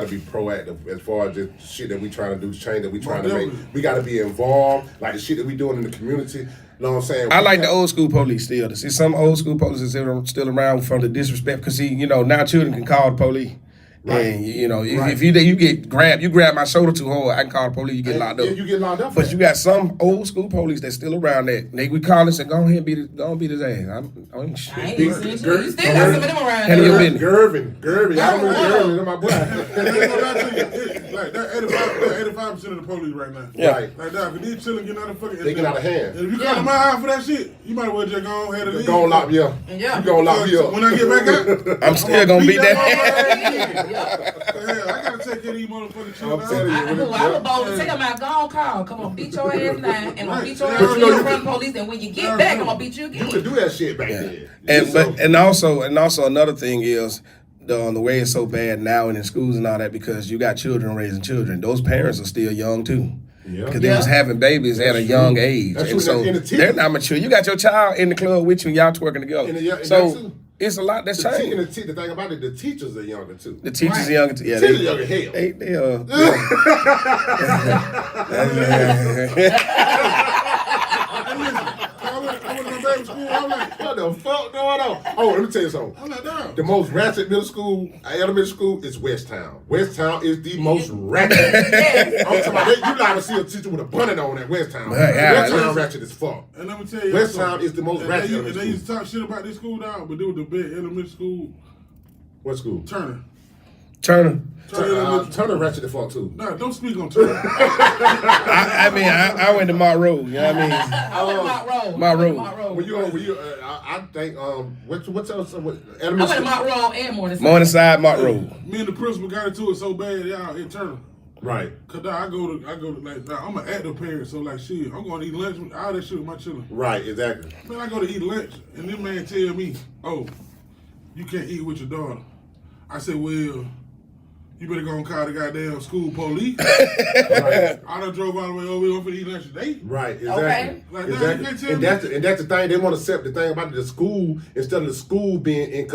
be proactive as far as the shit that we trying to do, the change that we trying to make. We gotta be involved, like the shit that we doing in the community. You know what I'm saying? I like the old school police still. To see some old school police that's still around from the disrespect, because see, you know, now children can call the police. Right. And you know, Right. if you get grabbed, you grab my shoulder too hard, I can call the police. You get locked up. Yeah, you get locked up. But you got some old school police that's still around that. We call and say, go ahead and beat his ass. I ain't shit. I ain't Big- listening to Gert- you. You still got some of them around Handle your there. business. Gervin. I don't know Gervin. That's my boy. And I ain't gonna lie to you, like that 85% of the police right now. Yeah. Right. Like that, because these children getting out of fucking. They get out of hand. And if you come to my house for that shit, you might as well just go ahead and leave. Go lock me up. Yeah. You gonna lock me up. When I get back out, I'm still gonna beat that. Hell, I gotta take care of these motherfucking children. I'm telling you. I'm about to tell my gone call. Come on, beat your ass now, and I'm gonna beat your ass But you know in you front of the police. And when you get back, I'm gonna beat you again. You could do that shit back then. And also another thing is the way it's so bad now and in schools and all that, because you got children raising children. Those parents are still young too. Yeah. Because they was having babies at a young age. That's And true. so And the teachers- they're not mature. You got your child in the club with you and y'all twerking together. And that So too. it's a lot that's The changed. the thing about it, the teachers are younger too. The teachers Right. are younger too. Yeah, Teachers are younger as hell. I went to my baby school. I'm like, What the fuck going on? Oh, let me tell you something. I'm like, damn. The most ratchet elementary school is Westtown. Westtown is the most ratchet. I'm talking about, you liable to see a teacher with a bunny on at Westtown. Yeah, Westtown ratchet as fuck. And let me tell you, Westtown is the most ratchet They elementary used to talk shit about this school down, but they was the best elementary school. What school? Turner. Turner. Turner ratchet as fuck too. Nah, don't speak on Turner. I went to Mott Road. You know what I mean? I went to Mott Road. Mott Road. When you, I think, what's else? What, I went to Mott Road and Morningside. Morningside, Mott Road. Me and the principal got into it so bad, y'all, in Turner. Right. Cause now I go to like now I'm an active parent, so like shit, I'm going to eat lunch with all that shit with my children. Right, exactly. Man, I go to eat lunch, and this man tell me, "Oh, you can't eat with your daughter." I said, "Well, you better go and call the goddamn school police." Right. I done drove all the way over here for eat lunch today. Right, exactly. Like, now you Exactly. can't tell And me. that's the thing. They want to accept the thing about the school instead of the school being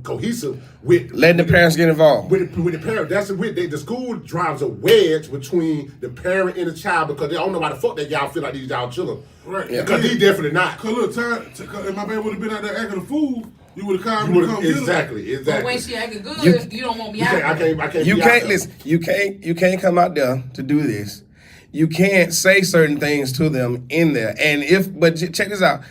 cohesive with Letting the parents get involved. with the parent. That's the school drives a wedge between the parent and the child because they don't know why the fuck that y'all feel like these y'all children. Right. Yeah. Because he definitely not. Cause look, if my baby would have been out there acting a fool, you would have called You me to would've- come get her. exactly. But when she acting good, you don't want me I out. can't. You be can't out there. listen. You can't come out there to do this. You can't say certain things to them in there. And check this out,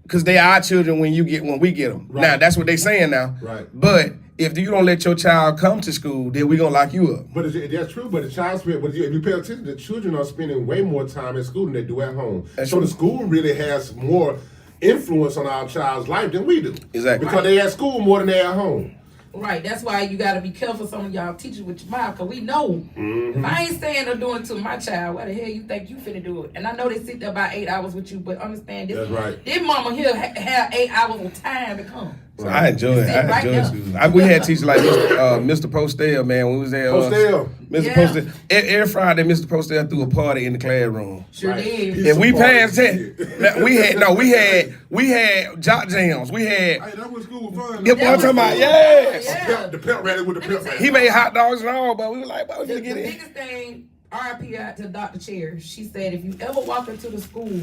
because they are children when we get them. Right. Now that's what they saying now. Right. But if you don't let your child come to school, then we gonna lock you up. But that's true. But the child spend. But if you pay attention, the children are spending way more time at school than they do at home. That's so true. the school really has more influence on our child's life than we do. Exactly. Because they at school more than they at home. Right, that's why you gotta be careful some of y'all teachers with your mouth, cause we know if I ain't saying or doing it to my child, why the hell you think you finna do it? And I know they sit there about 8 hours with you, but understand this. That's right. This mama here have 8 hours of time to come. So I enjoy it. I Right enjoy now. school. We had teachers like Mr. Postel, man, when we was there. Postel. Mr. Yeah. Postel. Every Friday, Mr. Postel threw a party in the classroom. Sure Right. did. And we passed Party. that. We had jock jams. We had. Hey, that was school was fun. Get what I'm talking about? Yes. Yeah. The pep rally with the pep rally. He made hot dogs and all, but we were like, "Boy, we The finna get in." biggest thing, RIP out to Dr. Chair, she said if you ever walk into the school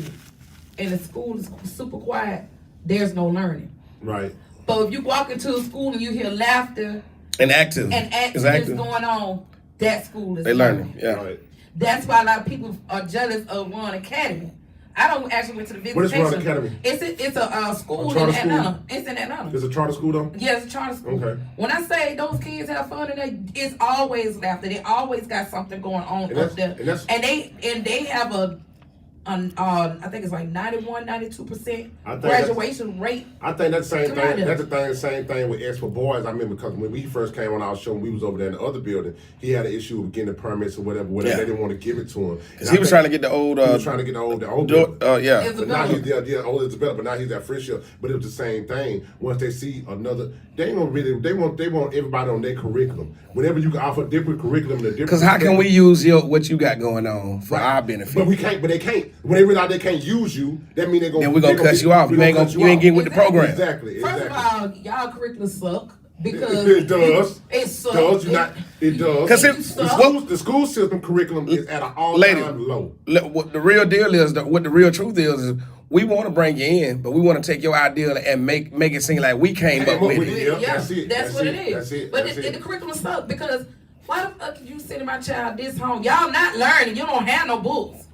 and the school is super quiet, there's no learning. Right. But if you walk into a school and you hear laughter And active. and activity Exactly. going on, that school is They learning. Yeah. Right. That's why a lot of people are jealous of Ron Academy. I don't actually went to the What is visitation. Ron Academy? It's a school charter in school? Atlanta. It's in Atlanta. It's a charter school though. Yeah, it's a charter school. Okay. When I say those kids have fun in there, it's always laughter. They always got something going on And up there. and they have I think it's like 91, 92% I think graduation rate. I think that's the same Come thing. on now. That's the same thing with X for Boys. I remember because when we first came on our show, we was over there in the other building. He had an issue with getting the permits or whatever. Yeah. They didn't want to give it to him. Because he was trying to get the old. He was trying to get the old yeah. It's But now he's Isabella. old Isabella, but now he's at Friendship. But it was the same thing. Once they see another, they ain't gonna really. They want everybody on their curriculum. Whenever you can offer different curriculum, and a different. Because how can we use what you got going on for our benefit? But we can't. But they can't. When they realize they can't use you, that means they're gonna. Then we're gonna cut you off. You ain't getting with the program. Exactly. First of all, y'all curriculum suck because It does. It sucks. It does. 'Cause the school system curriculum is at an all-time low. What the real deal is, what the real truth is we want to bring you in, but we want to take your idea and make it seem like we came up with it. Yep, Yeah, that's it. that's what it is. That's it. But That's the it. curriculum sucks because why the fuck you sending my child this home? Y'all not learning. You don't have no books.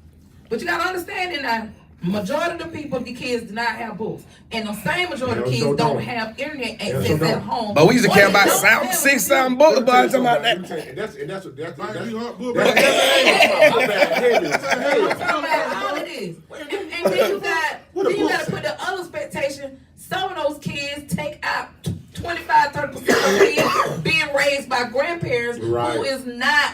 But you gotta understand that now, majority of the people, the kids do not have books. And the same majority of Yeah, kids so don't don't. have internet Yeah, so access don't. at home. But we used to Or care they about don't have 6-7 books, but I'm talking about that. And that's That's all it is. And then you gotta put the other expectation. Some of those kids take out 25-30% of kids being raised by grandparents Right. who is not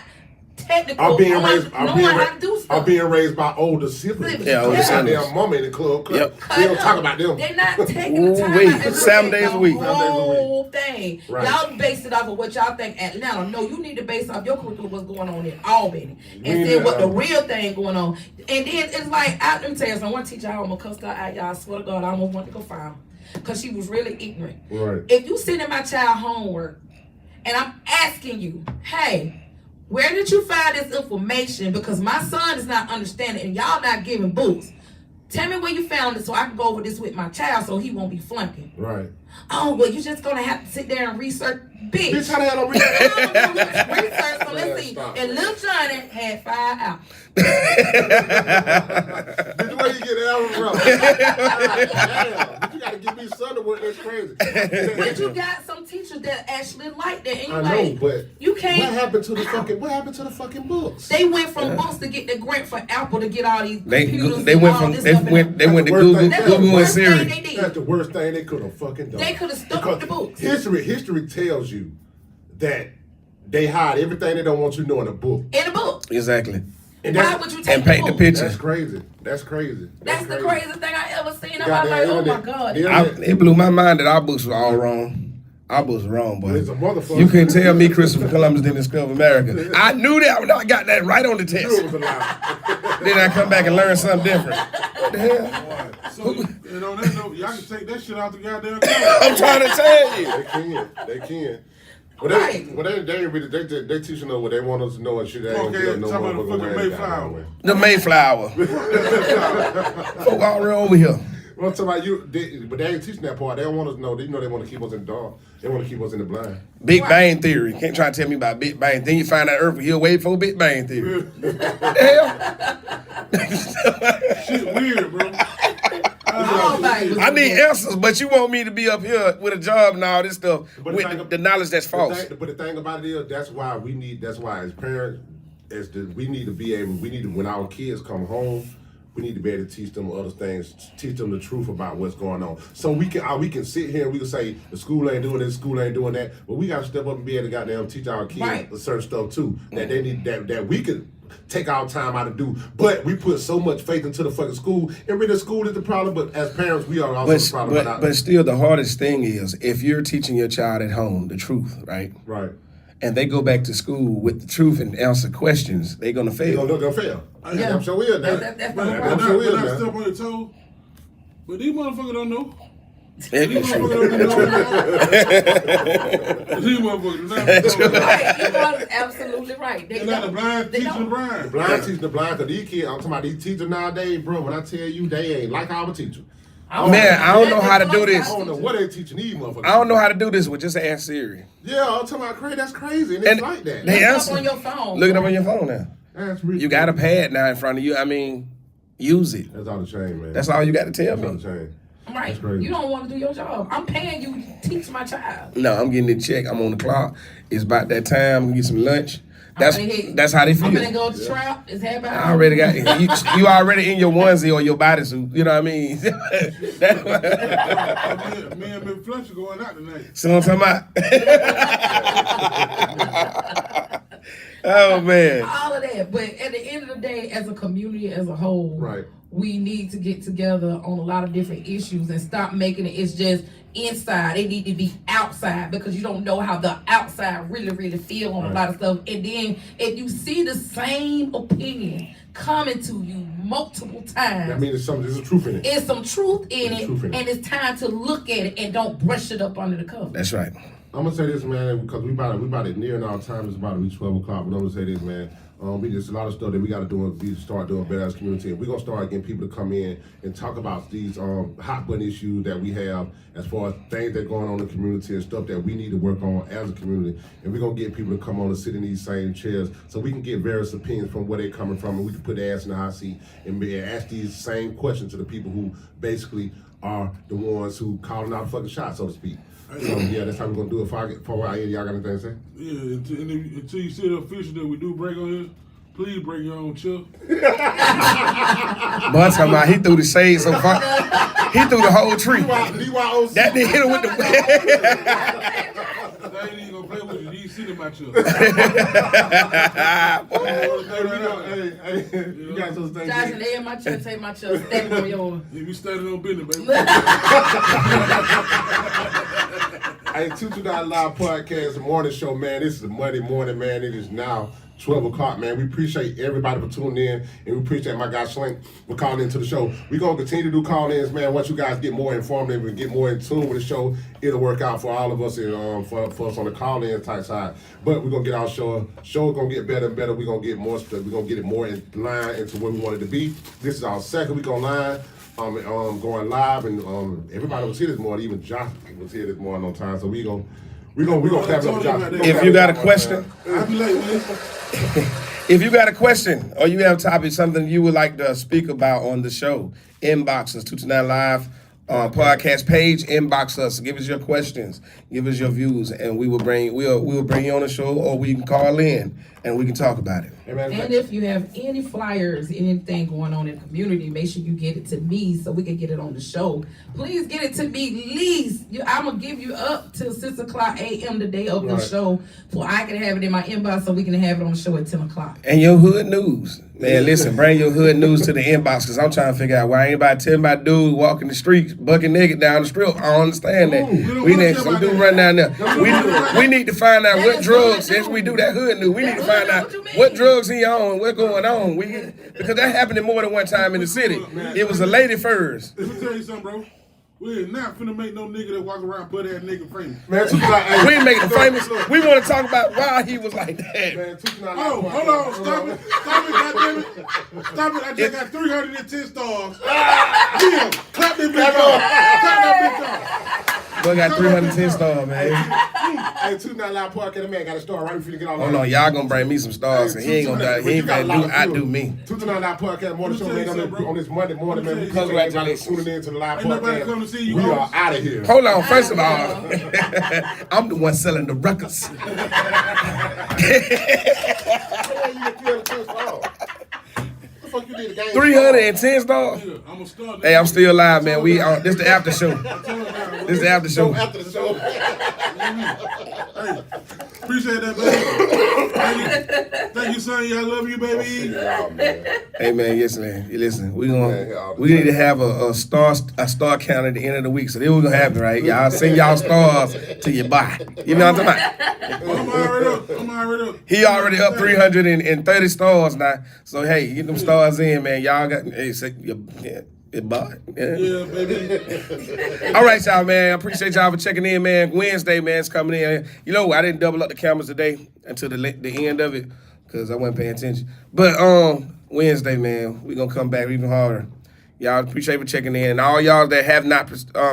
technical Are being on raised knowing how to do stuff. are being raised by older siblings. Yeah, older They got siblings. their mama in the club. Yep. We don't talk about them. They're not taking the time Ooh-wee. out and 7 look at days the a week. whole thing. Right. Y'all base it off of what y'all think Atlanta. No, you need to base off your curriculum what's going on in Albany and We see need, what the real thing going on. And then it's like, let me tell you something. One teacher I almost cussed her out, y'all. I swear to God, I almost wanted to go fire her because she was really ignorant. Right. If you sending my child homework and I'm asking you, hey, where did you find this information? Because my son is not understanding and y'all not giving books. Tell me where you found it so I can go over this with my child so he won't be flunking. Right. Oh, well, you're just going to have to sit there and research. Bitch. Bitch, how the hell don't research? Research, so let's see. Stop. And little Johnny had 5 out. Bitch, where you get that from? Damn, but you gotta give me something to work. That's crazy. But you got some teachers that actually like that. And you I like, know, but you can't. What happened to the fucking books? They went from books to get the grant for Apple to get all these They computers. went and all from this they stuff went and they went to That's the worst Google thing. That's the and worst thing Siri. they did. That's the worst thing they could have fucking done. They could have stuck with the books. History tells you that they hide everything they don't want you to know in a book. In the book. Exactly. And Why would you take And paint the book? picture. That's crazy. That's crazy. That's the craziest thing I ever seen. I'm Goddamn like, oh my internet. God. The It blew my mind that our books were all wrong. Our books were wrong, boy. It's a motherfucker. You couldn't tell me Christopher Columbus didn't discover America. I knew that when I got that right on the test. It was a lie. Then I come back and learn something different. What the hell? So, and on that note, y'all can take that shit out the goddamn car. I'm trying to tell you. They can. Right. But they ain't really, they teaching us what they want us to know and shit. They ain't Okay, gonna get no talking about the motherfucking fucking way. Mayflower. The Mayflower. Folk already over here. Well, I'm talking about you, but they ain't teaching that part. They don't want us to know. They know they want to keep us in the dark. They want to keep us in the blind. Big Bang Theory. Can't try to tell me about Big Bang. Then you find out Earth was here way before Big Bang Theory. What the hell? Shit weird, bro. I need answers, but you want me to be up here with a job and all this stuff But with the knowledge that's false. But the thing about it is, that's why as parents, we need to, when our kids come home, we need to be able to teach them other things, teach them the truth about what's going on. So we can sit here and we can say the school ain't doing this, school ain't doing that, but we got to step up and be able to goddamn teach our kids certain stuff too that they need that we could take our time out to do. But we put so much faith into the fucking school, and really the school is the problem. But as parents, we are also the problem. But still, the hardest thing is if you're teaching your child at home the truth, right? Right. And they go back to school with the truth and answer questions, they're gonna fail. They're gonna fail. Yeah. I'm sure we are now. That's But the not sure is, not man. step on your toe. But these motherfuckers don't know. That's These true. motherfuckers don't know. These motherfuckers do not know. Right, you are absolutely right. They're not the blind They teaching the don't. blind. Blind teaching the blind, cause these kids, I'm talking about these teachers nowadays, bro. When I tell you they ain't like our teacher. Man, I don't know how to do this. I don't know what they teaching these motherfuckers. I don't know how to do this with just ask Siri. Yeah, I'm talking about crazy. That's crazy, and it's And like that. they Look up answer. on your phone. Look it up on your phone now. That's ridiculous. You got a pad now in front of you. I mean, use it. That's all the shame, man. That's all you got to tell That's all me. the shame. Right. That's crazy. You don't want to do your job. I'm paying you to teach my child. No, I'm getting the check. I'm on the clock. It's about that time. I'm gonna get some lunch. That's I'm gonna hit- that's how they feel. I'm gonna go to trap. It's half I already got you already in your onesie or your bodysuit. You know what I mean? Me and Miss Fletcher going out tonight. So I'm talking about. Oh man. all of that. But at the end of the day, as a community as a whole, Right. we need to get together on a lot of different issues and stop making it's just inside. They need to be outside because you don't know how the outside really feel on a lot of stuff. And then if you see the same opinion coming to you multiple times, I mean, there's a truth in it. it's some truth in There's it, truth in it. and it's time to look at it and don't brush it up under the cover. That's right. I'm gonna say this, man, because we about it nearing our time. It's about to be 12 o'clock. But I'm gonna say this, man. We just a lot of stuff that we got to do. We start doing better as a community. And we're gonna start getting people to come in and talk about these hot button issues that we have as far as things that are going on in the community and stuff that we need to work on as a community. And we're gonna get people to come on and sit in these same chairs so we can get various opinions from where they're coming from, and we can put their ass in the hot seat and ask these same questions to the people who basically are the ones who calling out fucking shots, so to speak. So yeah, that's how we're gonna do it. For I y'all got anything to say? Yeah, until you see the official that we do break on here, please bring your own chill. But I'm talking about he threw the shade so far. He threw the whole tree. That didn't hit him with the. I ain't even gonna play with you. You see them out chill. You guys those things. Josh, they in my chest, take my chest, stand on yours. If you started on business, baby. Hey, 229 Live Podcast morning show, man. This is a Monday morning, man. It is now 12 o'clock, man. We appreciate everybody for tuning in, and we appreciate my guy Slink for calling into the show. We're going to continue to do call-ins, man. Once you guys get more informative and get more in tune with the show, it'll work out for all of us and for us on the call-in type side. But we're going to get our show going to get better and better. We're going to get more stuff. We're going to get it more in line into where we want it to be. This is our second week online. Going live, and everybody was here this morning. Even Josh was here this morning on time. So we gonna clap it up, Josh. If you got a question, I'll be late with if you got a question or you have a topic, something you would like to speak about on the show, inbox us 229 Live podcast page. Inbox us. Give us your questions. Give us your views, and we'll bring you on the show, or we can call in and we can talk about it. And if you have any flyers, anything going on in the community, make sure you get it to me so we can get it on the show. Please get it to me least. I'm going to give you up till 6 o'clock a.m. the day of the show so I can have it in my inbox so we can have it on the show at 10 o'clock. And your hood news. Man, listen, bring your hood news to the inbox because I'm trying to figure out why anybody telling my dude walking the streets, bucking naked down the strip. I don't understand that. We need some dude run down there. We need to find out what drugs, since we do that hood news, we need to find out what drugs he on, what's going on. Because that happened more than one time in the city. It was a lady first. Let me tell you something, bro. We ain't not finna make no nigga that walk around butt ass nigga famous. Man, we ain't making him famous. We want to talk about why he was like that. Man, oh, hold on, stop it, goddammit. Stop it, I just got 310 stars. Yeah, clap that bitch off. Clap that bitch off. Boy got 310 stars, man. Hey, 299 Live Podcast, man, got a star right before you get all Hold on, y'all gonna bring me some stars, and he ain't gonna outdo me. 299 Live Podcast, morning show, man, on this Monday morning, man. We Congratulations. tuning in to the live Ain't nobody podcast. come to see you. We are out of here. Hold on, first of all, I'm the one selling the records. Fuck you did the game. 310 stars. Yeah, I'm a star. Hey, I'm still alive, man. This the after show. This the after show. After the show. Hey, appreciate that, baby. Thank you, son. I love you, baby. Hey, man, yes, man. Listen, we need to have a star count at the end of the week. So this was gonna happen, right? Y'all send y'all stars to your buy. You know what I'm talking about? I'm already up. He already up 330 stars now. So hey, get them stars in, man. Y'all got your buy. Yeah, baby. All right, y'all, man. I appreciate y'all for checking in, man. Wednesday, man, it's coming in. You know, I didn't double up the cameras today until the end of it because I wasn't paying attention. But Wednesday, man, we gonna come back even harder. Y'all appreciate for checking in. And all y'all that have not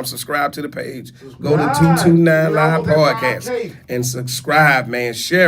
subscribed to the page, go to 229 Live Podcast and subscribe, man. Share.